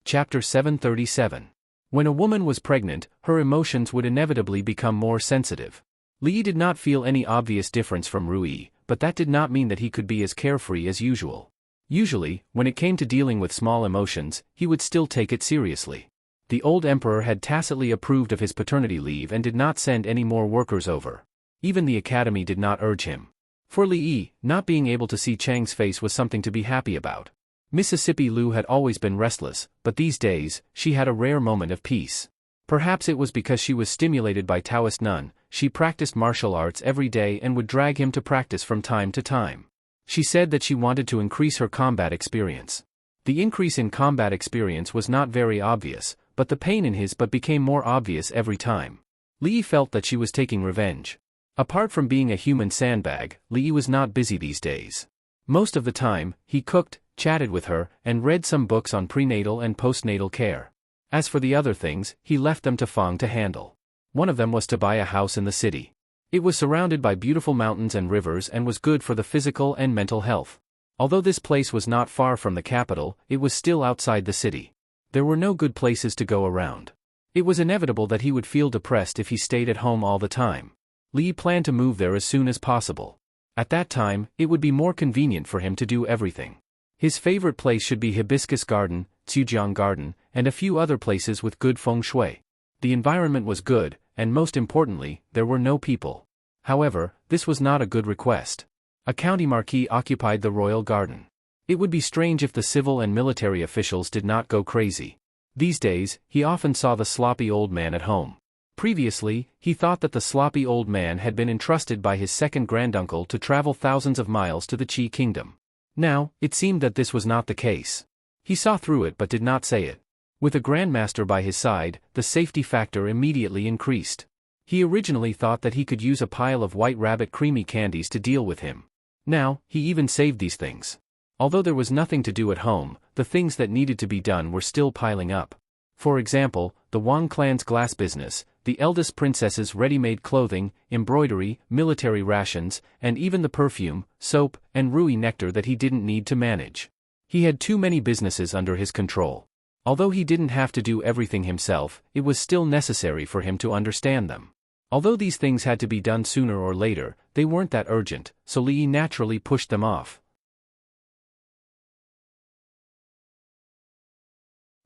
Chapter 737. When a woman was pregnant, her emotions would inevitably become more sensitive. Li Yi did not feel any obvious difference from Rui, but that did not mean that he could be as carefree as usual. Usually, when it came to dealing with small emotions, he would still take it seriously. The old emperor had tacitly approved of his paternity leave and did not send any more workers over. Even the academy did not urge him. For Li Yi, not being able to see Chang's face was something to be happy about. Mississippi Lu had always been restless, but these days, she had a rare moment of peace. Perhaps it was because she was stimulated by Taoist Nun. She practiced martial arts every day and would drag him to practice from time to time. She said that she wanted to increase her combat experience. The increase in combat experience was not very obvious, but the pain in his butt became more obvious every time. Li Yi felt that she was taking revenge. Apart from being a human sandbag, Li Yi was not busy these days. Most of the time, he cooked, chatted with her, and read some books on prenatal and postnatal care. As for the other things, he left them to Fang to handle. One of them was to buy a house in the city. It was surrounded by beautiful mountains and rivers and was good for the physical and mental health. Although this place was not far from the capital, it was still outside the city. There were no good places to go around. It was inevitable that he would feel depressed if he stayed at home all the time. Li Yi planned to move there as soon as possible. At that time, it would be more convenient for him to do everything. His favorite place should be Hibiscus Garden, Qiujiang Garden, and a few other places with good feng shui. The environment was good, and most importantly, there were no people. However, this was not a good request. A county marquis occupied the royal garden. It would be strange if the civil and military officials did not go crazy. These days, he often saw the sloppy old man at home. Previously, he thought that the sloppy old man had been entrusted by his second granduncle to travel thousands of miles to the Qi kingdom. Now, it seemed that this was not the case. He saw through it but did not say it. With a grandmaster by his side, the safety factor immediately increased. He originally thought that he could use a pile of white rabbit creamy candies to deal with him. Now, he even saved these things. Although there was nothing to do at home, the things that needed to be done were still piling up. For example, the Wang clan's glass business, the eldest princess's ready-made clothing, embroidery, military rations, and even the perfume, soap, and rui nectar that he didn't need to manage. He had too many businesses under his control. Although he didn't have to do everything himself, it was still necessary for him to understand them. Although these things had to be done sooner or later, they weren't that urgent, so Li Yi naturally pushed them off.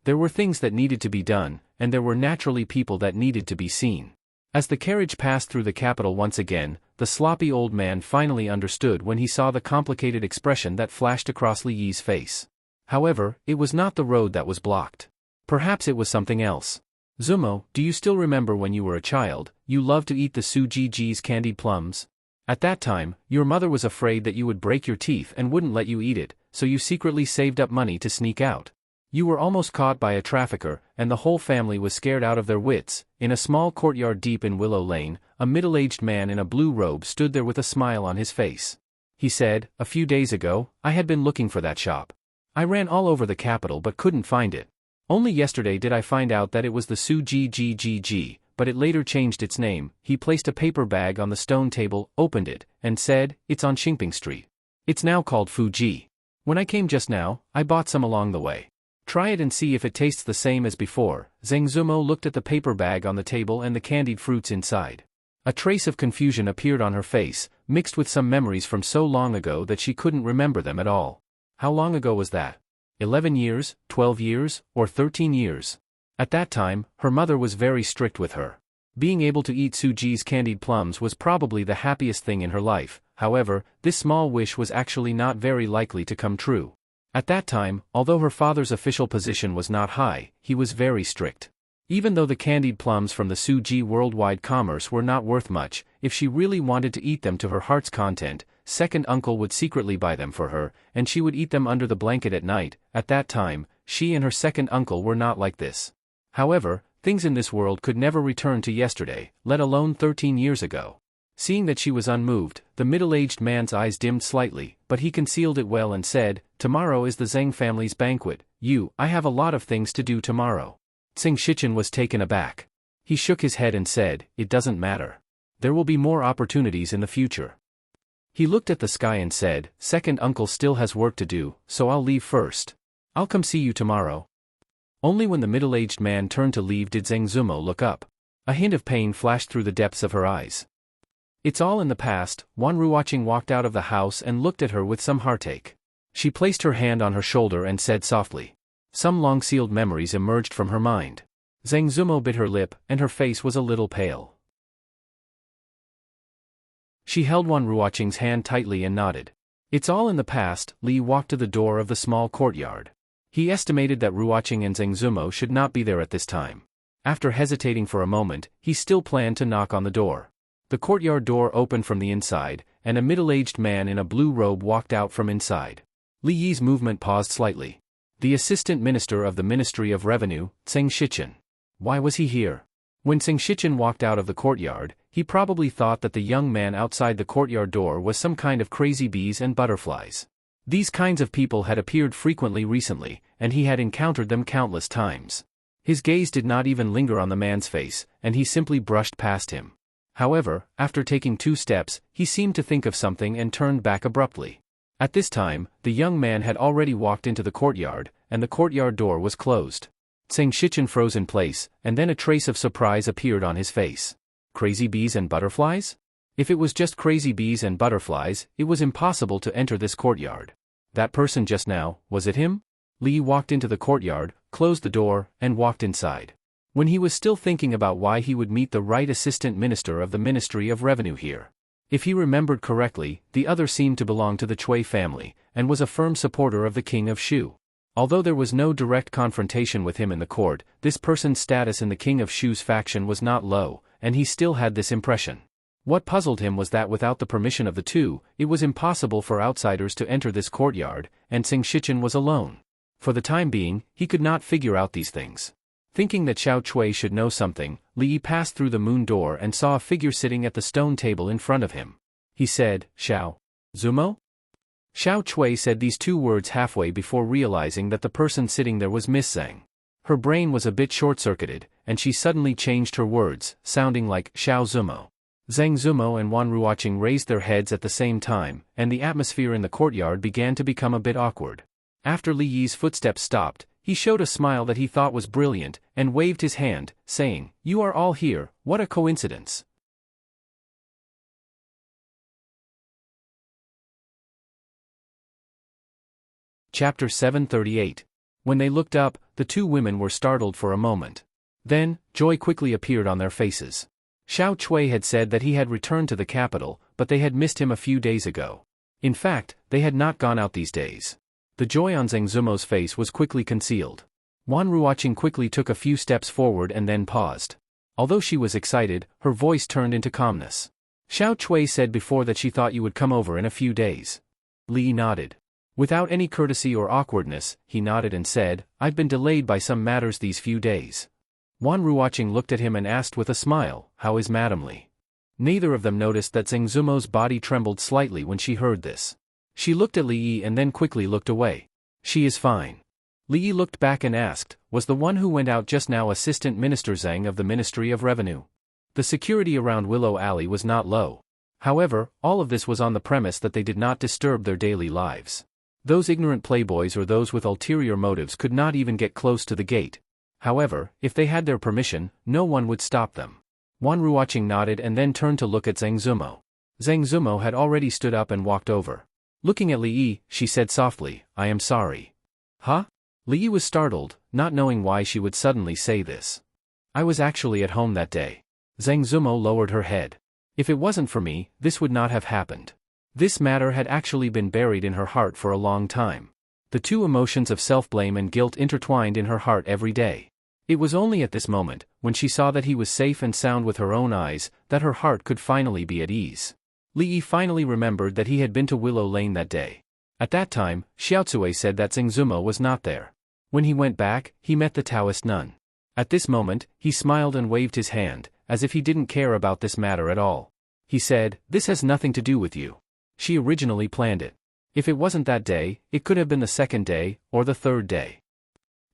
There were things that needed to be done, and there were naturally people that needed to be seen. As the carriage passed through the capital once again, the sloppy old man finally understood when he saw the complicated expression that flashed across Li Yi's face. However, it was not the road that was blocked. Perhaps it was something else. Zumo, do you still remember when you were a child, you loved to eat the Su Ji's candied plums? At that time, your mother was afraid that you would break your teeth and wouldn't let you eat it, so you secretly saved up money to sneak out. You were almost caught by a trafficker, and the whole family was scared out of their wits. In a small courtyard deep in Willow Lane, a middle-aged man in a blue robe stood there with a smile on his face. He said, "A few days ago, I had been looking for that shop. I ran all over the capital but couldn't find it. Only yesterday did I find out that it was the Su Ji, but it later changed its name." He placed a paper bag on the stone table, opened it, and said, "It's on Xingping Street. It's now called Fuji. When I came just now, I bought some along the way. Try it and see if it tastes the same as before." Zheng Zumo looked at the paper bag on the table and the candied fruits inside. A trace of confusion appeared on her face, mixed with some memories from so long ago that she couldn't remember them at all. How long ago was that? 11 years, 12 years, or 13 years? At that time, her mother was very strict with her. Being able to eat Suji's candied plums was probably the happiest thing in her life. However, this small wish was actually not very likely to come true. At that time, although her father's official position was not high, he was very strict. Even though the candied plums from the Suji worldwide commerce were not worth much, if she really wanted to eat them to her heart's content, second uncle would secretly buy them for her, and she would eat them under the blanket at night. At that time, she and her second uncle were not like this. However, things in this world could never return to yesterday, let alone 13 years ago. Seeing that she was unmoved, the middle-aged man's eyes dimmed slightly, but he concealed it well and said, "Tomorrow is the Zheng family's banquet. I have a lot of things to do tomorrow." Tsing Shichen was taken aback. He shook his head and said, "It doesn't matter. There will be more opportunities in the future." He looked at the sky and said, "Second uncle still has work to do, so I'll leave first. I'll come see you tomorrow." Only when the middle-aged man turned to leave did Zheng Zumo look up. A hint of pain flashed through the depths of her eyes. "It's all in the past." Wan Ruoqing walked out of the house and looked at her with some heartache. She placed her hand on her shoulder and said softly. Some long-sealed memories emerged from her mind. Zheng Zumo bit her lip, and her face was a little pale. She held Wan Ruoqing's hand tightly and nodded. "It's all in the past." Li walked to the door of the small courtyard. He estimated that Ruoqing and Zheng Zumo should not be there at this time. After hesitating for a moment, he still planned to knock on the door. The courtyard door opened from the inside, and a middle-aged man in a blue robe walked out from inside. Li Yi's movement paused slightly. The assistant minister of the Ministry of Revenue, Tsing Shichen. Why was he here? When Tsing Shichen walked out of the courtyard, he probably thought that the young man outside the courtyard door was some kind of crazy bees and butterflies. These kinds of people had appeared frequently recently, and he had encountered them countless times. His gaze did not even linger on the man's face, and he simply brushed past him. However, after taking 2 steps, he seemed to think of something and turned back abruptly. At this time, the young man had already walked into the courtyard, and the courtyard door was closed. Tsing Shichen froze in place, and then a trace of surprise appeared on his face. Crazy bees and butterflies? If it was just crazy bees and butterflies, it was impossible to enter this courtyard. That person just now, was it him? Li walked into the courtyard, closed the door, and walked inside. When he was still thinking about why he would meet the right assistant minister of the Ministry of Revenue here. If he remembered correctly, the other seemed to belong to the Cui family, and was a firm supporter of the King of Shu. Although there was no direct confrontation with him in the court, this person's status in the King of Shu's faction was not low, and he still had this impression. What puzzled him was that without the permission of the two, it was impossible for outsiders to enter this courtyard, and Sing Shichen was alone. For the time being, he could not figure out these things. Thinking that Xiao Cui should know something, Li Yi passed through the moon door and saw a figure sitting at the stone table in front of him. He said, "Xiao Zumo?" Xiao Cui said these two words halfway before realizing that the person sitting there was Miss Zhang. Her brain was a bit short-circuited, and she suddenly changed her words, sounding like Xiao Zumo. Zhang Zumo and Wan Ruoqing raised their heads at the same time, and the atmosphere in the courtyard began to become a bit awkward. After Li Yi's footsteps stopped, he showed a smile that he thought was brilliant, and waved his hand, saying, "You are all here, what a coincidence." Chapter 738. When they looked up, the two women were startled for a moment. Then, joy quickly appeared on their faces. Xiao Cui had said that he had returned to the capital, but they had missed him a few days ago. In fact, they had not gone out these days. The joy on Zhang Zumo's face was quickly concealed. Wan Ruoqing quickly took a few steps forward and then paused. Although she was excited, her voice turned into calmness. "Xiao Cui said before that she thought you would come over in a few days." Li Yi nodded. Without any courtesy or awkwardness, he nodded and said, "I've been delayed by some matters these few days." Wan Ruoqing looked at him and asked with a smile, "How is Madame Li?" Neither of them noticed that Zhang Zumo's body trembled slightly when she heard this. She looked at Li Yi and then quickly looked away. "She is fine." Li Yi looked back and asked, "Was the one who went out just now Assistant Minister Zhang of the Ministry of Revenue?" The security around Willow Alley was not low. However, all of this was on the premise that they did not disturb their daily lives. Those ignorant playboys or those with ulterior motives could not even get close to the gate. However, if they had their permission, no one would stop them. Wan Ruoqing nodded and then turned to look at Zhang Zumo. Zhang Zumo had already stood up and walked over. Looking at Li Yi, she said softly, "I am sorry." "Huh?" Li Yi was startled, not knowing why she would suddenly say this. "I was actually at home that day." Zhang Zumo lowered her head. "If it wasn't for me, this would not have happened." This matter had actually been buried in her heart for a long time. The two emotions of self-blame and guilt intertwined in her heart every day. It was only at this moment, when she saw that he was safe and sound with her own eyes, that her heart could finally be at ease. Li Yi finally remembered that he had been to Willow Lane that day. At that time, Xiaocui said that Zhang Zumo was not there. When he went back, he met the Taoist nun. At this moment, he smiled and waved his hand, as if he didn't care about this matter at all. He said, "This has nothing to do with you. She originally planned it. If it wasn't that day, it could have been the second day, or the third day."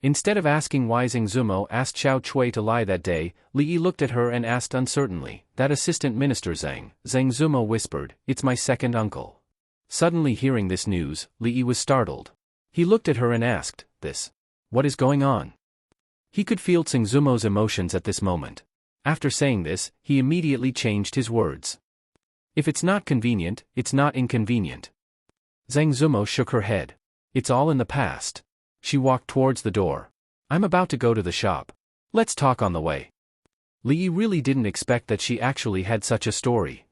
Instead of asking why Zhang Zumo asked Xiao Cui to lie that day, Li Yi looked at her and asked uncertainly, "That Assistant Minister Zhang?" Zhang Zumo whispered, "It's my second uncle." Suddenly hearing this news, Li Yi was startled. He looked at her and asked, "This? What is going on?" He could feel Zhang Zumo's emotions at this moment. After saying this, he immediately changed his words. "If it's not convenient, it's not inconvenient." Zhang Zumo shook her head. "It's all in the past." She walked towards the door. "I'm about to go to the shop. Let's talk on the way." Li Yi really didn't expect that she actually had such a story.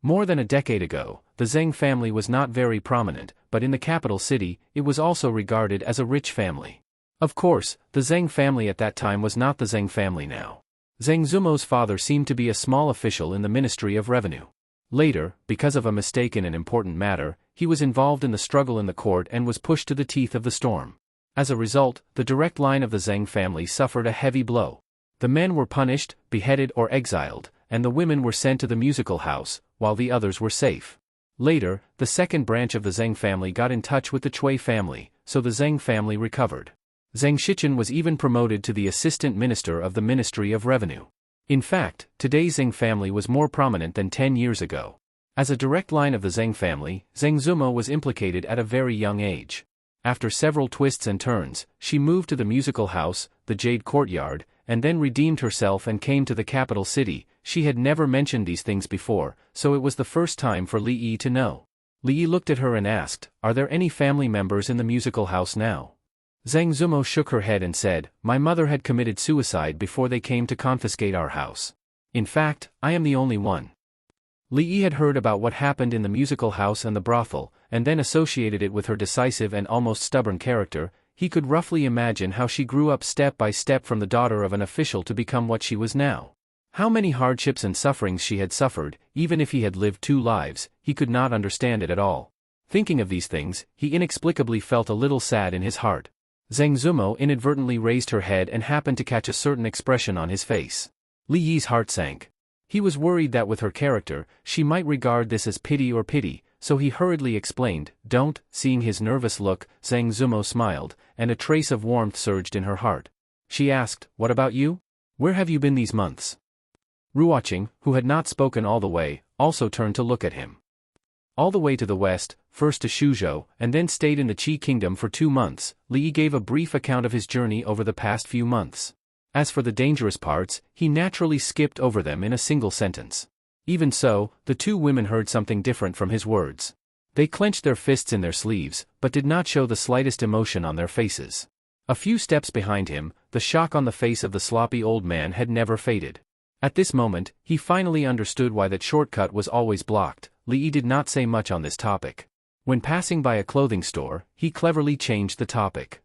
More than a decade ago, the Zhang family was not very prominent, but in the capital city, it was also regarded as a rich family. Of course, the Zhang family at that time was not the Zhang family now. Zhang Zumo's father seemed to be a small official in the Ministry of Revenue. Later, because of a mistake in an important matter, he was involved in the struggle in the court and was pushed to the teeth of the storm. As a result, the direct line of the Zhang family suffered a heavy blow. The men were punished, beheaded or exiled, and the women were sent to the musical house, while the others were safe. Later, the second branch of the Zhang family got in touch with the Cui family, so the Zhang family recovered. Zhang Shichen was even promoted to the assistant minister of the Ministry of Revenue. In fact, today's Zhang family was more prominent than 10 years ago. As a direct line of the Zhang family, Zhang Zumo was implicated at a very young age. After several twists and turns, she moved to the musical house, the Jade Courtyard, and then redeemed herself and came to the capital city. She had never mentioned these things before, so it was the first time for Li Yi to know. Li Yi looked at her and asked, "Are there any family members in the musical house now?" Zhang Zumo shook her head and said, "My mother had committed suicide before they came to confiscate our house. In fact, I am the only one." Li Yi had heard about what happened in the musical house and the brothel, and then associated it with her decisive and almost stubborn character, he could roughly imagine how she grew up step by step from the daughter of an official to become what she was now. How many hardships and sufferings she had suffered, even if he had lived 2 lives, he could not understand it at all. Thinking of these things, he inexplicably felt a little sad in his heart. Zhang Zumo inadvertently raised her head and happened to catch a certain expression on his face. Li Yi's heart sank. He was worried that with her character, she might regard this as pity, so he hurriedly explained, "Don't." Seeing his nervous look, Zhang Zumo smiled, and a trace of warmth surged in her heart. She asked, "What about you? Where have you been these months?" Ruoqing, who had not spoken all the way, also turned to look at him. All the way to the west, first to Shuzhou, and then stayed in the Qi kingdom for 2 months, Li Yi gave a brief account of his journey over the past few months. As for the dangerous parts, he naturally skipped over them in a single sentence. Even so, the 2 women heard something different from his words. They clenched their fists in their sleeves, but did not show the slightest emotion on their faces. A few steps behind him, the shock on the face of the sloppy old man had never faded. At this moment, he finally understood why that shortcut was always blocked. Li Yi did not say much on this topic. When passing by a clothing store, he cleverly changed the topic.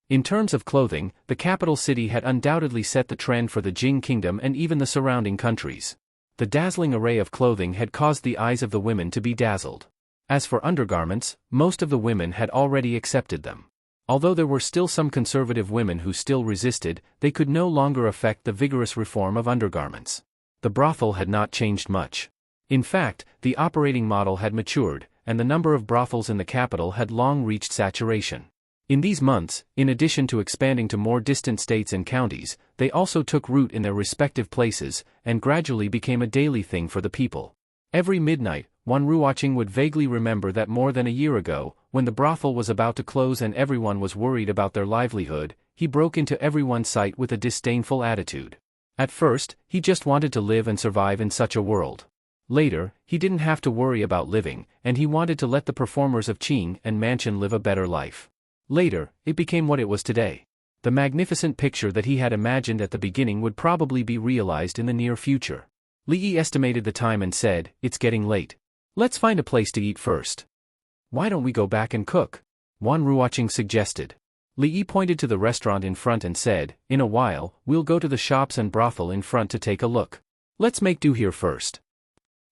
In terms of clothing, the capital city had undoubtedly set the trend for the Jing kingdom and even the surrounding countries. The dazzling array of clothing had caused the eyes of the women to be dazzled. As for undergarments, most of the women had already accepted them. Although there were still some conservative women who still resisted, they could no longer affect the vigorous reform of undergarments. The brothel had not changed much. In fact, the operating model had matured, and the number of brothels in the capital had long reached saturation. In these months, in addition to expanding to more distant states and counties, they also took root in their respective places, and gradually became a daily thing for the people. Every midnight, one Ruoqing would vaguely remember that more than a year ago, when the brothel was about to close and everyone was worried about their livelihood, he broke into everyone's sight with a disdainful attitude. At first, he just wanted to live and survive in such a world. Later, he didn't have to worry about living, and he wanted to let the performers of Qing and Mansion live a better life. Later, it became what it was today. The magnificent picture that he had imagined at the beginning would probably be realized in the near future. Li Yi estimated the time and said, "It's getting late. Let's find a place to eat first." "Why don't we go back and cook?" Wan Ruoqing suggested. Li Yi pointed to the restaurant in front and said, "In a while, we'll go to the shops and brothel in front to take a look. Let's make do here first."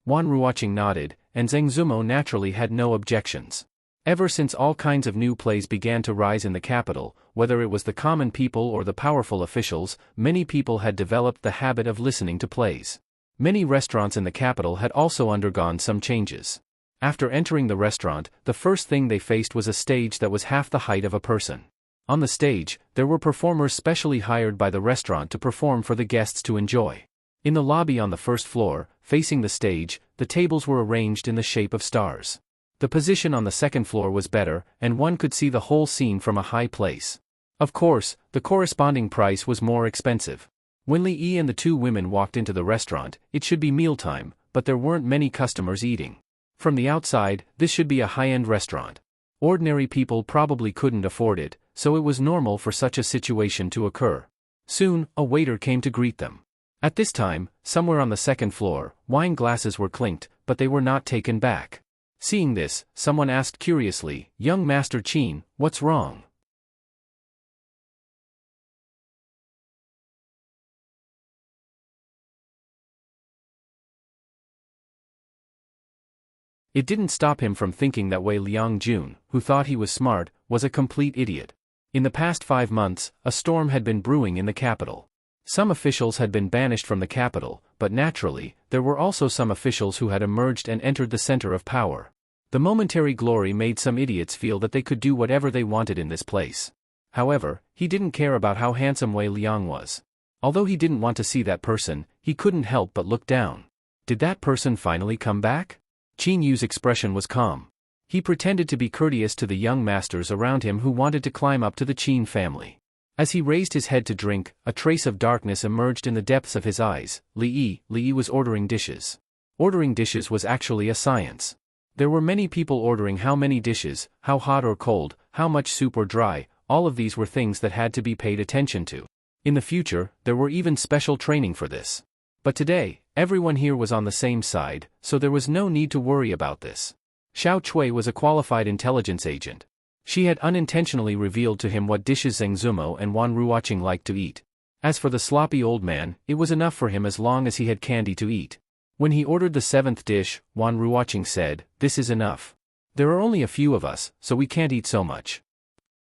Wan Ruoqing nodded, and Zhang Zumo naturally had no objections. Ever since all kinds of new plays began to rise in the capital, whether it was the common people or the powerful officials, many people had developed the habit of listening to plays. Many restaurants in the capital had also undergone some changes. After entering the restaurant, the first thing they faced was a stage that was half the height of a person. On the stage, there were performers specially hired by the restaurant to perform for the guests to enjoy. In the lobby on the first floor, facing the stage, the tables were arranged in the shape of stars. The position on the second floor was better, and one could see the whole scene from a high place. Of course, the corresponding price was more expensive. When Li Yi and the 2 women walked into the restaurant, it should be mealtime, but there weren't many customers eating. From the outside, this should be a high-end restaurant. Ordinary people probably couldn't afford it, so it was normal for such a situation to occur. Soon, a waiter came to greet them. At this time, somewhere on the second floor, wine glasses were clinked, but they were not taken back. Seeing this, someone asked curiously, "Young Master Qin, what's wrong?" It didn't stop him from thinking that Wei Liangjun, who thought he was smart, was a complete idiot. In the past 5 months, a storm had been brewing in the capital. Some officials had been banished from the capital, but naturally, there were also some officials who had emerged and entered the center of power. The momentary glory made some idiots feel that they could do whatever they wanted in this place. However, he didn't care about how handsome Wei Liang was. Although he didn't want to see that person, he couldn't help but look down. Did that person finally come back? Qin Yu's expression was calm. He pretended to be courteous to the young masters around him who wanted to climb up to the Qin family. As he raised his head to drink, a trace of darkness emerged in the depths of his eyes. Li Yi was ordering dishes. Ordering dishes was actually a science. There were many people ordering how many dishes, how hot or cold, how much soup or dry, all of these were things that had to be paid attention to. In the future, there were even special training for this. But today, Everyone here was on the same side, so there was no need to worry about this. Xiao Chui was a qualified intelligence agent. She had unintentionally revealed to him what dishes Zheng Zumo and Wan Ruoqing liked to eat. As for the sloppy old man, it was enough for him as long as he had candy to eat. When he ordered the 7th dish, Wan Ruoqing said, "This is enough. There are only a few of us, so we can't eat so much."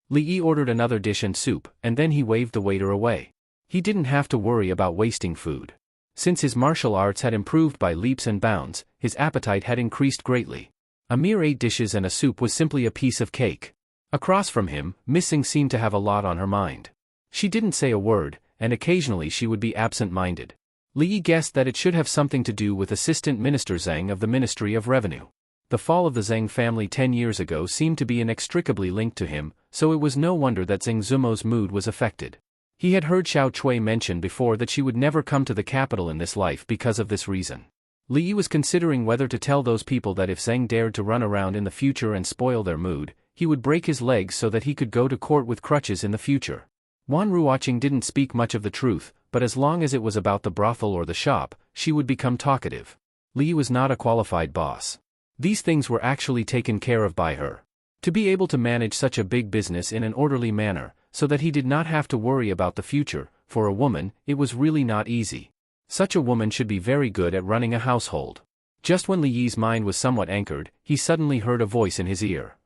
Li Yi ordered another dish and soup, and then he waved the waiter away. He didn't have to worry about wasting food. Since his martial arts had improved by leaps and bounds, his appetite had increased greatly. A mere 8 dishes and a soup was simply a piece of cake. Across from him, Missing seemed to have a lot on her mind. She didn't say a word, and occasionally she would be absent-minded. Li Yi guessed that it should have something to do with Assistant Minister Zhang of the Ministry of Revenue. The fall of the Zhang family 10 years ago seemed to be inextricably linked to him, so it was no wonder that Zheng Zumo's mood was affected. He had heard Xiao Chui mention before that she would never come to the capital in this life because of this reason. Li Yi was considering whether to tell those people that if Zheng dared to run around in the future and spoil their mood, he would break his legs so that he could go to court with crutches in the future. Wan Ruoqing didn't speak much of the truth, but as long as it was about the brothel or the shop, she would become talkative. Li Yi was not a qualified boss. These things were actually taken care of by her. To be able to manage such a big business in an orderly manner, so that he did not have to worry about the future, for a woman, it was really not easy. Such a woman should be very good at running a household. Just when Li Yi's mind was somewhat anchored, he suddenly heard a voice in his ear.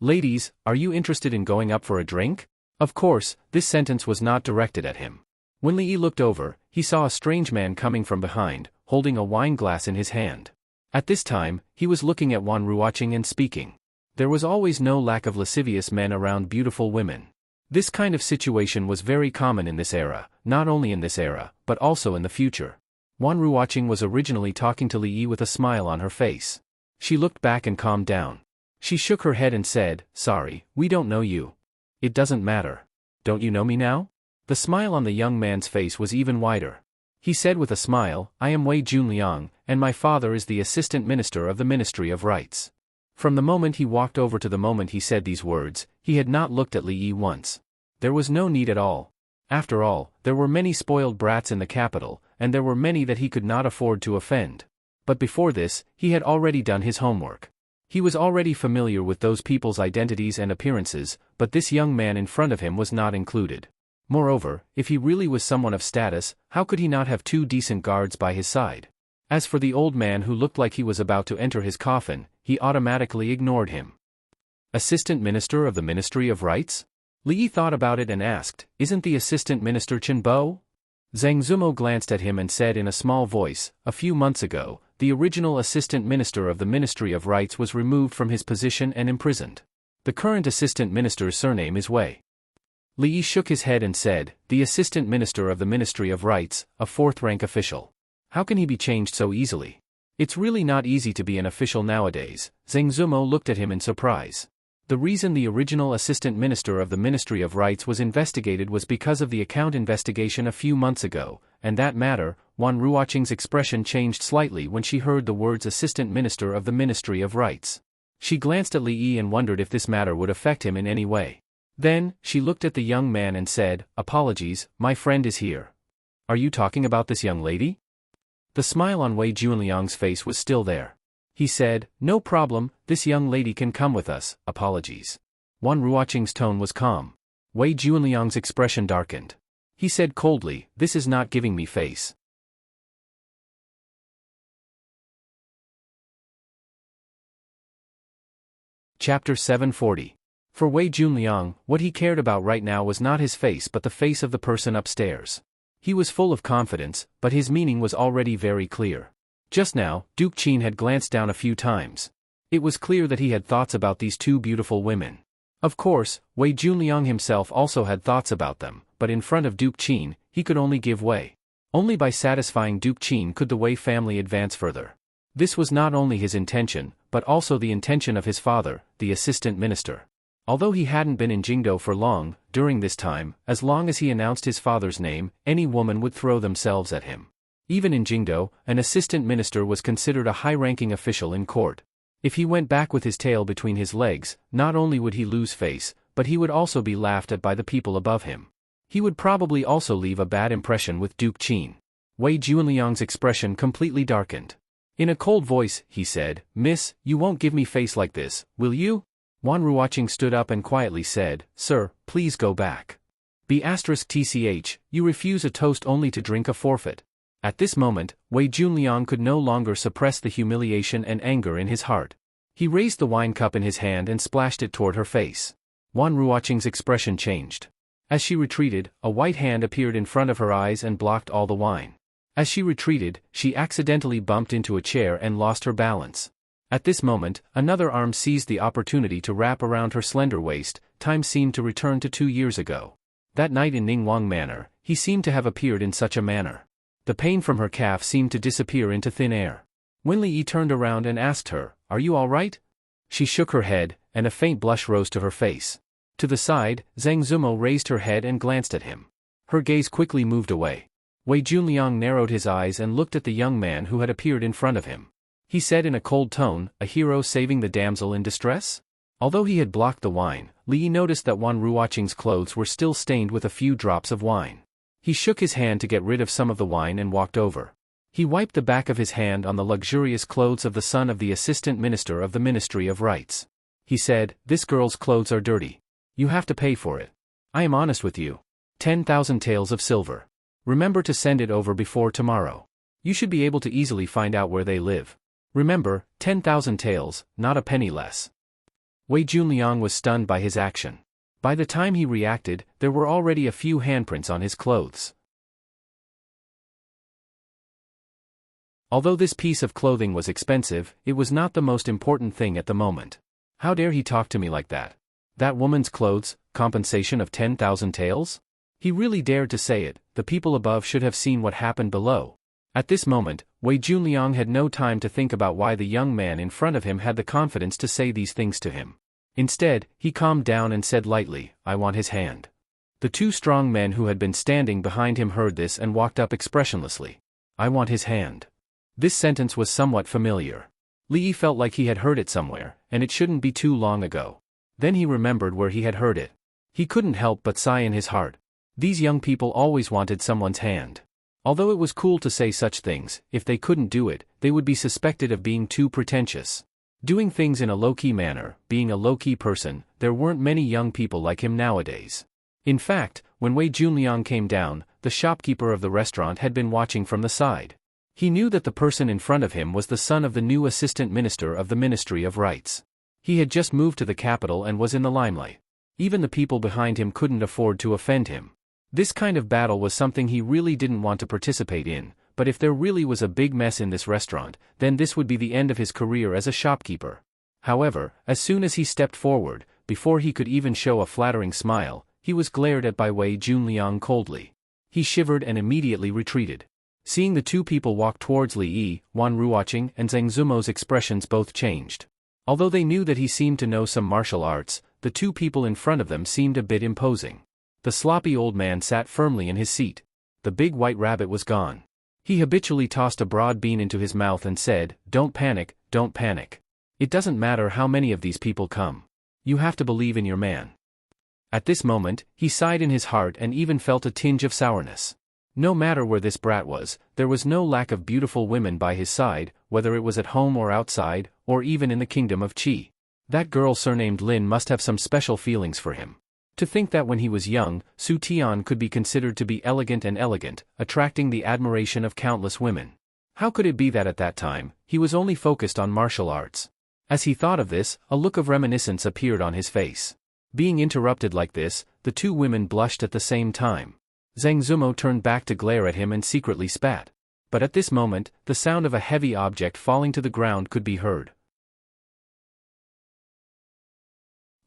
"Ladies, are you interested in going up for a drink?" Of course, this sentence was not directed at him. When Li Yi looked over, he saw a strange man coming from behind, holding a wine glass in his hand. At this time, he was looking at Wan Ruoqing and speaking. There was always no lack of lascivious men around beautiful women. This kind of situation was very common in this era, not only in this era, but also in the future. Wan Ruoqing was originally talking to Li Yi with a smile on her face. She looked back and calmed down. She shook her head and said, "Sorry, we don't know you." "It doesn't matter. Don't you know me now?" The smile on the young man's face was even wider. He said with a smile, "I am Wei Junliang, and my father is the Assistant Minister of the Ministry of Rights." From the moment he walked over to the moment he said these words, he had not looked at Li Yi once. There was no need at all. After all, there were many spoiled brats in the capital, and there were many that he could not afford to offend. But before this, he had already done his homework. He was already familiar with those people's identities and appearances, but this young man in front of him was not included. Moreover, if he really was someone of status, how could he not have 2 decent guards by his side? As for the old man who looked like he was about to enter his coffin, he automatically ignored him. Assistant Minister of the Ministry of Rights? Li Yi thought about it and asked, "Isn't the Assistant Minister Chen Bo?" Zheng Zumo glanced at him and said in a small voice, "A few months ago, the original Assistant Minister of the Ministry of Rights was removed from his position and imprisoned. The current Assistant Minister's surname is Wei." Li Yi shook his head and said, "The Assistant Minister of the Ministry of Rights, a 4th-rank official. How can he be changed so easily? It's really not easy to be an official nowadays." Zheng Zumo looked at him in surprise. The reason the original Assistant Minister of the Ministry of Rights was investigated was because of the account investigation a few months ago, and that matter, Wan Ruoqing's expression changed slightly when she heard the words Assistant Minister of the Ministry of Rights. She glanced at Li Yi and wondered if this matter would affect him in any way. Then, she looked at the young man and said, "Apologies, my friend is here." "Are you talking about this young lady?" The smile on Wei Junliang's face was still there. He said, "No problem, this young lady can come with us, apologies." Wan Ruoqing's tone was calm. Wei Junliang's expression darkened. He said coldly, "This is not giving me face." Chapter 740. For Wei Junliang, what he cared about right now was not his face but the face of the person upstairs. He was full of confidence, but his meaning was already very clear. Just now, Duke Qin had glanced down a few times. It was clear that he had thoughts about these 2 beautiful women. Of course, Wei Junliang himself also had thoughts about them, but in front of Duke Qin, he could only give way. Only by satisfying Duke Qin could the Wei family advance further. This was not only his intention, but also the intention of his father, the Assistant Minister. Although he hadn't been in Jingdo for long, during this time, as long as he announced his father's name, any woman would throw themselves at him. Even in Jingdo, an assistant minister was considered a high-ranking official in court. If he went back with his tail between his legs, not only would he lose face, but he would also be laughed at by the people above him. He would probably also leave a bad impression with Duke Qin. Wei Junliang's expression completely darkened. In a cold voice, he said, "Miss, you won't give me face like this, will you?" Wan Ruoqing stood up and quietly said, "Sir, please go back. B***tch, you refuse a toast only to drink a forfeit." At this moment, Wei Junliang could no longer suppress the humiliation and anger in his heart. He raised the wine cup in his hand and splashed it toward her face. Wan Ruoqing's expression changed. As she retreated, a white hand appeared in front of her eyes and blocked all the wine. As she retreated, she accidentally bumped into a chair and lost her balance. At this moment, another arm seized the opportunity to wrap around her slender waist. Time seemed to return to 2 years ago. That night in Ningguang Manor, he seemed to have appeared in such a manner. The pain from her calf seemed to disappear into thin air. Wen Li turned around and asked her, "Are you all right?" She shook her head, and a faint blush rose to her face. To the side, Zhang Zumo raised her head and glanced at him. Her gaze quickly moved away. Wei Junliang narrowed his eyes and looked at the young man who had appeared in front of him. He said in a cold tone, "A hero saving the damsel in distress?" Although he had blocked the wine, Li noticed that Wan Ruoqing's clothes were still stained with a few drops of wine. He shook his hand to get rid of some of the wine and walked over. He wiped the back of his hand on the luxurious clothes of the son of the assistant minister of the Ministry of Rights. He said, "This girl's clothes are dirty. You have to pay for it. I am honest with you. 10,000 taels of silver. Remember to send it over before tomorrow. You should be able to easily find out where they live. Remember, 10,000 taels, not a penny less." Wei Junliang was stunned by his action. By the time he reacted, there were already a few handprints on his clothes. Although this piece of clothing was expensive, it was not the most important thing at the moment. How dare he talk to me like that? That woman's clothes, compensation of 10,000 taels? He really dared to say it. The people above should have seen what happened below. At this moment, Wei Junliang had no time to think about why the young man in front of him had the confidence to say these things to him. Instead, he calmed down and said lightly, "I want his hand." The two strong men who had been standing behind him heard this and walked up expressionlessly. "I want his hand." This sentence was somewhat familiar. Li felt like he had heard it somewhere, and it shouldn't be too long ago. Then he remembered where he had heard it. He couldn't help but sigh in his heart. These young people always wanted someone's hand. Although it was cool to say such things, if they couldn't do it, they would be suspected of being too pretentious. Doing things in a low-key manner, being a low-key person, there weren't many young people like him nowadays. In fact, when Wei Junliang came down, the shopkeeper of the restaurant had been watching from the side. He knew that the person in front of him was the son of the new assistant minister of the Ministry of Rights. He had just moved to the capital and was in the limelight. Even the people behind him couldn't afford to offend him. This kind of battle was something he really didn't want to participate in, but if there really was a big mess in this restaurant, then this would be the end of his career as a shopkeeper. However, as soon as he stepped forward, before he could even show a flattering smile, he was glared at by Wei Junliang coldly. He shivered and immediately retreated. Seeing the two people walk towards Li, Wan Ruoqing and Zhang Zumo's expressions both changed. Although they knew that he seemed to know some martial arts, the two people in front of them seemed a bit imposing. The sloppy old man sat firmly in his seat. The big white rabbit was gone. He habitually tossed a broad bean into his mouth and said, "Don't panic, don't panic. It doesn't matter how many of these people come. You have to believe in your man." At this moment, he sighed in his heart and even felt a tinge of sourness. No matter where this brat was, there was no lack of beautiful women by his side, whether it was at home or outside, or even in the kingdom of Qi. That girl surnamed Lin must have some special feelings for him. To think that when he was young, Su Tian could be considered to be elegant and elegant, attracting the admiration of countless women. How could it be that at that time, he was only focused on martial arts? As he thought of this, a look of reminiscence appeared on his face. Being interrupted like this, the two women blushed at the same time. Zhang Zumo turned back to glare at him and secretly spat. But at this moment, the sound of a heavy object falling to the ground could be heard.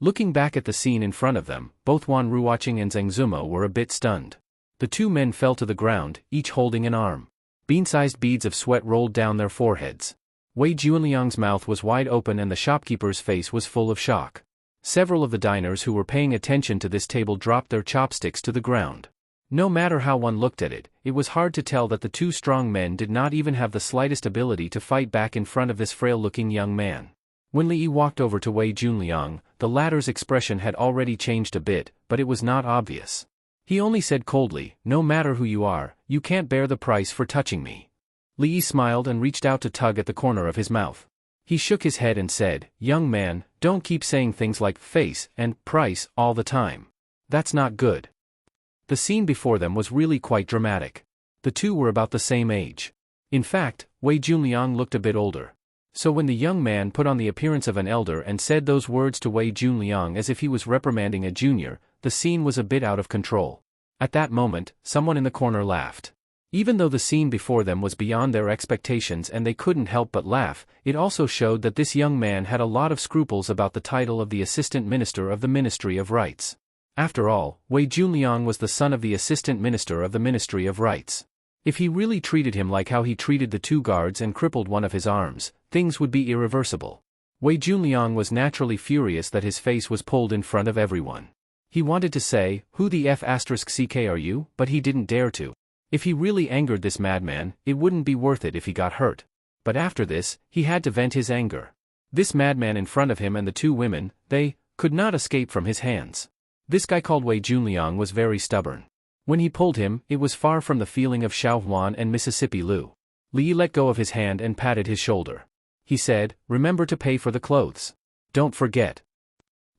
Looking back at the scene in front of them, both Wan Ruoqing and Zhang Zumo were a bit stunned. The two men fell to the ground, each holding an arm. Bean-sized beads of sweat rolled down their foreheads. Wei Junliang's mouth was wide open and the shopkeeper's face was full of shock. Several of the diners who were paying attention to this table dropped their chopsticks to the ground. No matter how one looked at it, it was hard to tell that the two strong men did not even have the slightest ability to fight back in front of this frail-looking young man. When Li walked over to Wei Junliang, the latter's expression had already changed a bit, but it was not obvious. He only said coldly, "No matter who you are, you can't bear the price for touching me." Li Yi smiled and reached out to tug at the corner of his mouth. He shook his head and said, "Young man, don't keep saying things like face and price all the time. That's not good." The scene before them was really quite dramatic. The two were about the same age. In fact, Wei Junliang looked a bit older. So when the young man put on the appearance of an elder and said those words to Wei Junliang as if he was reprimanding a junior, the scene was a bit out of control. At that moment, someone in the corner laughed. Even though the scene before them was beyond their expectations and they couldn't help but laugh, it also showed that this young man had a lot of scruples about the title of the Assistant Minister of the Ministry of Rights. After all, Wei Junliang was the son of the Assistant Minister of the Ministry of Rights. If he really treated him like how he treated the two guards and crippled one of his arms, things would be irreversible. Wei Junliang was naturally furious that his face was pulled in front of everyone. He wanted to say, "Who the F***ck are you?" but he didn't dare to. If he really angered this madman, it wouldn't be worth it if he got hurt. But after this, he had to vent his anger. This madman in front of him and the two women, they could not escape from his hands. This guy called Wei Junliang was very stubborn. When he pulled him, it was far from the feeling of Xiaohuan and Mississippi Lu. Li Yi let go of his hand and patted his shoulder. He said, "Remember to pay for the clothes. Don't forget."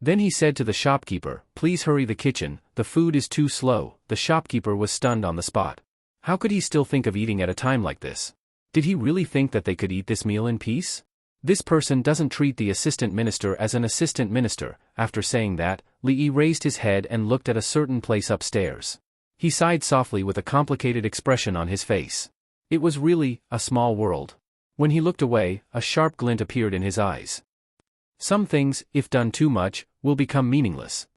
Then he said to the shopkeeper, "Please hurry the kitchen, the food is too slow." The shopkeeper was stunned on the spot. How could he still think of eating at a time like this? Did he really think that they could eat this meal in peace? This person doesn't treat the assistant minister as an assistant minister. After saying that, Li Yi raised his head and looked at a certain place upstairs. He sighed softly with a complicated expression on his face. It was really a small world. When he looked away, a sharp glint appeared in his eyes. Some things, if done too much, will become meaningless.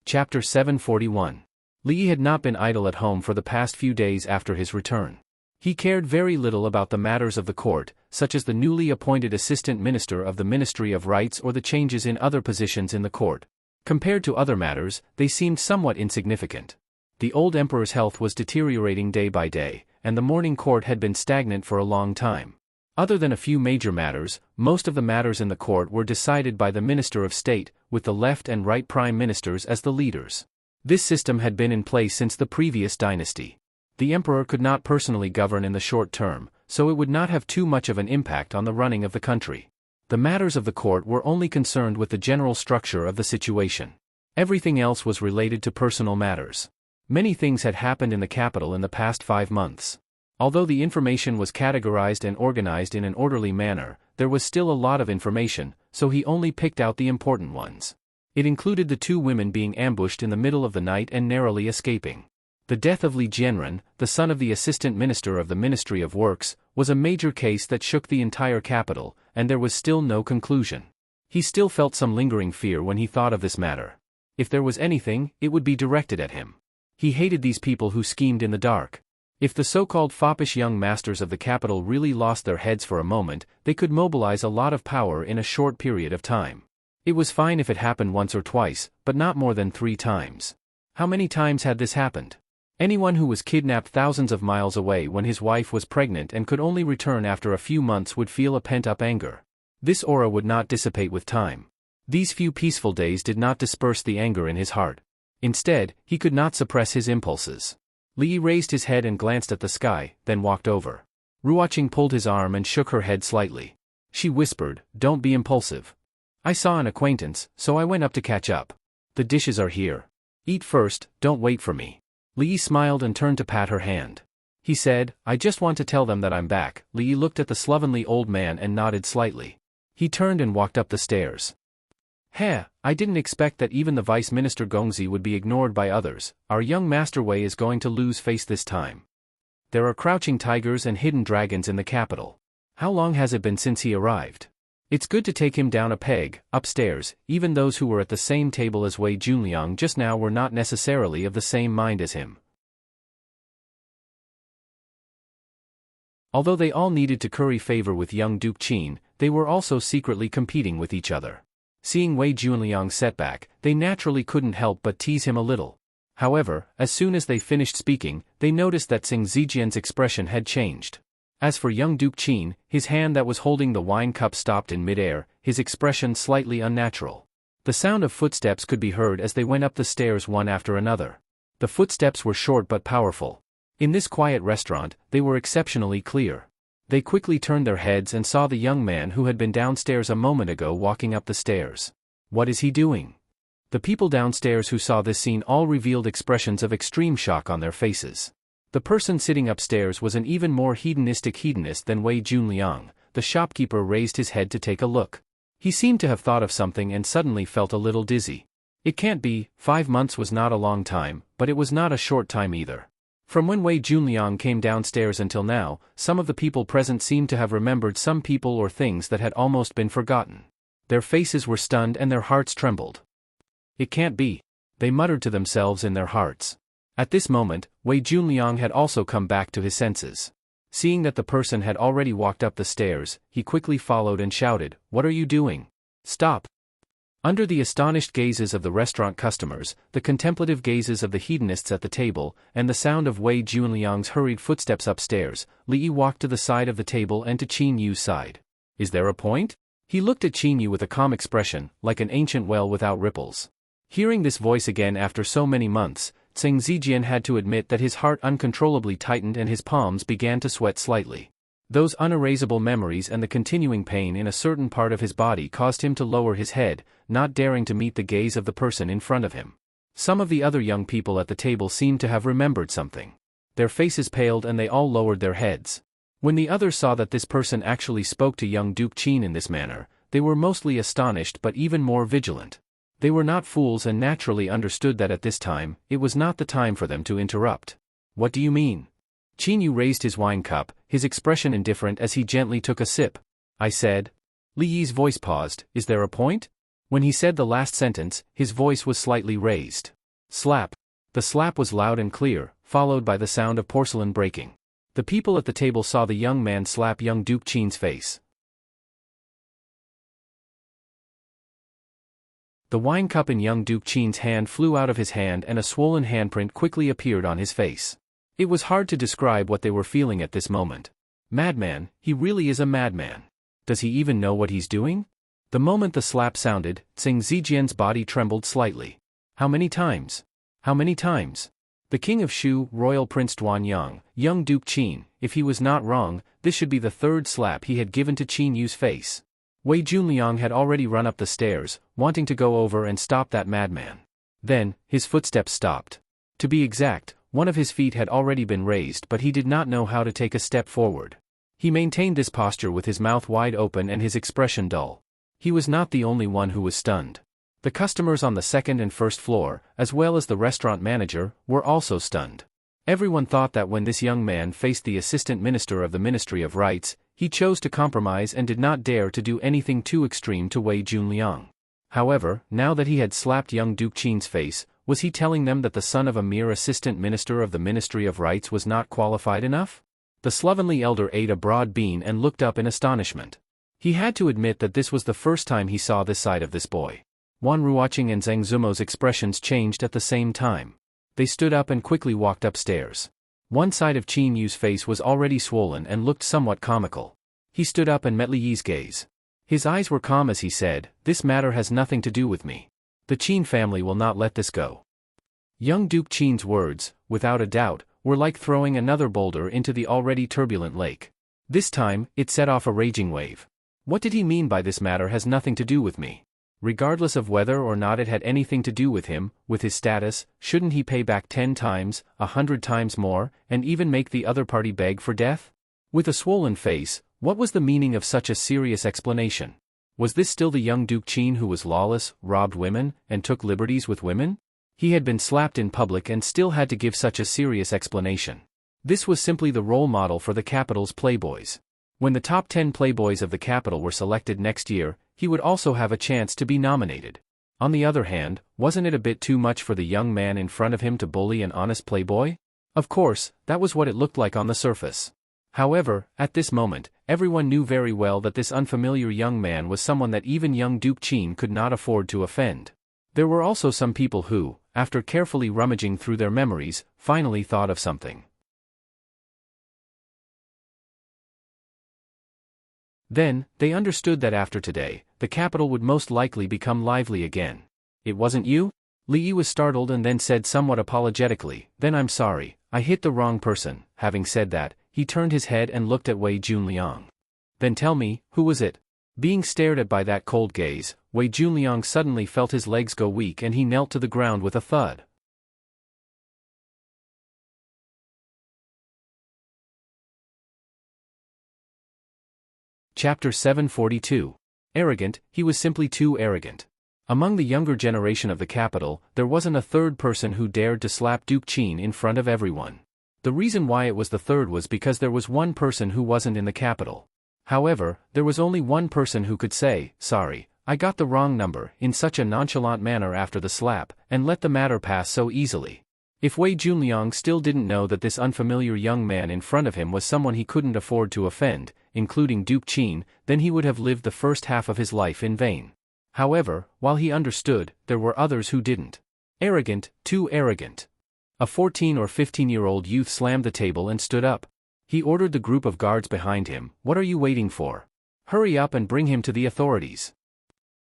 Chapter 741. Li Yi had not been idle at home for the past few days after his return. He cared very little about the matters of the court, such as the newly appointed assistant minister of the Ministry of Rights or the changes in other positions in the court. Compared to other matters, they seemed somewhat insignificant. The old emperor's health was deteriorating day by day, and the morning court had been stagnant for a long time. Other than a few major matters, most of the matters in the court were decided by the Minister of State, with the left and right prime ministers as the leaders. This system had been in place since the previous dynasty. The emperor could not personally govern in the short term, so it would not have too much of an impact on the running of the country. The matters of the court were only concerned with the general structure of the situation. Everything else was related to personal matters. Many things had happened in the capital in the past 5 months. Although the information was categorized and organized in an orderly manner, there was still a lot of information, so he only picked out the important ones. It included the two women being ambushed in the middle of the night and narrowly escaping. The death of Li Jianren, the son of the assistant minister of the Ministry of Works, was a major case that shook the entire capital, and there was still no conclusion. He still felt some lingering fear when he thought of this matter. If there was anything, it would be directed at him. He hated these people who schemed in the dark. If the so-called foppish young masters of the capital really lost their heads for a moment, they could mobilize a lot of power in a short period of time. It was fine if it happened once or twice, but not more than 3 times. How many times had this happened? Anyone who was kidnapped thousands of miles away when his wife was pregnant and could only return after a few months would feel a pent-up anger. This aura would not dissipate with time. These few peaceful days did not disperse the anger in his heart. Instead, he could not suppress his impulses. Li Yi raised his head and glanced at the sky, then walked over. Ruoqing pulled his arm and shook her head slightly. She whispered, "Don't be impulsive. I saw an acquaintance, so I went up to catch up. The dishes are here. Eat first, don't wait for me." Li Yi smiled and turned to pat her hand. He said, "I just want to tell them that I'm back." Li Yi looked at the slovenly old man and nodded slightly. He turned and walked up the stairs. "Heh, I didn't expect that even the Vice Minister Gongzi would be ignored by others. Our young Master Wei is going to lose face this time. There are crouching tigers and hidden dragons in the capital. How long has it been since he arrived? It's good to take him down a peg." Upstairs, even those who were at the same table as Wei Junliang just now were not necessarily of the same mind as him. Although they all needed to curry favor with young Duke Qin, they were also secretly competing with each other. Seeing Wei Junliang's setback, they naturally couldn't help but tease him a little. However, as soon as they finished speaking, they noticed that Xing Zijian's expression had changed. As for young Duke Qin, his hand that was holding the wine cup stopped in midair, his expression slightly unnatural. The sound of footsteps could be heard as they went up the stairs one after another. The footsteps were short but powerful. In this quiet restaurant, they were exceptionally clear. They quickly turned their heads and saw the young man who had been downstairs a moment ago walking up the stairs. What is he doing? The people downstairs who saw this scene all revealed expressions of extreme shock on their faces. The person sitting upstairs was an even more hedonistic hedonist than Wei Junliang. The shopkeeper raised his head to take a look. He seemed to have thought of something and suddenly felt a little dizzy. It can't be, 5 months was not a long time, but it was not a short time either. From when Wei Junliang came downstairs until now, some of the people present seemed to have remembered some people or things that had almost been forgotten. Their faces were stunned and their hearts trembled. It can't be. They muttered to themselves in their hearts. At this moment, Wei Junliang had also come back to his senses. Seeing that the person had already walked up the stairs, he quickly followed and shouted, "What are you doing? Stop!" Under the astonished gazes of the restaurant customers, the contemplative gazes of the hedonists at the table, and the sound of Wei Junliang's hurried footsteps upstairs, Li Yi walked to the side of the table and to Qin Yu's side. "Is there a point?" He looked at Qin Yu with a calm expression, like an ancient well without ripples. Hearing this voice again after so many months, Tsing Zijian had to admit that his heart uncontrollably tightened and his palms began to sweat slightly. Those unerasable memories and the continuing pain in a certain part of his body caused him to lower his head, not daring to meet the gaze of the person in front of him. Some of the other young people at the table seemed to have remembered something. Their faces paled and they all lowered their heads. When the others saw that this person actually spoke to young Duke Qin in this manner, they were mostly astonished but even more vigilant. They were not fools and naturally understood that at this time, it was not the time for them to interrupt. "What do you mean?" Qin Yu raised his wine cup, his expression indifferent as he gently took a sip. "I said." Li Yi's voice paused. "Is there a point?" When he said the last sentence, his voice was slightly raised. Slap. The slap was loud and clear, followed by the sound of porcelain breaking. The people at the table saw the young man slap young Duke Qin's face. The wine cup in young Duke Qin's hand flew out of his hand and a swollen handprint quickly appeared on his face. It was hard to describe what they were feeling at this moment. Madman, he really is a madman. Does he even know what he's doing? The moment the slap sounded, Tsing Zijian's body trembled slightly. How many times? How many times? The King of Shu, Royal Prince Duanyang, young Duke Qin, if he was not wrong, this should be the 3rd slap he had given to Qin Yu's face. Wei Junliang had already run up the stairs, wanting to go over and stop that madman. Then, his footsteps stopped. To be exact, one of his feet had already been raised but he did not know how to take a step forward. He maintained this posture with his mouth wide open and his expression dull. He was not the only one who was stunned. The customers on the 2nd and 1st floor, as well as the restaurant manager, were also stunned. Everyone thought that when this young man faced the assistant minister of the Ministry of Rites, he chose to compromise and did not dare to do anything too extreme to Wei Junliang. However, now that he had slapped young Duke Qin's face, was he telling them that the son of a mere assistant minister of the Ministry of Rites was not qualified enough? The slovenly elder ate a broad bean and looked up in astonishment. He had to admit that this was the first time he saw this side of this boy. Wan Ruoqing and Zhang Zumo's expressions changed at the same time. They stood up and quickly walked upstairs. One side of Qin Yu's face was already swollen and looked somewhat comical. He stood up and met Li Yi's gaze. His eyes were calm as he said, "This matter has nothing to do with me. The Qin family will not let this go." Young Duke Qin's words, without a doubt, were like throwing another boulder into the already turbulent lake. This time, it set off a raging wave. What did he mean by "this matter has nothing to do with me"? Regardless of whether or not it had anything to do with him, with his status, shouldn't he pay back 10 times, 100 times more, and even make the other party beg for death? With a swollen face, what was the meaning of such a serious explanation? Was this still the young Duke Qin who was lawless, robbed women, and took liberties with women? He had been slapped in public and still had to give such a serious explanation. This was simply the role model for the capital's playboys. When the top 10 playboys of the capital were selected next year, he would also have a chance to be nominated. On the other hand, wasn't it a bit too much for the young man in front of him to bully an honest playboy? Of course, that was what it looked like on the surface. However, at this moment, everyone knew very well that this unfamiliar young man was someone that even young Duke Qin could not afford to offend. There were also some people who, after carefully rummaging through their memories, finally thought of something. Then, they understood that after today, the capital would most likely become lively again. It wasn't you? Li Yi was startled and then said somewhat apologetically, then I'm sorry, I hit the wrong person. Having said that, he turned his head and looked at Wei Junliang. Then tell me, who was it? Being stared at by that cold gaze, Wei Junliang suddenly felt his legs go weak and he knelt to the ground with a thud. Chapter 742. Arrogant, he was simply too arrogant. Among the younger generation of the capital, there wasn't a third person who dared to slap Duke Qin in front of everyone. The reason why it was the third was because there was one person who wasn't in the capital. However, there was only one person who could say, sorry, I got the wrong number, in such a nonchalant manner after the slap, and let the matter pass so easily. If Wei Junliang still didn't know that this unfamiliar young man in front of him was someone he couldn't afford to offend, including Duke Qin, then he would have lived the first half of his life in vain. However, while he understood, there were others who didn't. Arrogant, too arrogant. A 14 or 15-year-old youth slammed the table and stood up. He ordered the group of guards behind him, what are you waiting for? Hurry up and bring him to the authorities.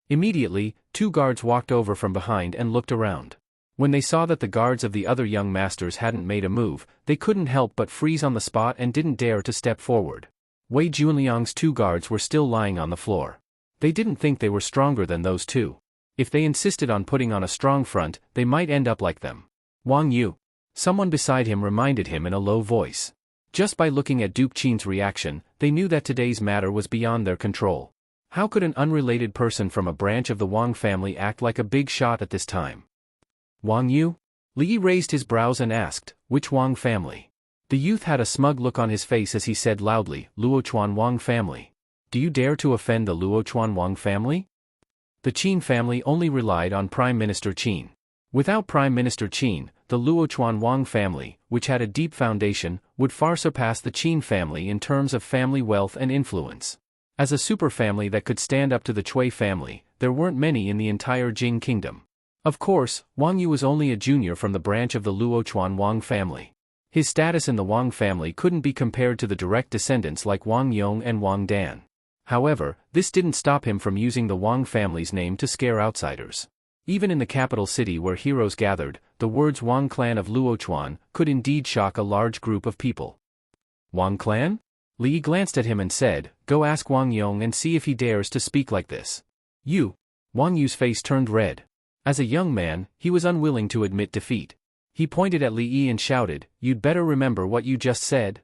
Immediately, 2 guards walked over from behind and looked around. When they saw that the guards of the other young masters hadn't made a move, they couldn't help but freeze on the spot and didn't dare to step forward. Wei Junliang's 2 guards were still lying on the floor. They didn't think they were stronger than those 2. If they insisted on putting on a strong front, they might end up like them. Wang Yu. Someone beside him reminded him in a low voice. Just by looking at Duke Qin's reaction, they knew that today's matter was beyond their control. How could an unrelated person from a branch of the Wang family act like a big shot at this time? Wang Yu? Li Yi raised his brows and asked, which Wang family? The youth had a smug look on his face as he said loudly, Luochuan Wang family. Do you dare to offend the Luochuan Wang family? The Qin family only relied on Prime Minister Qin. Without Prime Minister Qin, the Luochuan Wang family, which had a deep foundation, would far surpass the Qin family in terms of family wealth and influence. As a super family that could stand up to the Cui family, there weren't many in the entire Jing kingdom. Of course, Wang Yu was only a junior from the branch of the Luochuan Wang family. His status in the Wang family couldn't be compared to the direct descendants like Wang Yong and Wang Dan. However, this didn't stop him from using the Wang family's name to scare outsiders. Even in the capital city where heroes gathered, the words Wang clan of Luochuan could indeed shock a large group of people. Wang clan? Li Yi glanced at him and said, go ask Wang Yong and see if he dares to speak like this. You. Wang Yu's face turned red. As a young man, he was unwilling to admit defeat. He pointed at Li Yi and shouted, you'd better remember what you just said.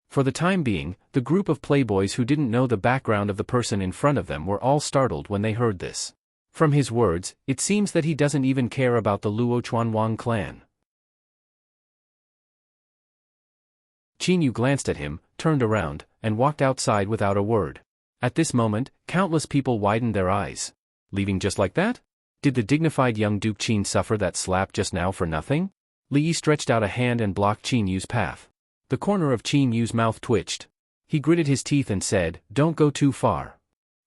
For the time being, the group of playboys who didn't know the background of the person in front of them were all startled when they heard this. From his words, it seems that he doesn't even care about the Luochuan Wang clan. Qin Yu glanced at him, turned around, and walked outside without a word. At this moment, countless people widened their eyes. Leaving just like that? Did the dignified young Duke Qin suffer that slap just now for nothing? Li Yi stretched out a hand and blocked Qin Yu's path. The corner of Qin Yu's mouth twitched. He gritted his teeth and said, don't go too far.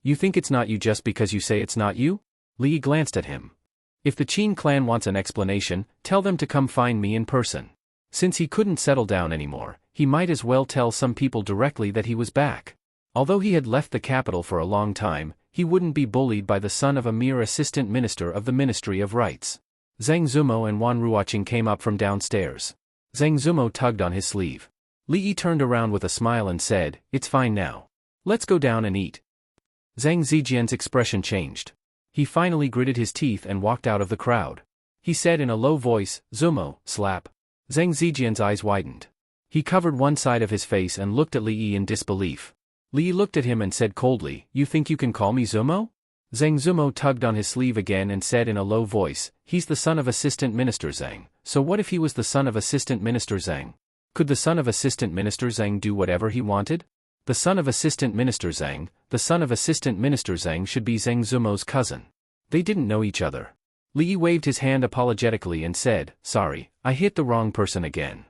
You think it's not you just because you say it's not you? Li Yi glanced at him. If the Qin clan wants an explanation, tell them to come find me in person. Since he couldn't settle down anymore, he might as well tell some people directly that he was back. Although he had left the capital for a long time, he wouldn't be bullied by the son of a mere assistant minister of the Ministry of Rights. Zhang Zumo and Wan Ruoqing came up from downstairs. Zhang Zumo tugged on his sleeve. Li Yi turned around with a smile and said, it's fine now. Let's go down and eat. Zhang Zijian's expression changed. He finally gritted his teeth and walked out of the crowd. He said in a low voice, Zumo, slap. Zhang Zijian's eyes widened. He covered one side of his face and looked at Li Yi in disbelief. Li Yi looked at him and said coldly, you think you can call me Zumo? Zhang Zumo tugged on his sleeve again and said in a low voice, he's the son of Assistant Minister Zhang, so what if he was the son of Assistant Minister Zhang? Could the son of Assistant Minister Zhang do whatever he wanted? The son of Assistant Minister Zhang, the son of Assistant Minister Zhang should be Zhang Zumo's cousin. They didn't know each other. Li Yi waved his hand apologetically and said, sorry, I hit the wrong person again.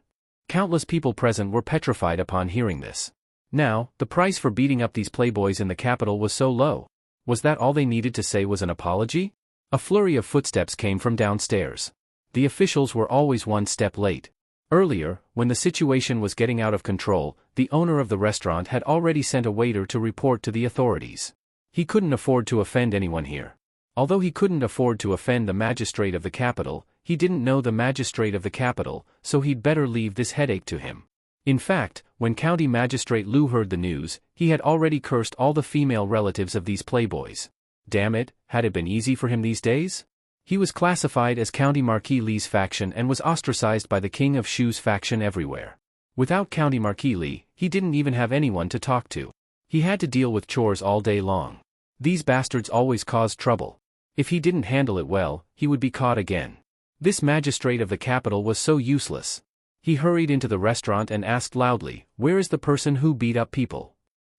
Countless people present were petrified upon hearing this. Now, the price for beating up these playboys in the capital was so low. Was that all they needed to say was an apology? A flurry of footsteps came from downstairs. The officials were always one step late. Earlier, when the situation was getting out of control, the owner of the restaurant had already sent a waiter to report to the authorities. He couldn't afford to offend anyone here. Although he couldn't afford to offend the magistrate of the capital, he didn't know the magistrate of the capital, so he'd better leave this headache to him. In fact, when County Magistrate Liu heard the news, he had already cursed all the female relatives of these playboys. Damn it, had it been easy for him these days? He was classified as County Marquis Li's faction and was ostracized by the King of Shu's faction everywhere. Without County Marquis Li, he didn't even have anyone to talk to. He had to deal with chores all day long. These bastards always caused trouble. If he didn't handle it well, he would be caught again. This magistrate of the capital was so useless. He hurried into the restaurant and asked loudly, "Where is the person who beat up people?"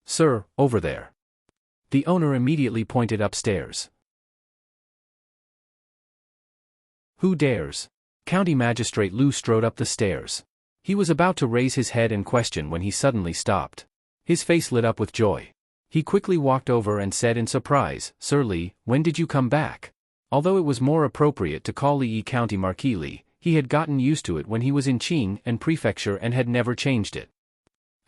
"Sir, over there." The owner immediately pointed upstairs. "Who dares?" County Magistrate Liu strode up the stairs. He was about to raise his head and question when he suddenly stopped. His face lit up with joy. He quickly walked over and said in surprise, "Sir Li, when did you come back?" Although it was more appropriate to call Li County Marquis Li, he had gotten used to it when he was in Qing and Prefecture and had never changed it.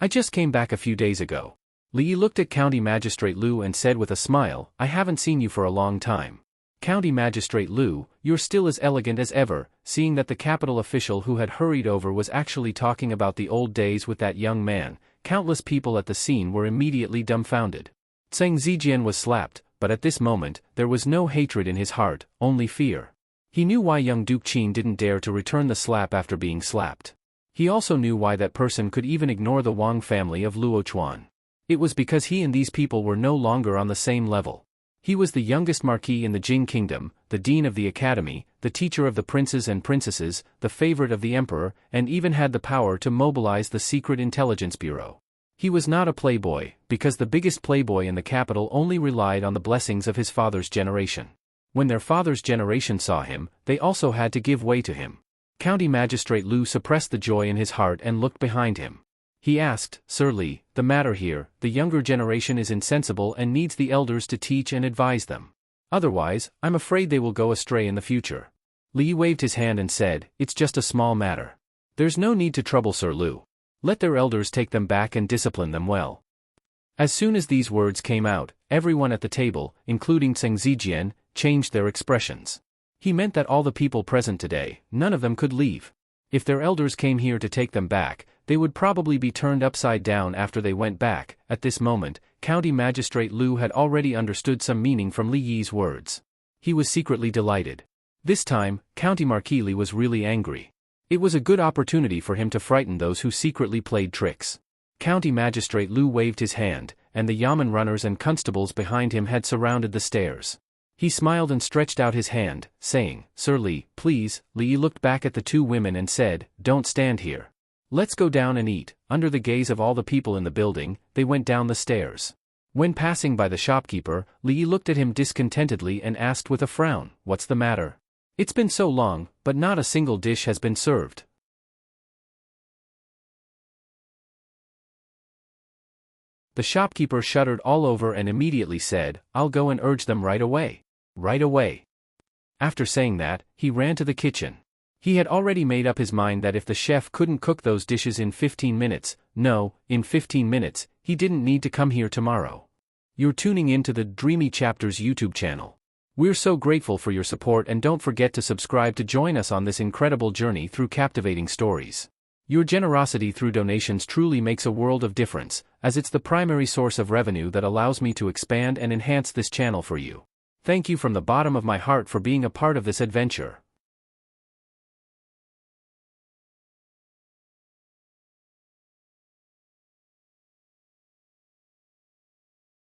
"I just came back a few days ago." Li looked at County Magistrate Liu and said with a smile, "I haven't seen you for a long time." "County Magistrate Liu, you're still as elegant as ever." Seeing that the capital official who had hurried over was actually talking about the old days with that young man, countless people at the scene were immediately dumbfounded. Zheng Zijian was slapped, but at this moment, there was no hatred in his heart, only fear. He knew why young Duke Qin didn't dare to return the slap after being slapped. He also knew why that person could even ignore the Wang family of Luochuan. It was because he and these people were no longer on the same level. He was the youngest marquis in the Jing kingdom, the dean of the academy, the teacher of the princes and princesses, the favorite of the emperor, and even had the power to mobilize the secret intelligence bureau. He was not a playboy, because the biggest playboy in the capital only relied on the blessings of his father's generation. When their father's generation saw him, they also had to give way to him. County Magistrate Liu suppressed the joy in his heart and looked behind him. He asked, "Sir Li, the matter here, the younger generation is insensible and needs the elders to teach and advise them. Otherwise, I'm afraid they will go astray in the future." Li waved his hand and said, "It's just a small matter. There's no need to trouble Sir Liu. Let their elders take them back and discipline them well." As soon as these words came out, everyone at the table, including Zheng Zijian, changed their expressions. He meant that all the people present today, none of them could leave. If their elders came here to take them back, they would probably be turned upside down after they went back. At this moment, County Magistrate Liu had already understood some meaning from Li Yi's words. He was secretly delighted. This time, County Marquis Li was really angry. It was a good opportunity for him to frighten those who secretly played tricks. County Magistrate Liu waved his hand, and the yamen runners and constables behind him had surrounded the stairs. He smiled and stretched out his hand, saying, "Sir Li, please." Li looked back at the two women and said, "Don't stand here. Let's go down and eat." Under the gaze of all the people in the building, they went down the stairs. When passing by the shopkeeper, Li looked at him discontentedly and asked with a frown, "What's the matter? It's been so long, but not a single dish has been served." The shopkeeper shuddered all over and immediately said, "I'll go and urge them right away. Right away." After saying that, he ran to the kitchen. He had already made up his mind that if the chef couldn't cook those dishes in 15 minutes, in 15 minutes, he didn't need to come here tomorrow. You're tuning in to the Dreamy Chapters YouTube channel. We're so grateful for your support, and don't forget to subscribe to join us on this incredible journey through captivating stories. Your generosity through donations truly makes a world of difference, as it's the primary source of revenue that allows me to expand and enhance this channel for you. Thank you from the bottom of my heart for being a part of this adventure.